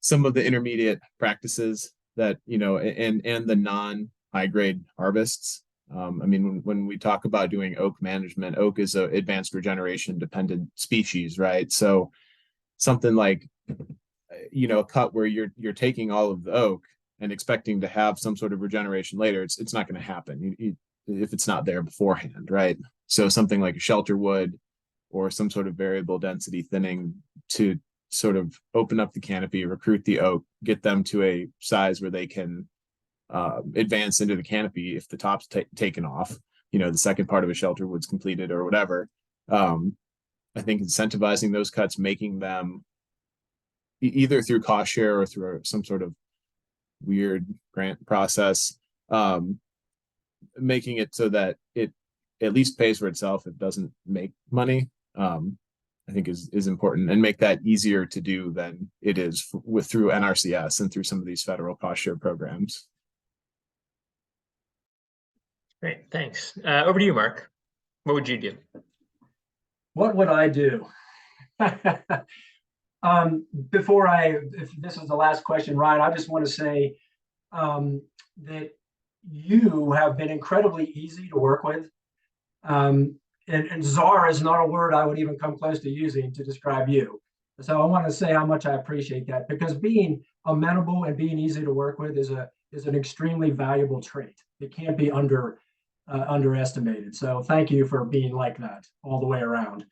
some of the intermediate practices that, you know, and the non-high grade harvests. I mean, when we talk about doing oak management, oak is an advanced regeneration dependent species, right? So something like, you know, a cut where you're taking all of the oak and expecting to have some sort of regeneration later, it's not going to happen if it's not there beforehand, right? So something like a shelter wood or some sort of variable density thinning to sort of open up the canopy, recruit the oak, get them to a size where they can advance into the canopy if the top's taken off, you know, the second part of a shelter wood's completed or whatever. I think incentivizing those cuts, making them either through cost share or through some sort of weird grant process, making it so that it at least pays for itself. It doesn't make money. I think is important, and make that easier to do than it is through NRCS and through some of these federal cost share programs. Great, thanks. Over to you, Mark. What would you do? What would I do? If this is the last question, Ryan, I just want to say that you have been incredibly easy to work with. And czar is not a word I would even come close to using to describe you. So I want to say how much I appreciate that, because being amenable and being easy to work with is an extremely valuable trait. It can't be underestimated. So thank you for being like that all the way around.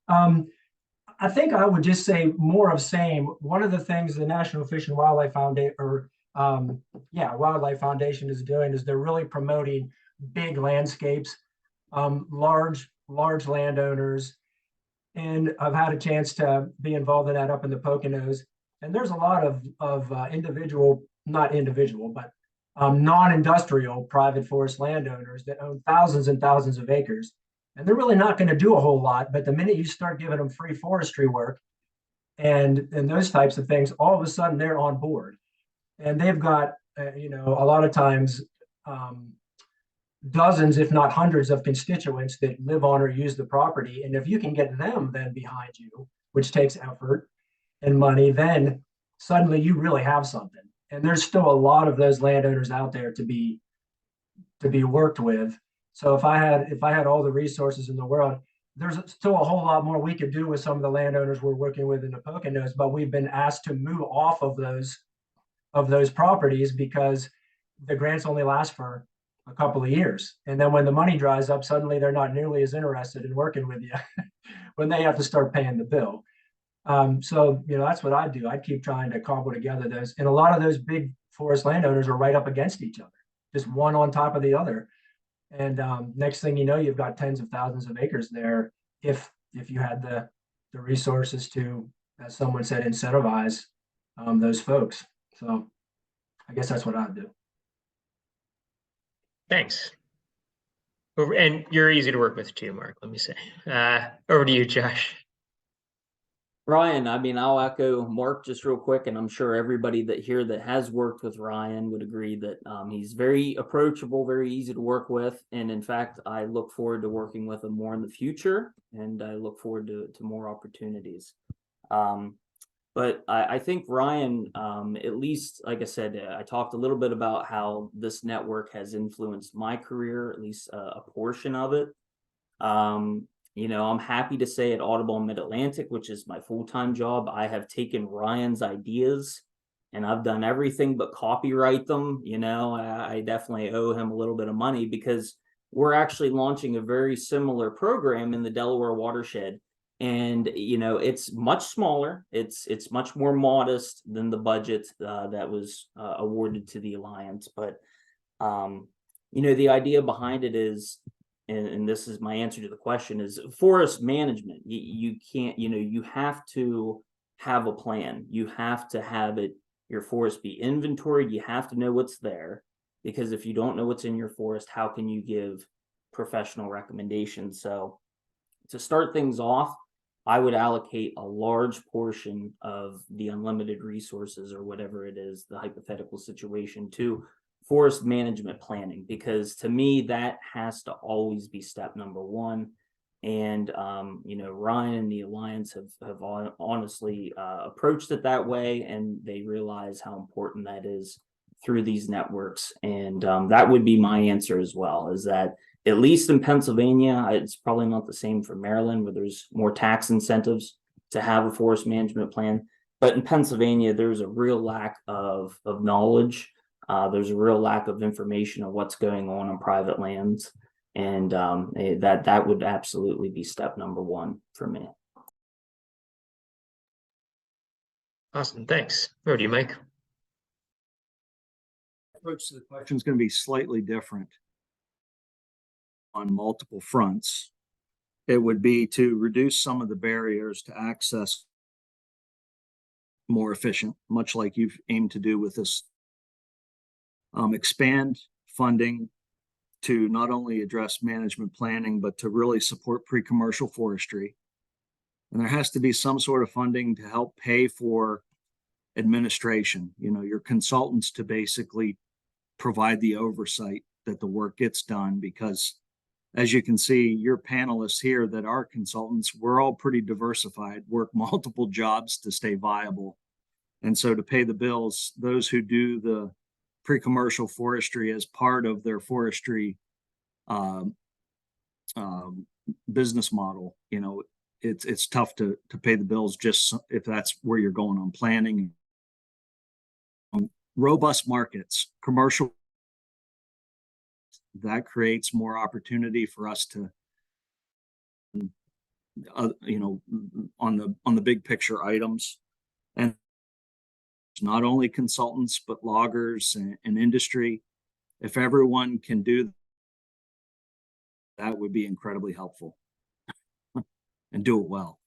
I think I would just say more of same. One of the things the National Fish and Wildlife Foundation or Wildlife Foundation is doing is they're really promoting big landscapes, large landowners. And I've had a chance to be involved in that up in the Poconos. And there's a lot of non-industrial private forest landowners that own thousands and thousands of acres. And they're really not going to do a whole lot. But the minute you start giving them free forestry work and those types of things, all of a sudden they're on board. And they've got, a lot of times dozens, if not hundreds of constituents that live on or use the property. And if you can get them then behind you, which takes effort and money, then suddenly you really have something. And there's still a lot of those landowners out there to be worked with. So if I had all the resources in the world, there's still a whole lot more we could do with some of the landowners we're working with in the Poconos, but we've been asked to move off of those properties because the grants only last for a couple of years. And then when the money dries up, suddenly they're not nearly as interested in working with you when they have to start paying the bill. So, that's what I do. I keep trying to cobble together those. And a lot of those big forest landowners are right up against each other, just one on top of the other. And next thing you know, you've got tens of thousands of acres there if you had the resources to, as someone said, incentivize those folks. So I guess that's what I'd do. Thanks. And you're easy to work with too, Mark, let me say. Over to you, Josh. Ryan, I mean, I'll echo Mark just real quick, and I'm sure everybody that has worked with Ryan would agree that he's very approachable, very easy to work with. And in fact, I look forward to working with him more in the future, and I look forward to more opportunities. But I think Ryan, at least, like I said, I talked a little bit about how this network has influenced my career, at least a portion of it. I'm happy to say at Audubon Mid-Atlantic, which is my full-time job, I have taken Ryan's ideas and I've done everything but copyright them. I definitely owe him a little bit of money because we're actually launching a very similar program in the Delaware watershed. And, it's much smaller. It's much more modest than the budget that was awarded to the Alliance. But, the idea behind it is, and this is my answer to the question, is forest management. You can't, you have to have a plan. You have to have your forest be inventoried. You have to know what's there, because if you don't know what's in your forest, how can you give professional recommendations? So to start things off, I would allocate a large portion of the unlimited resources, or whatever it is, the hypothetical situation, to forest management planning, because to me that has to always be step number one. And Ryan and the Alliance have honestly approached it that way, and they realize how important that is through these networks. And that would be my answer as well, is that at least in Pennsylvania, it's probably not the same for Maryland, where there's more tax incentives to have a forest management plan. But in Pennsylvania, there's a real lack of knowledge. There's a real lack of information of what's going on private lands. And that would absolutely be step number one for me. Awesome, thanks. Over to you, Mike. Approach to the question is going to be slightly different on multiple fronts. It would be to reduce some of the barriers to access more efficient, much like you've aimed to do with this. Expand funding to not only address management planning, but to really support pre-commercial forestry. And there has to be some sort of funding to help pay for administration, your consultants, to basically provide the oversight that the work gets done. Because as you can see, your panelists here that are consultants, we're all pretty diversified, work multiple jobs to stay viable. And so to pay the bills, those who do the pre-commercial forestry as part of their forestry business model, it's tough to pay the bills just if that's where you're going on planning. Robust markets, commercial, that creates more opportunity for us to, on the big picture items. And not only consultants, but loggers and industry. If everyone can do that, would be incredibly helpful and do it well.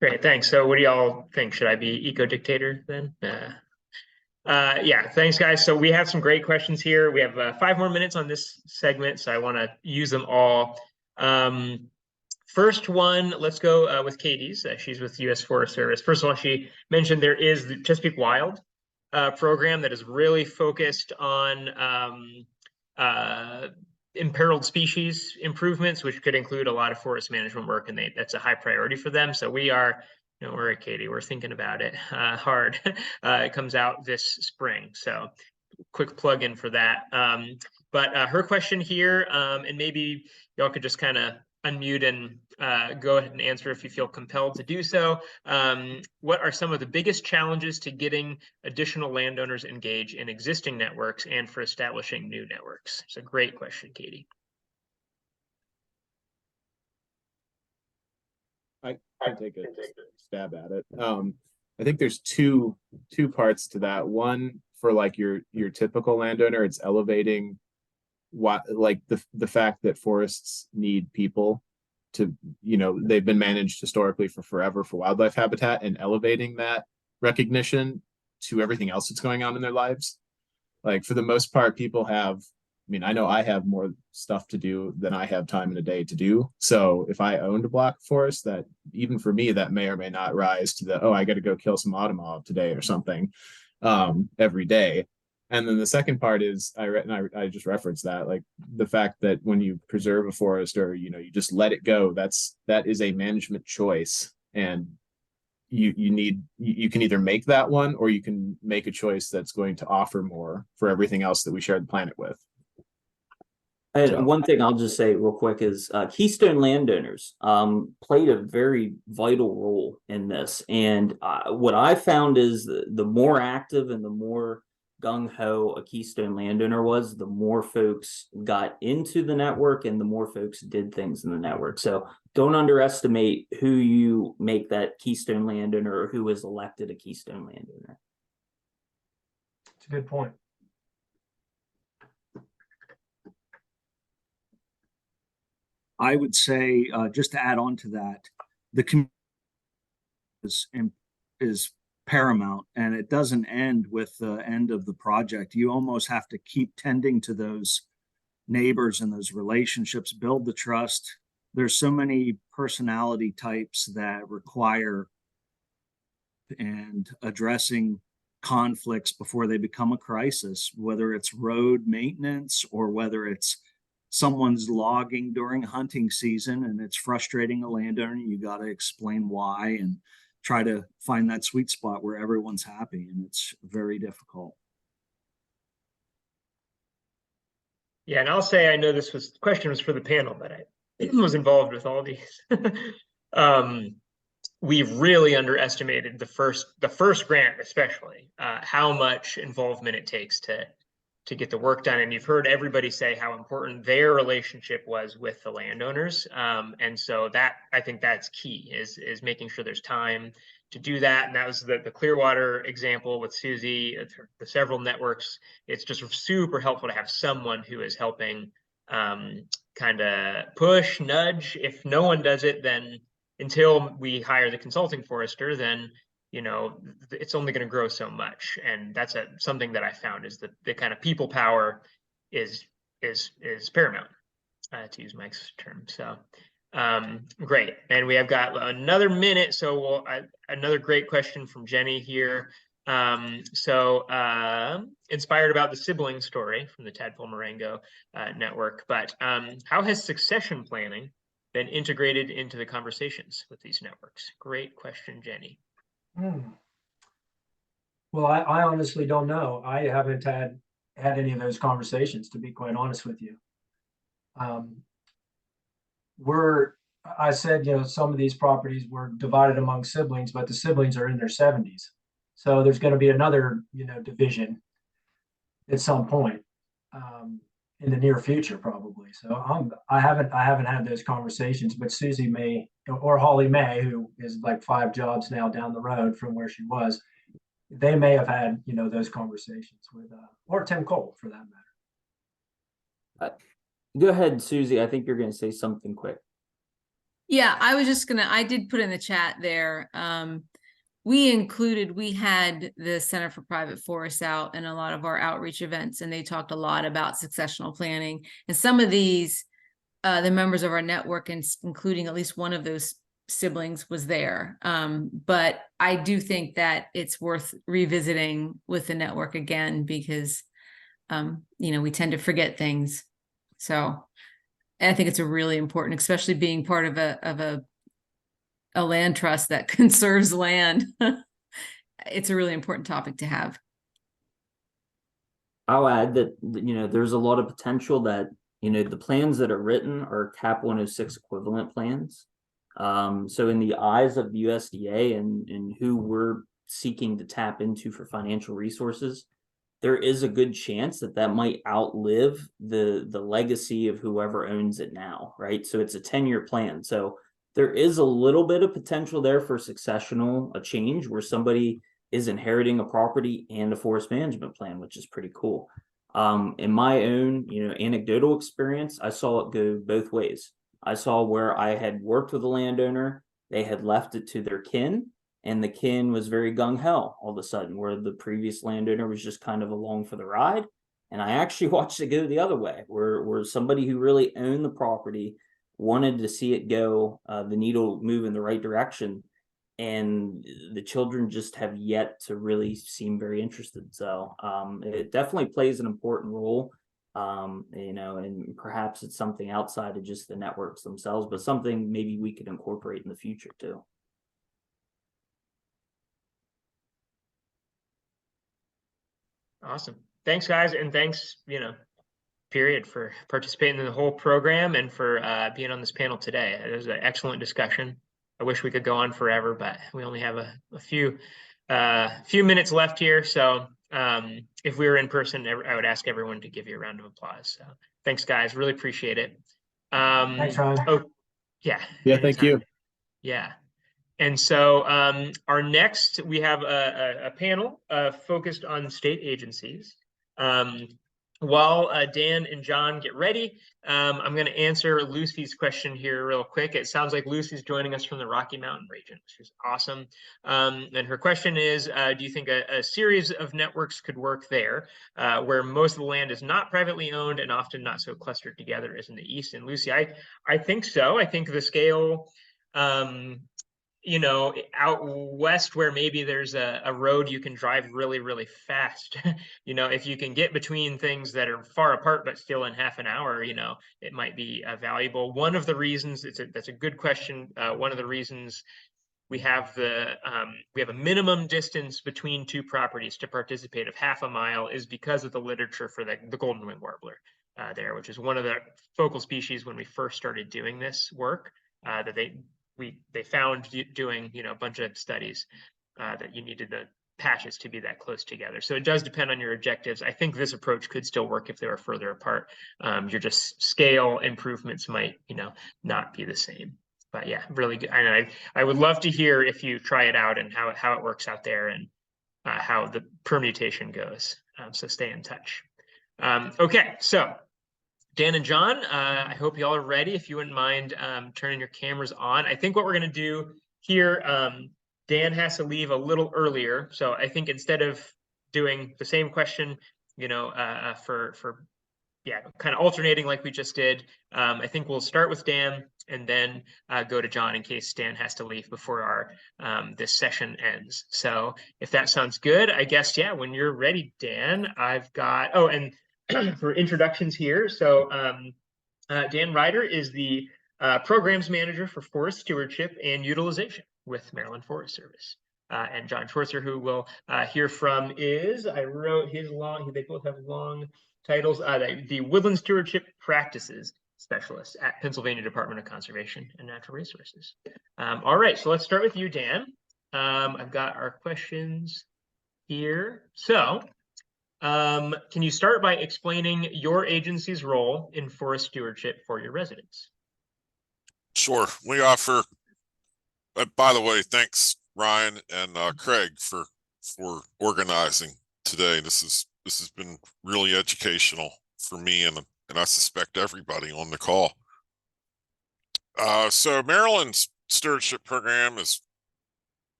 Great, thanks. So what do y'all think? Should I be eco-dictator then? Yeah, thanks guys. So we have some great questions here. We have 5 more minutes on this segment, so I want to use them all. First one, let's go with Katie's. She's with U.S. Forest Service. First of all, she mentioned there is the Chesapeake Wild program that is really focused on imperiled species improvements, which could include a lot of forest management work, and that's a high priority for them. So we are, don't worry, Katie, we're thinking about it hard. It comes out this spring, so quick plug in for that. But her question here, and maybe y'all could just kind of unmute and go ahead and answer if you feel compelled to do so. What are some of the biggest challenges to getting additional landowners engaged in existing networks and for establishing new networks? It's a great question, Katie. I can take a stab at it. I think there's two parts to that. One, for like your typical landowner, it's elevating what, like the fact that forests need people to, they've been managed historically for forever for wildlife habitat, and elevating that recognition to everything else that's going on in their lives. Like for the most part, people have, I know I have more stuff to do than I have time in a day to do. So if I owned a block of forest, that even for me, that may or may not rise to the, oh, I got to go kill some autumn today or something every day. And then the second part is, I just referenced that, like the fact that when you preserve a forest or, you just let it go, that is a management choice. And you can either make that one, or you can make a choice that's going to offer more for everything else that we share the planet with. And one thing I'll just say real quick is Keystone landowners played a very vital role in this. And what I found is the more active and the more gung-ho a Keystone landowner was, the more folks got into the network and the more folks did things in the network. So don't underestimate who you make that Keystone landowner or who is elected a Keystone landowner. It's a good point. I would say, just to add on to that, the community is paramount, and it doesn't end with the end of the project. You almost have to keep tending to those neighbors and those relationships, build the trust. There's so many personality types that require and addressing conflicts before they become a crisis, whether it's road maintenance or whether it's someone's logging during hunting season and it's frustrating a landowner. You got to explain why and try to find that sweet spot where everyone's happy, and it's very difficult. Yeah, and I'll say, I know this question was for the panel, but I was involved with all these. We really underestimated the first grant, especially how much involvement it takes to get the work done. And you've heard everybody say how important their relationship was with the landowners. And so that, I think that's key, is making sure there's time to do that. And that was the Clearwater example with Susie, the several networks. It's just super helpful to have someone who is helping kind of push, nudge. If no one does it, then until we hire the consulting forester, then it's only going to grow so much. And that's something that I found is that the kind of people power is paramount, to use Mike's term. So great. And we have got another minute. So another great question from Jenny here. Inspired about the sibling story from the Tadpole Marengo network, but how has succession planning been integrated into the conversations with these networks? Great question, Jenny. Well, I honestly don't know. I haven't had any of those conversations, to be quite honest with you. I said, some of these properties were divided among siblings, but the siblings are in their 70s. So there's going to be another, division at some point. in the near future, probably. So I haven't had those conversations, but Susie may, or Holly May, who is like 5 jobs now down the road from where she was, they may have had, you know, those conversations with, or Tim Cole for that matter. Go ahead, Susie. I think you're going to say something quick. Yeah, I did put in the chat there. We had the Center for Private Forests out in a lot of our outreach events, and they talked a lot about successional planning. And some of these, the members of our network, and including at least one of those siblings, was there. But I do think that it's worth revisiting with the network again, because, you know, we tend to forget things. So I think it's a really important, especially being part of a land trust that conserves land. It's a really important topic to have. I'll add that, you know, there's a lot of potential that, you know, the plans that are written are CAP 106 equivalent plans. So in the eyes of the USDA and who we're seeking to tap into for financial resources, there is a good chance that that might outlive the legacy of whoever owns it now, right? So it's a 10-year plan. So there is a little bit of potential there for successional change where somebody is inheriting a property and a forest management plan, which is pretty cool. In my own, you know, anecdotal experience, I saw it go both ways. I saw where I had worked with a landowner, they had left it to their kin, and the kin was very gung-ho all of a sudden, where the previous landowner was just kind of along for the ride. And I actually watched it go the other way, where somebody who really owned the property wanted to see it go, the needle move in the right direction. And the children just have yet to really seem very interested. So it definitely plays an important role, you know, and perhaps it's something outside of just the networks themselves, but something maybe we could incorporate in the future too. Awesome. Thanks, guys. And thanks, you know, period, for participating in the whole program and for being on this panel today. It was an excellent discussion. I wish we could go on forever, but we only have a few minutes left here. So if we were in person, I would ask everyone to give you a round of applause. So thanks, guys. Really appreciate it. Thanks, Ryan. Oh, yeah. Yeah, thank you. Yeah. And so our next, we have a panel focused on state agencies. While Dan and John get ready, I'm going to answer Lucy's question here real quick. It sounds like Lucy's joining us from the Rocky Mountain region, which is awesome. And her question is, do you think a series of networks could work there, where most of the land is not privately owned and often not so clustered together as in the East? And Lucy, I think so. I think the scale, you know, out west where maybe there's a road you can drive really, really fast, you know, if you can get between things that are far apart but still in half an hour, you know, it might be valuable. One of the reasons, that's a good question. One of the reasons we have a minimum distance between two properties to participate of half a mile is because of the literature for the golden wing warbler there, which is one of the focal species when we first started doing this work, that they found doing, you know, a bunch of studies that you needed the patches to be that close together. So it does depend on your objectives. I think this approach could still work if they were further apart. Your just scale improvements might, you know, not be the same. But yeah, really good. And I would love to hear if you try it out and how it works out there and how the permutation goes. So stay in touch. Okay, so Dan and John, I hope you all are ready. If you wouldn't mind turning your cameras on. I think what we're going to do here, Dan has to leave a little earlier. So I think instead of doing the same question, you know, yeah, kind of alternating like we just did, I think we'll start with Dan and then go to John in case Dan has to leave before our this session ends. So if that sounds good, I guess, yeah, when you're ready, Dan, I've got, oh, and for introductions here. So Dan Ryder is the programs manager for forest stewardship and utilization with Maryland Forest Service. And John Schwartzer, who we'll hear from, is, I wrote his long, they both have long titles, the Woodland Stewardship Practices Specialist at Pennsylvania Department of Conservation and Natural Resources. All right, so let's start with you, Dan. I've got our questions here. So Can you start by explaining your agency's role in forest stewardship for your residents? Sure. We offer, by the way, thanks Ryan and Craig for organizing today. This has been really educational for me and I suspect everybody on the call. So Maryland's stewardship program is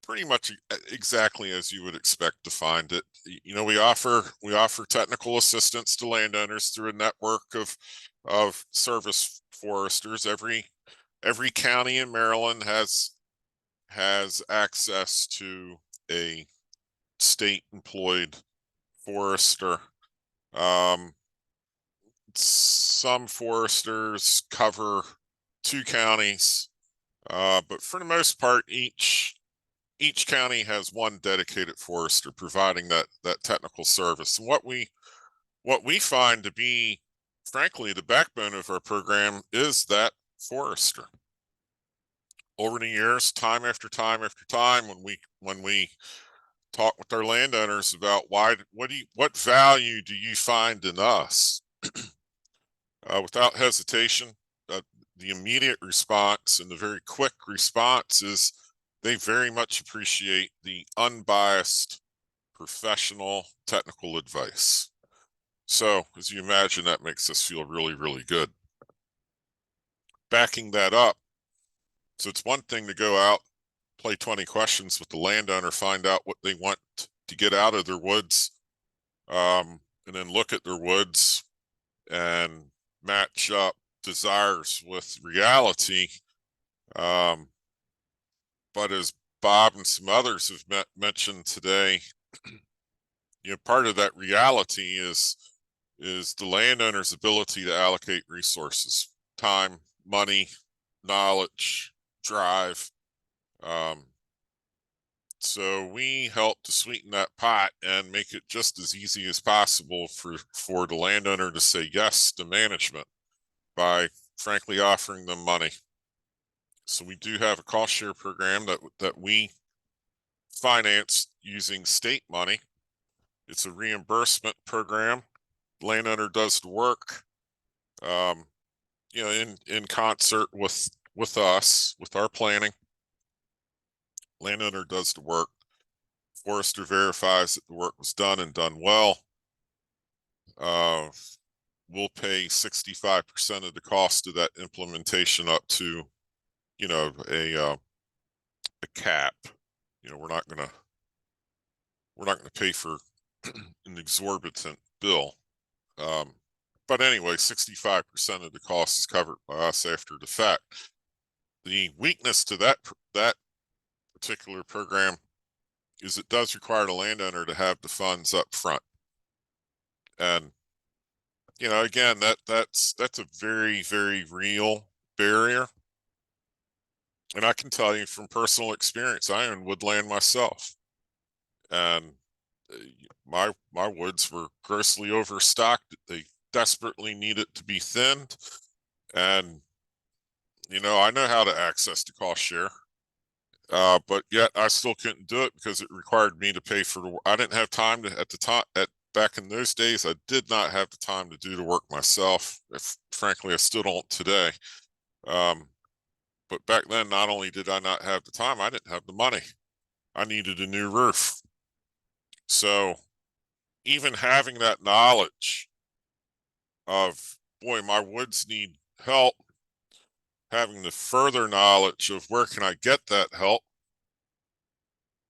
pretty much exactly as you would expect to find it. You know, we offer technical assistance to landowners through a network of service foresters. Every county in Maryland has access to a state employed forester. Some foresters cover 2 counties, but for the most part, each county has one dedicated forester providing that technical service. And what we find to be, frankly, the backbone of our program is that forester. Over the years, time after time after time, when we talk with our landowners about what value do you find in us, without hesitation, the immediate response and the very quick response is they very much appreciate the unbiased, professional, technical advice. So, as you imagine, that makes us feel really, really good. Backing that up, so it's one thing to go out, play 20 questions with the landowner, find out what they want to get out of their woods, and then look at their woods and match up desires with reality. But as Bob and some others have mentioned today, you know, part of that reality is the landowner's ability to allocate resources, time, money, knowledge, drive. So we help to sweeten that pot and make it just as easy as possible for the landowner to say yes to management by frankly offering them money. So we do have a cost share program that we finance using state money. It's a reimbursement program. Landowner does the work, you know, in concert with us, with our planning. Landowner does the work. Forester verifies that the work was done and done well. We'll pay 65% of the cost of that implementation up to, you know, a cap. You know, we're not gonna pay for an exorbitant bill. But anyway, 65% of the cost is covered by us after the fact. The weakness to that particular program is it does require the landowner to have the funds up front. And, you know, again, that's a very, very real barrier. And I can tell you from personal experience, I own woodland myself. And my woods were grossly overstocked. They desperately needed to be thinned. And, you know, I know how to access the cost share. But yet I still couldn't do it because it required me to pay for the. I didn't have time to back in those days. I did not have the time to do the work myself. Frankly, I still don't today. But back then, not only did I not have the time, I didn't have the money. I needed a new roof. So even having that knowledge of, boy, my woods need help, having the further knowledge of where can I get that help,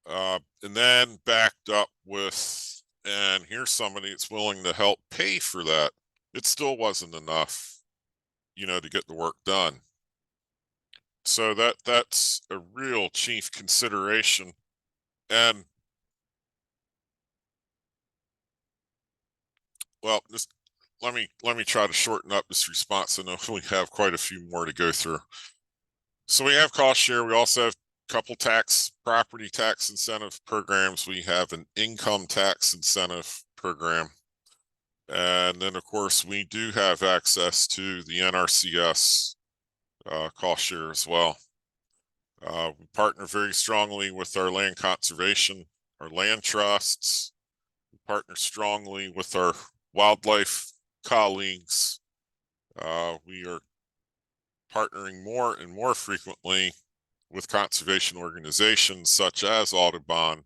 and then backed up with, and here's somebody that's willing to help pay for that. It still wasn't enough, you know, to get the work done. So that's a real chief consideration. And well, just let me try to shorten up this response. I know we have quite a few more to go through. So we have cost share. We also have a couple property tax incentive programs. We have an income tax incentive program. And then, of course, we do have access to the NRCS cost share as well. We partner very strongly with our land conservation, our land trusts. We partner strongly with our wildlife colleagues. We are partnering more and more frequently with conservation organizations such as Audubon,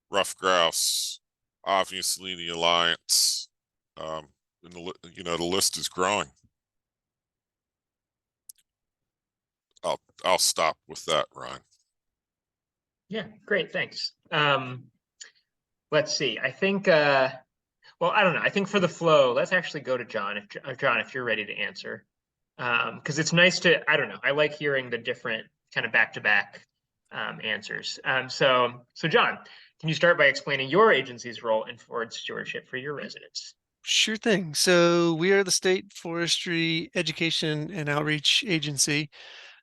Rough Grouse, obviously the Alliance, and the list is growing. I'll stop with that, Ryan. Yeah, great, thanks. Let's see. I think well, I don't know. I think for the flow, let's actually go to John. If you're ready to answer, because it's nice to, I don't know. I like hearing the different kind of back-to-back answers. So John, can you start by explaining your agency's role in forest stewardship for your residents? Sure thing. So we are the State Forestry Education and Outreach Agency.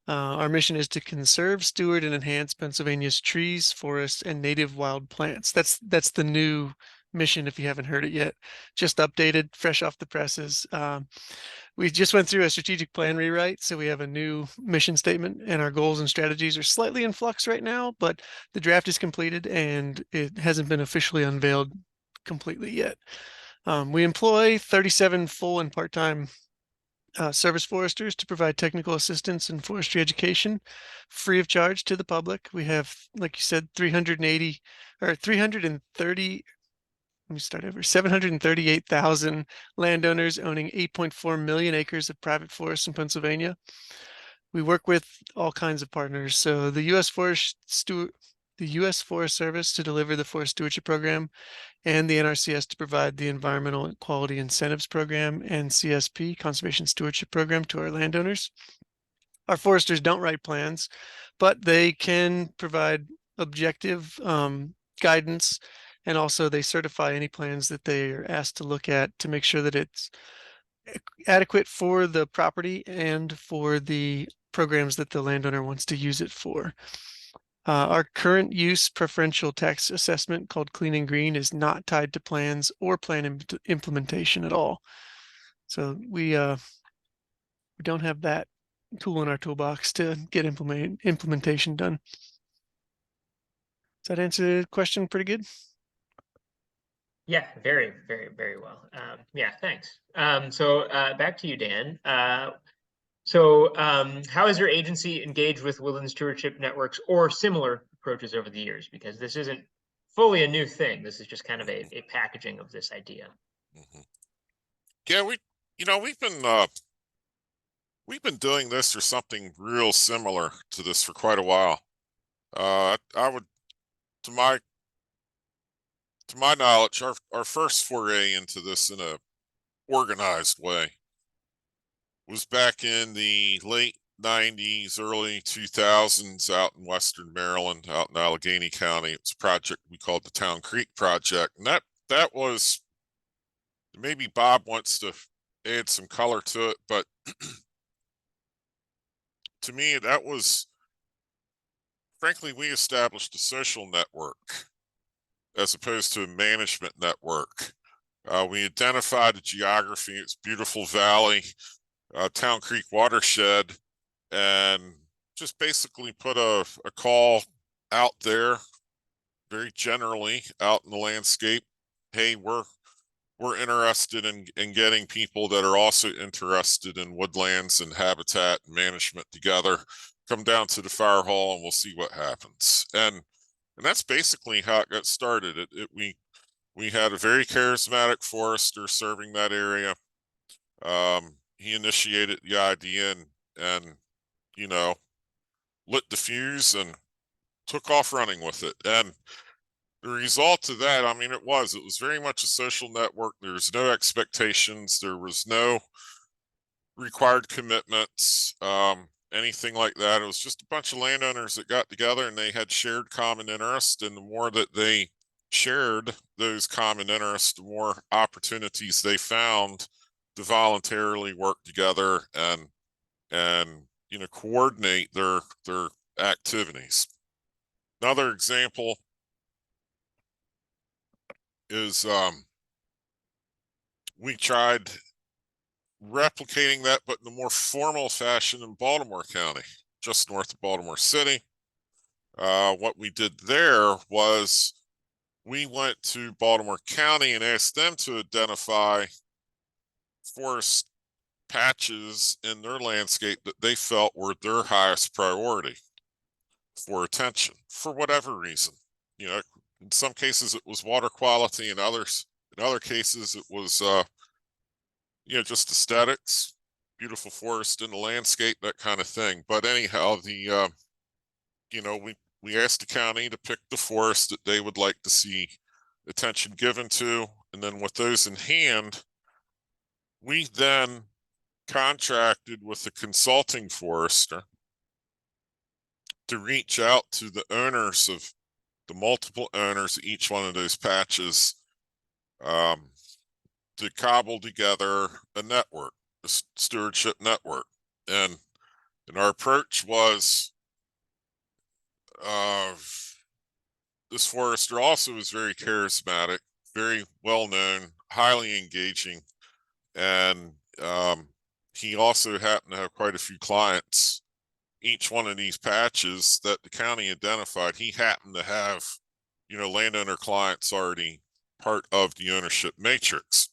Our mission is to conserve, steward, and enhance Pennsylvania's trees, forests, and native wild plants. That's the new mission, if you haven't heard it yet. Just updated, fresh off the presses. We just went through a strategic plan rewrite, so we have a new mission statement, and our goals and strategies are slightly in flux right now, but the draft is completed and it hasn't been officially unveiled completely yet. We employ 37 full and part-time service foresters to provide technical assistance in forestry education free of charge to the public. We have, like you said, 330, let me start over, 738,000 landowners owning 8.4 million acres of private forests in Pennsylvania. We work with all kinds of partners. So the U.S. Forest Service to deliver the Forest Stewardship Program, and the NRCS to provide the Environmental Quality Incentives Program and CSP, Conservation Stewardship Program, to our landowners. Our foresters don't write plans, but they can provide objective guidance, and also they certify any plans that they are asked to look at to make sure that it's adequate for the property and for the programs that the landowner wants to use it for. Our current use preferential tax assessment, called Clean and Green, is not tied to plans or plan implementation at all. So we don't have that tool in our toolbox to get implementation done. Does that answer the question pretty good? Yeah, very, very, very well. Yeah, thanks. So back to you, Dan. So how has your agency engaged with Woodland stewardship networks or similar approaches over the years? Because this isn't fully a new thing. This is just kind of a packaging of this idea. Mm-hmm. Yeah, we've been doing this or something real similar to this for quite a while. I would, to my knowledge, our first foray into this in a organized way was back in the late 90s, early 2000s out in Western Maryland, out in Allegheny County. It's a project we called the Town Creek Project. And that was, maybe Bob wants to add some color to it, but to me, that was, frankly, we established a social network as opposed to a management network. We identified a geography, it's beautiful valley, Town Creek watershed, and just basically put a call out there, very generally out in the landscape. Hey, we're interested in getting people that are also interested in woodlands and habitat and management together. Come down to the fire hall and we'll see what happens. And that's basically how it got started. We had a very charismatic forester serving that area. He initiated the idea and lit the fuse and took off running with it. And the result of that, I mean, it was very much a social network. There was no expectations. There was no required commitments, anything like that. It was just a bunch of landowners that got together and they had shared common interest. And the more that they shared those common interests, the more opportunities they found to voluntarily work together and coordinate their activities. Another example is we tried replicating that, but in a more formal fashion in Baltimore County, just north of Baltimore City. What we did there was we went to Baltimore County and asked them to identify forest patches in their landscape that they felt were their highest priority for attention for whatever reason. You know, in some cases it was water quality, in other cases it was you know, just aesthetics, beautiful forest in the landscape, that kind of thing. But anyhow, the you know, we asked the county to pick the forest that they would like to see attention given to, and then with those in hand, we then contracted with the consulting forester to reach out to the owners of the multiple owners of each one of those patches, to cobble together a network, a stewardship network. And our approach was, this forester also was very charismatic, very well known, highly engaging, and he also happened to have quite a few clients. Each one of these patches that the county identified, he happened to have, you know, landowner clients already part of the ownership matrix.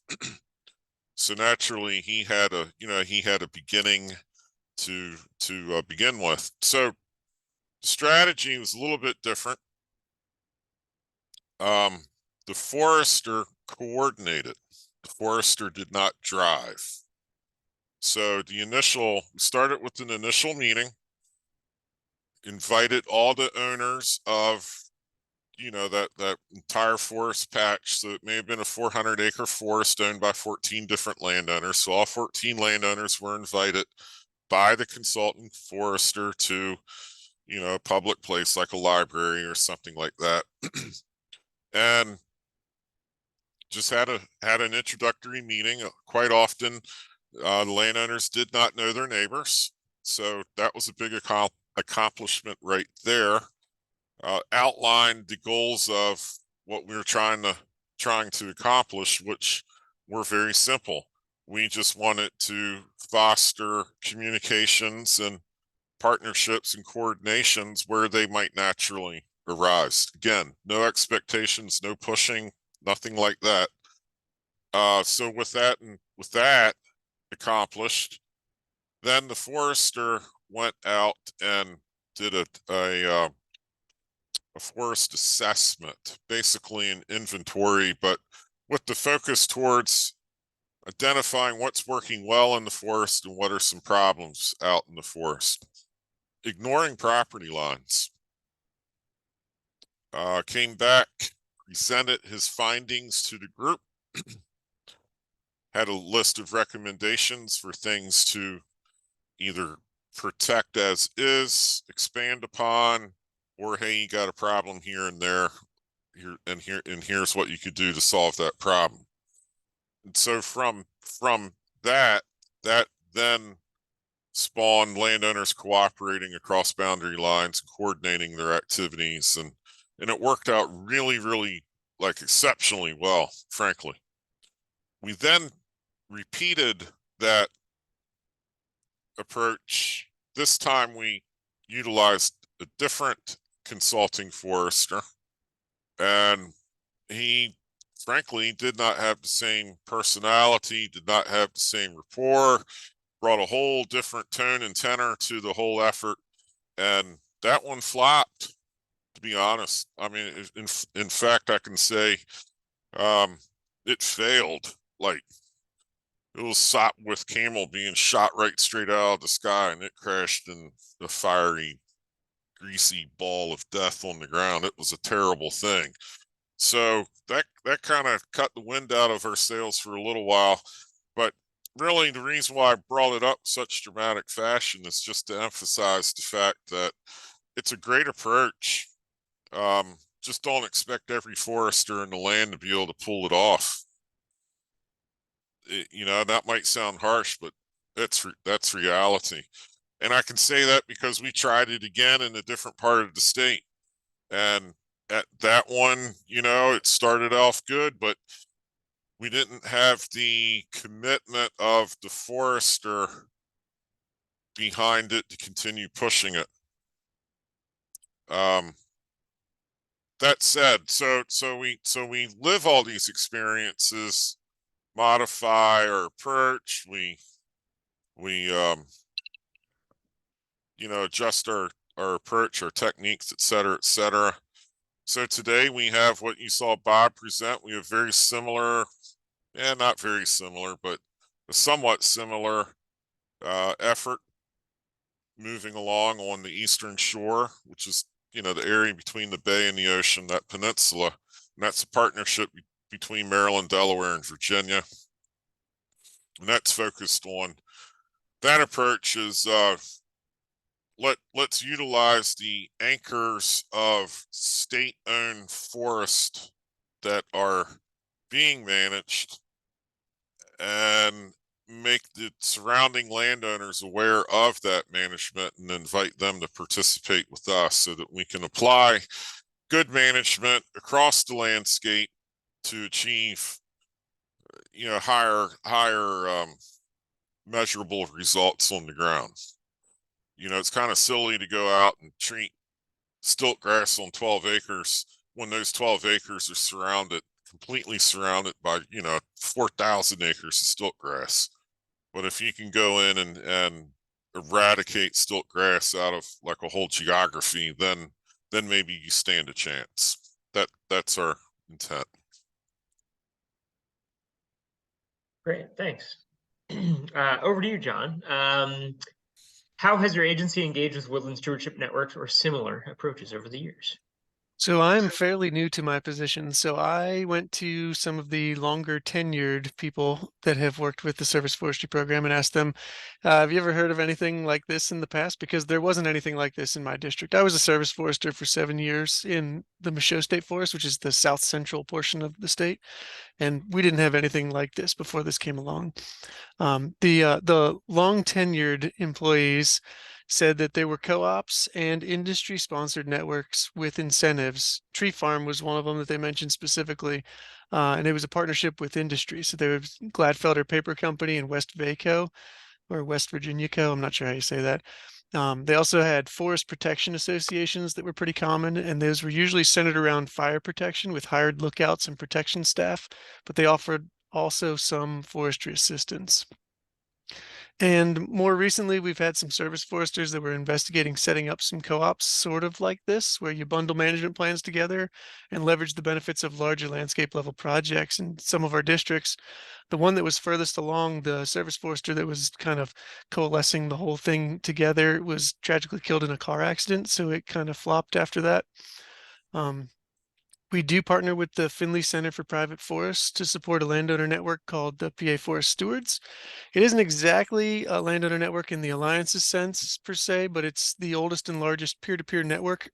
So naturally, he had a beginning to begin with. So the strategy was a little bit different. The forester coordinated. The forester did not drive. So we started with an initial meeting, invited all the owners of, you know, that entire forest patch. So it may have been a 400-acre forest owned by 14 different landowners. So all 14 landowners were invited by the consultant forester to, you know, a public place like a library or something like that. And just had an introductory meeting. Quite often, the landowners did not know their neighbors, so that was a big accomplishment right there. Outlined the goals of what we were trying to accomplish, which were very simple. We just wanted to foster communications and partnerships and coordinations where they might naturally arise. Again, no expectations, no pushing, nothing like that. So with that accomplished, then the forester went out and did a forest assessment, basically an inventory, but with the focus towards identifying what's working well in the forest and what are some problems out in the forest. Ignoring property lines. Came back, presented his findings to the group, had a list of recommendations for things to either protect as is, expand upon, or hey, you got a problem here and there, and here's what you could do to solve that problem. And so from that then spawned landowners cooperating across boundary lines, coordinating their activities, and it worked out really like exceptionally well, frankly. We then repeated that approach. This time we utilized a different consulting forester, and he frankly did not have the same personality, did not have the same rapport, brought a whole different tone and tenor to the whole effort, and that one flopped, to be honest. I mean, in fact, I can say it failed. Like, it was shot with camel being shot right straight out of the sky, and it crashed in the fiery, greasy ball of death on the ground. It was a terrible thing. So that kind of cut the wind out of our sails for a little while. But really, the reason why I brought it up in such dramatic fashion is just to emphasize the fact that it's a great approach. Just don't expect every forester in the land to be able to pull it off. You know, that might sound harsh, but that's reality. And I can say that because we tried it again in a different part of the state. And at that one, you know, it started off good, but we didn't have the commitment of the forester behind it to continue pushing it. That that said, so we live all these experiences, modify our approach, we adjust our approach, our techniques, et cetera. So today we have what you saw Bob present. We have very similar, not very similar, but a somewhat similar effort moving along on the eastern shore, which is, the area between the bay and the ocean, that peninsula. And that's a partnership between Maryland, Delaware, and Virginia. And that's focused on, that approach is let's utilize the anchors of state-owned forests that are being managed and make the surrounding landowners aware of that management and invite them to participate with us so that we can apply good management across the landscape to achieve higher measurable results on the ground. It's kind of silly to go out and treat stilt grass on 12 acres when those 12 acres are completely surrounded by 4,000 acres of stilt grass. But if you can go in and eradicate stilt grass out of like a whole geography, then maybe you stand a chance. That's our intent. Great, thanks. Over to you, John. How has your agency engaged with Woodland Stewardship networks or similar approaches over the years? So I'm fairly new to my position. So I went to some of the longer tenured people that have worked with the Service Forestry program and asked them, have you ever heard of anything like this in the past? Because there wasn't anything like this in my district. I was a service forester for 7 years in the Michaud State Forest, which is the south central portion of the state. And we didn't have anything like this before this came along. The long tenured employees said that there were co-ops and industry sponsored networks with incentives. Tree Farm was one of them that they mentioned specifically. And it was a partnership with industry. So there was Gladfelder Paper Company and West Vaco or West Virginia Co. I'm not sure how you say that. They also had forest protection associations that were pretty common, and those were usually centered around fire protection with hired lookouts and protection staff, but they offered also some forestry assistance. And more recently, we've had some service foresters that were investigating setting up some co-ops sort of like this, where you bundle management plans together and leverage the benefits of larger landscape level projects in some of our districts. The one that was furthest along, the service forester that was kind of coalescing the whole thing together, was tragically killed in a car accident, so it kind of flopped after that. We do partner with the Finley Center for Private Forests to support a landowner network called the PA Forest Stewards. It isn't exactly a landowner network in the alliance's sense per se, but it's the oldest and largest peer-to-peer network,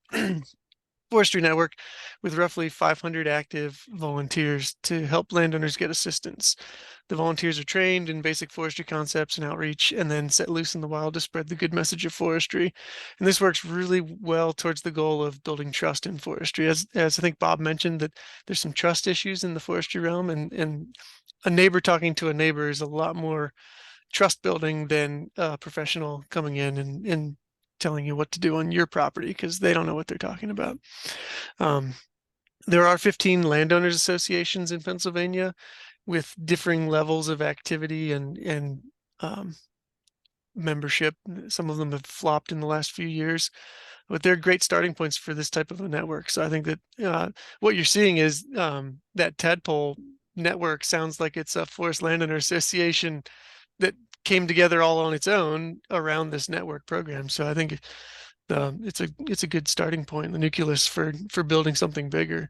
forestry network, with roughly 500 active volunteers to help landowners get assistance. The volunteers are trained in basic forestry concepts and outreach, and then set loose in the wild to spread the good message of forestry. And this works really well towards the goal of building trust in forestry. As I think Bob mentioned, that there's some trust issues in the forestry realm, and a neighbor talking to a neighbor is a lot more trust building than a professional coming in and telling you what to do on your property, because they don't know what they're talking about. There are 15 landowners associations in Pennsylvania with differing levels of activity and membership. Some of them have flopped in the last few years, but they're great starting points for this type of a network. So I think that what you're seeing is that tadpole network sounds like it's a forest landowner association that came together all on its own around this network program. So I think it's a good starting point, the nucleus for building something bigger.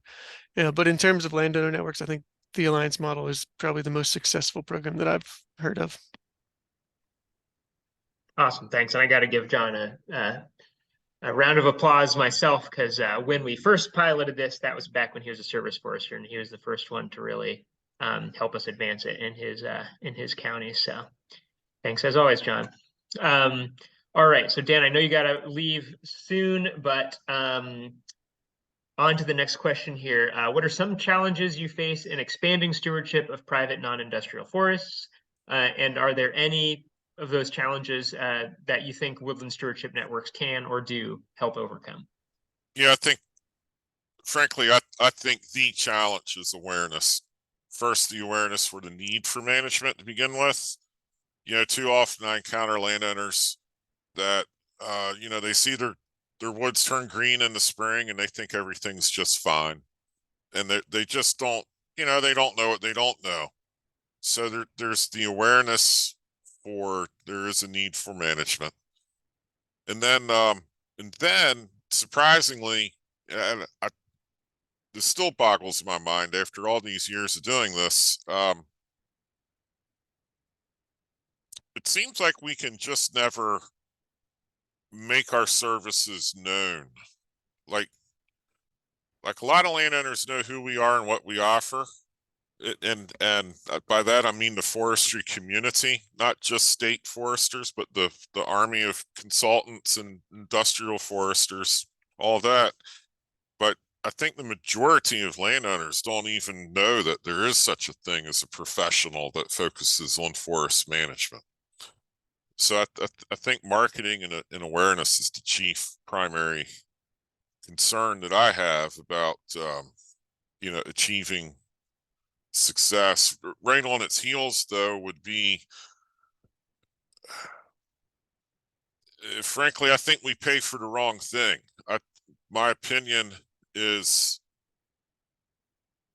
But in terms of landowner networks, I think the alliance model is probably the most successful program that I've heard of. Awesome, thanks. And I got to give John a round of applause myself, because when we first piloted this, that was back when he was a service forester, and he was the first one to really help us advance it in his county. So thanks as always, John. All right, so Dan, I know you got to leave soon, but on to the next question here. What are some challenges you face in expanding stewardship of private non-industrial forests? And are there any of those challenges that you think woodland stewardship networks can or do help overcome? Yeah, I think frankly, I think the challenge is awareness. First, the awareness for the need for management to begin with. You know, too often I encounter landowners that, you know, they see their woods turn green in the spring and they think everything's just fine. And they just don't, you know, they don't know what they don't know. So there's the awareness for there is a need for management. And then surprisingly, and this still boggles my mind after all these years of doing this. It seems like we can just never make our services known. Like a lot of landowners know who we are and what we offer. And by that I mean the forestry community, not just state foresters, but the army of consultants and industrial foresters, all that. But I think the majority of landowners don't even know that there is such a thing as a professional that focuses on forest management. So I think marketing and awareness is the chief primary concern that I have about, you know, achieving success. Right on its heels, though, would be, frankly, I think we pay for the wrong thing. My opinion is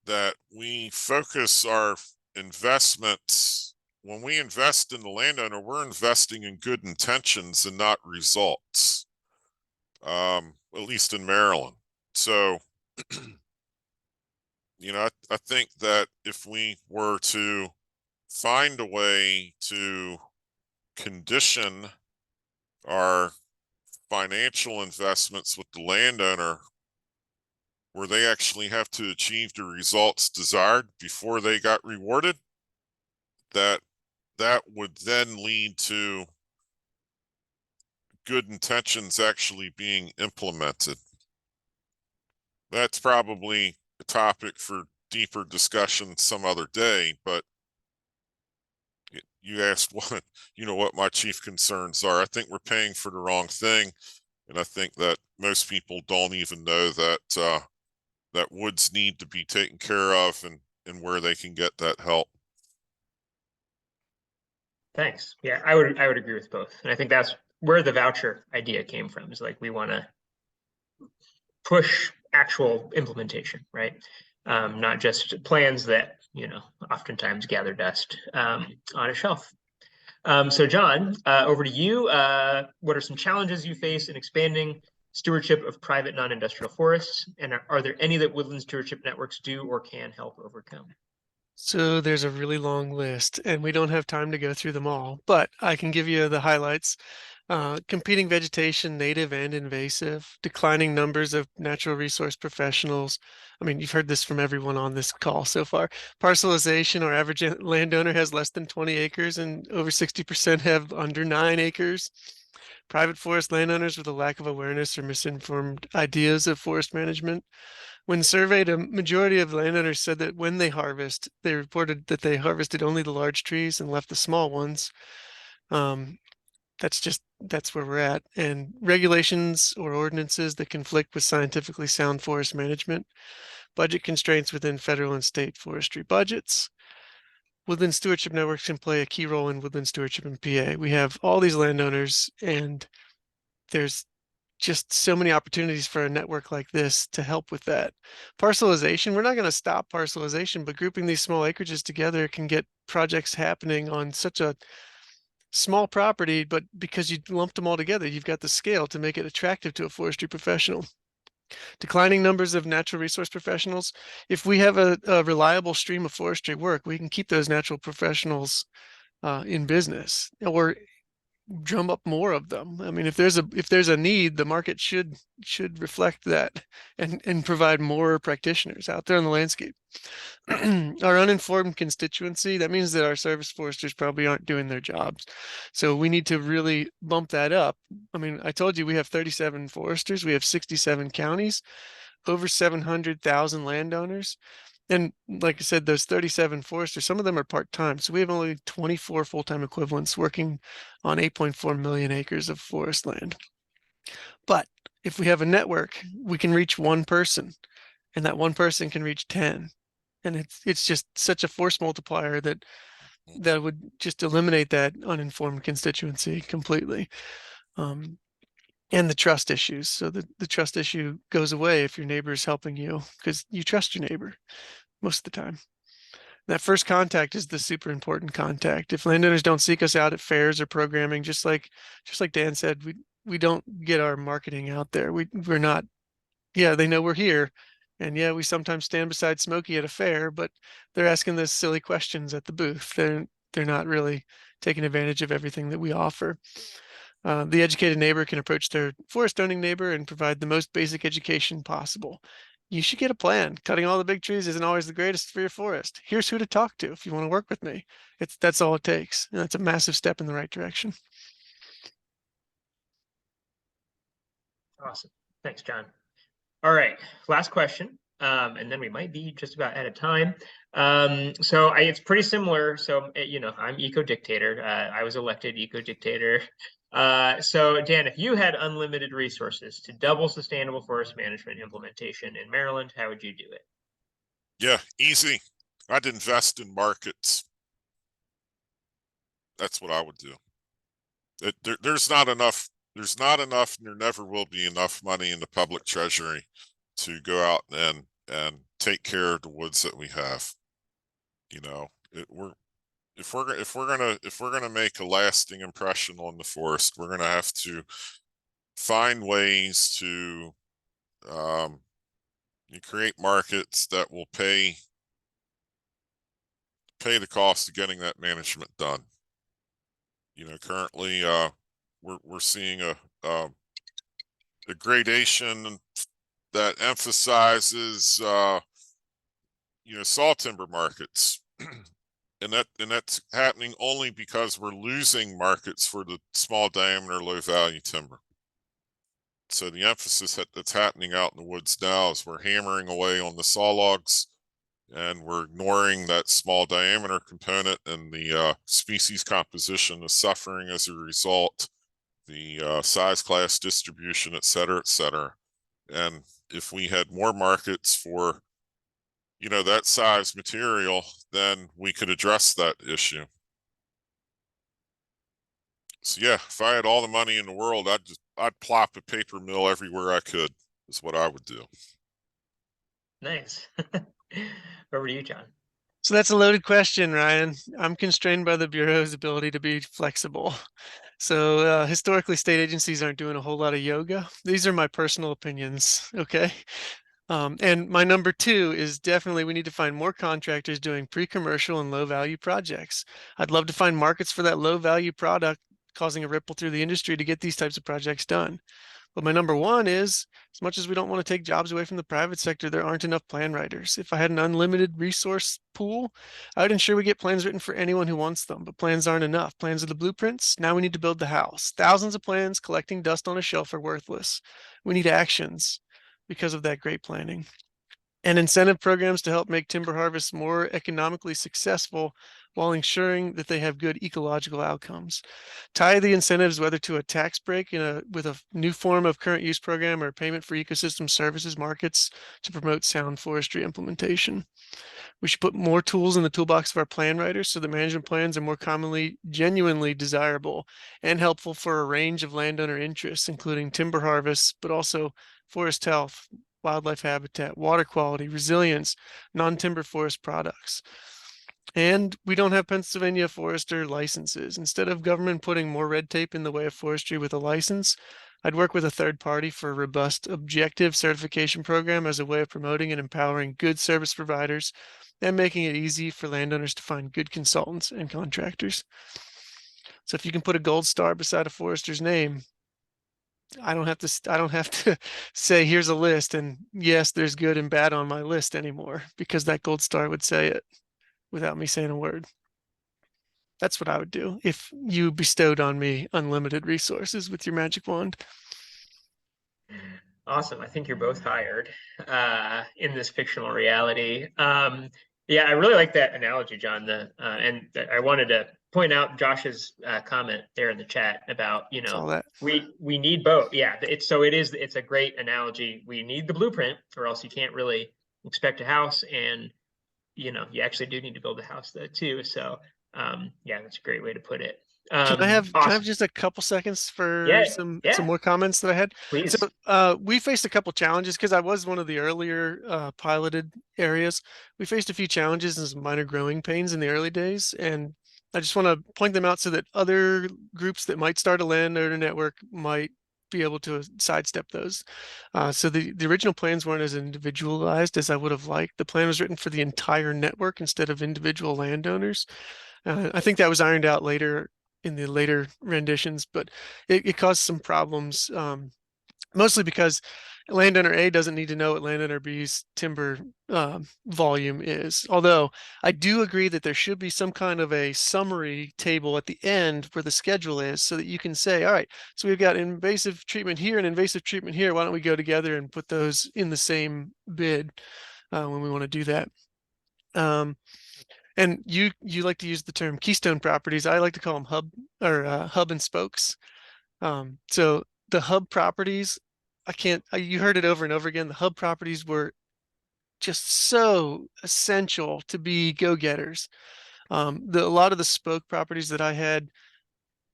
that we focus our investments. When we invest in the landowner, we're investing in good intentions and not results, at least in Maryland. So, you know, I think that if we were to find a way to condition our financial investments with the landowner where they actually have to achieve the results desired before they got rewarded, that would then lead to good intentions actually being implemented. That's probably a topic for deeper discussion some other day, but you asked what, you know, what my chief concerns are. I think we're paying for the wrong thing. And I think that most people don't even know that, that woods need to be taken care of and where they can get that help. Thanks. Yeah, I would agree with both. And I think that's where the voucher idea came from, is like we want to push actual implementation, right? Not just plans that, you know, oftentimes gather dust on a shelf. So John, over to you. What are some challenges you face in expanding stewardship of private non-industrial forests? And are there any that Woodland Stewardship Networks do or can help overcome? So there's a really long list and we don't have time to go through them all, but I can give you the highlights. Competing vegetation, native and invasive, declining numbers of natural resource professionals. I mean, you've heard this from everyone on this call so far. Parcelization, our average landowner has less than 20 acres and over 60% have under 9 acres. Private forest landowners with a lack of awareness or misinformed ideas of forest management. When surveyed, a majority of landowners said that when they harvest, they reported that they harvested only the large trees and left the small ones. That's where we're at. And regulations or ordinances that conflict with scientifically sound forest management, budget constraints within federal and state forestry budgets. Woodland Stewardship Networks can play a key role in woodland stewardship in PA. We have all these landowners and there's just so many opportunities for a network like this to help with that. Parcelization, we're not going to stop parcelization, but grouping these small acreages together can get projects happening on such a small property, but because you lumped them all together, you've got the scale to make it attractive to a forestry professional. Declining numbers of natural resource professionals. If we have a reliable stream of forestry work, we can keep those natural professionals in business or drum up more of them. I mean, if there's a need, the market should reflect that and provide more practitioners out there on the landscape. Our uninformed constituency, that means that our service foresters probably aren't doing their jobs. So we need to really bump that up. I mean, I told you we have 37 foresters, we have 67 counties, over 700,000 landowners. And like I said, those 37 foresters, some of them are part-time. So we have only 24 full-time equivalents working on 8.4 million acres of forest land. But if we have a network, we can reach one person and that one person can reach 10. And it's just such a force multiplier that would just eliminate that uninformed constituency completely. And the trust issues. So the trust issue goes away if your neighbor is helping you because you trust your neighbor most of the time. That first contact is the super important contact. If landowners don't seek us out at fairs or programming, just like Dan said, we don't get our marketing out there. We're not, yeah, they know we're here. And yeah, we sometimes stand beside Smokey at a fair, but they're asking those silly questions at the booth. They're not really taking advantage of everything that we offer. The educated neighbor can approach their forest owning neighbor and provide the most basic education possible. You should get a plan. Cutting all the big trees isn't always the greatest for your forest. Here's who to talk to if you want to work with me. That's all it takes. And that's a massive step in the right direction. Awesome. Thanks, John. All right, last question. And then we might be just about out of time. So it's pretty similar. So, you know, I'm eco-dictator. I was elected eco-dictator. So Dan, if you had unlimited resources to double sustainable forest management implementation in Maryland, how would you do it? Yeah, easy. I'd invest in markets. That's what I would do. There's not enough, and there never will be enough money in the public treasury to go out and take care of the woods that we have. You know, if we're gonna make a lasting impression on the forest, we're gonna have to find ways to create markets that will pay the cost of getting that management done. You know, currently we're seeing a gradation that emphasizes saw timber markets. And that's happening only because we're losing markets for the small diameter, low value timber. So the emphasis that's happening out in the woods now is we're hammering away on the saw logs, and we're ignoring that small diameter component, and the species composition is suffering as a result. The size class distribution, et cetera, et cetera. And if we had more markets for that size material, then we could address that issue. So yeah, if I had all the money in the world, I'd plop a paper mill everywhere I could, is what I would do. Nice. Over to you, John. So that's a loaded question, Ryan. I'm constrained by the Bureau's ability to be flexible. So historically, state agencies aren't doing a whole lot of yoga. These are my personal opinions, okay? And my number 2 is definitely we need to find more contractors doing pre-commercial and low-value projects. I'd love to find markets for that low-value product, causing a ripple through the industry to get these types of projects done. But my number 1 is, as much as we don't want to take jobs away from the private sector, there aren't enough plan writers. If I had an unlimited resource pool, I would ensure we get plans written for anyone who wants them, but plans aren't enough. Plans are the blueprints. Now we need to build the house. Thousands of plans collecting dust on a shelf are worthless. We need actions because of that great planning. And incentive programs to help make timber harvests more economically successful while ensuring that they have good ecological outcomes. Tie the incentives, whether to a tax break with a new form of current use program or payment for ecosystem services markets to promote sound forestry implementation. We should put more tools in the toolbox of our plan writers so the management plans are more commonly genuinely desirable and helpful for a range of landowner interests, including timber harvests, but also forest health, wildlife habitat, water quality, resilience, non-timber forest products. And we don't have Pennsylvania forester licenses. Instead of government putting more red tape in the way of forestry with a license, I'd work with a third party for a robust, objective certification program as a way of promoting and empowering good service providers and making it easy for landowners to find good consultants and contractors. So if you can put a gold star beside a forester's name, I don't have to say here's a list and yes, there's good and bad on my list anymore, because that gold star would say it without me saying a word. That's what I would do if you bestowed on me unlimited resources with your magic wand. Awesome. I think you're both hired in this fictional reality. Yeah, I really like that analogy, John. And I wanted to point out Josh's comment there in the chat about, we need both. Yeah, it's a great analogy. We need the blueprint, or else you can't really expect a house, and you actually do need to build a house though too. So yeah, that's a great way to put it. Can I have Awesome. just a couple seconds for Yeah, some yeah. more comments that I had? Please. So we faced a couple challenges because I was one of the earlier piloted areas. We faced a few challenges and some minor growing pains in the early days, and I just want to point them out so that other groups that might start a landowner network might be able to sidestep those. So the original plans weren't as individualized as I would have liked. The plan was written for the entire network instead of individual landowners. I think that was ironed out later in the later renditions, but it caused some problems, mostly because landowner A doesn't need to know what landowner B's timber volume is. Although I do agree that there should be some kind of a summary table at the end where the schedule is, so that you can say, all right, so we've got invasive treatment here and invasive treatment here. Why don't we go together and put those in the same bid when we want to do that? And you like to use the term keystone properties. I like to call them hub and spokes. So the hub properties, you heard it over and over again. The hub properties were just so essential to be go-getters. A lot of the spoke properties that I had,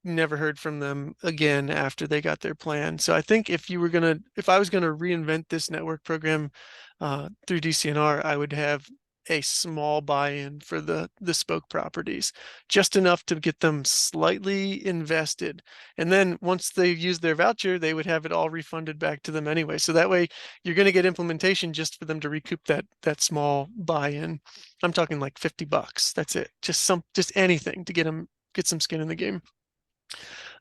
never heard from them again after they got their plan. So I think if I was gonna reinvent this network program through DCNR, I would have a small buy-in for the spoke properties, just enough to get them slightly invested. And then once they use their voucher, they would have it all refunded back to them anyway. So that way you're going to get implementation just for them to recoup that small buy-in. I'm talking like $50. That's it. Just anything to get some skin in the game.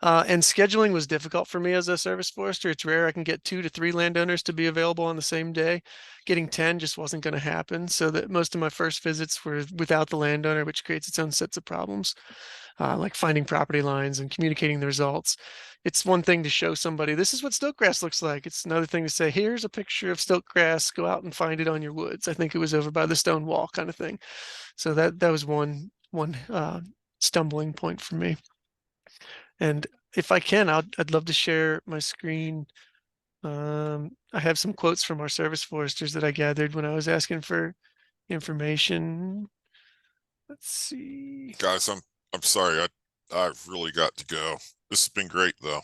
And scheduling was difficult for me as a service forester. It's rare I can get 2 to 3 landowners to be available on the same day. Getting 10 just wasn't going to happen. So that most of my first visits were without the landowner, which creates its own sets of problems, like finding property lines and communicating the results. It's one thing to show somebody, this is what stiltgrass looks like. It's another thing to say, here's a picture of stiltgrass, go out and find it on your woods. I think it was over by the stone wall kind of thing. So that was one stumbling point for me. And if I can, I'd love to share my screen. I have some quotes from our service foresters that I gathered when I was asking for information. Let's see. Guys, I'm sorry. I've really got to go. This has been great though.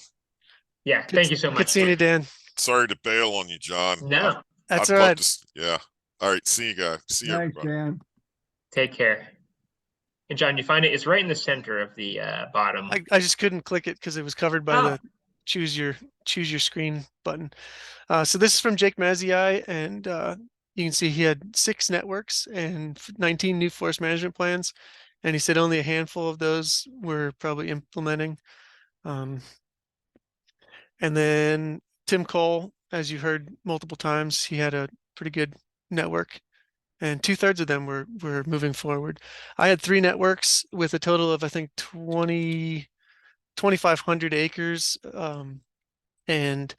Yeah, thank you so much. Good seeing you, Dan. Sorry to bail on you, John. No, that's I'd all love right. yeah. All right. See you guys. See you, everybody. Dan. take care. And John, you find it? It's right in the center of the bottom. I just couldn't click it because it was covered by Oh. the choose your screen button. So this is from Jake Mazzei, and you can see he had 6 networks and 19 new forest management plans, and he said only a handful of those were probably implementing. And then Tim Cole, as you heard multiple times, he had a pretty good network, and 2/3 of them were moving forward. I had 3 networks with a total of, I think, 2,500 acres. And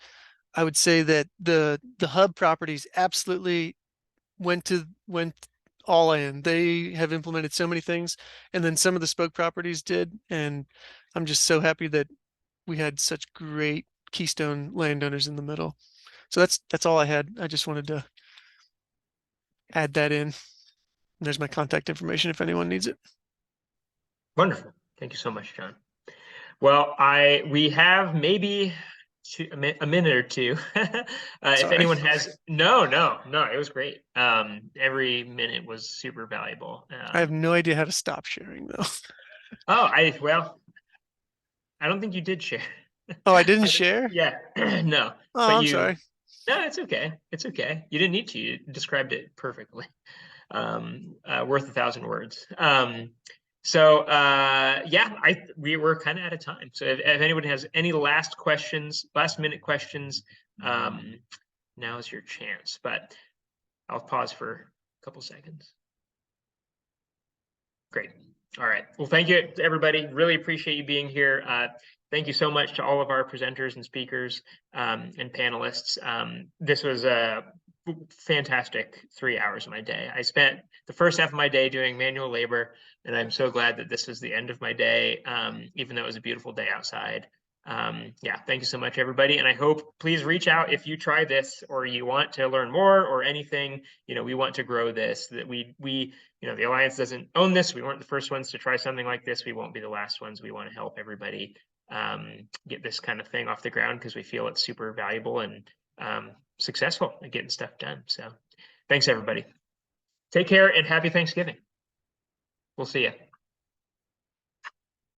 I would say that the hub properties absolutely went all in. They have implemented so many things, and then some of the spoke properties did. And I'm just so happy that we had such great keystone landowners in the middle. So that's all I had. I just wanted to add that in. There's my contact information if anyone needs it. Wonderful. Thank you so much, John. Well, we have maybe a minute or two. If anyone has, no, it was great. Every minute was super valuable. I have no idea how to stop sharing though. Well, I don't think you did share. Oh, I didn't share? Yeah, no. Oh, but I'm sorry. No, it's okay. It's okay. You didn't need to. You described it perfectly. Worth 1,000 words. So yeah, we were kind of out of time. So if anyone has any last minute questions, now's your chance. But I'll pause for a couple seconds. Great. All right. Well, thank you, everybody. Really appreciate you being here. Thank you so much to all of our presenters and speakers and panelists. This was a fantastic 3 hours of my day. I spent the first half of my day doing manual labor, and I'm so glad that this was the end of my day, even though it was a beautiful day outside. Yeah, thank you so much, everybody. And I hope, please reach out if you try this or you want to learn more or anything. We want to grow this, that we, the Alliance doesn't own this. We weren't the first ones to try something like this. We won't be the last ones. We want to help everybody get this kind of thing off the ground because we feel it's super valuable and successful at getting stuff done. So thanks, everybody. Take care and happy Thanksgiving. We'll see you.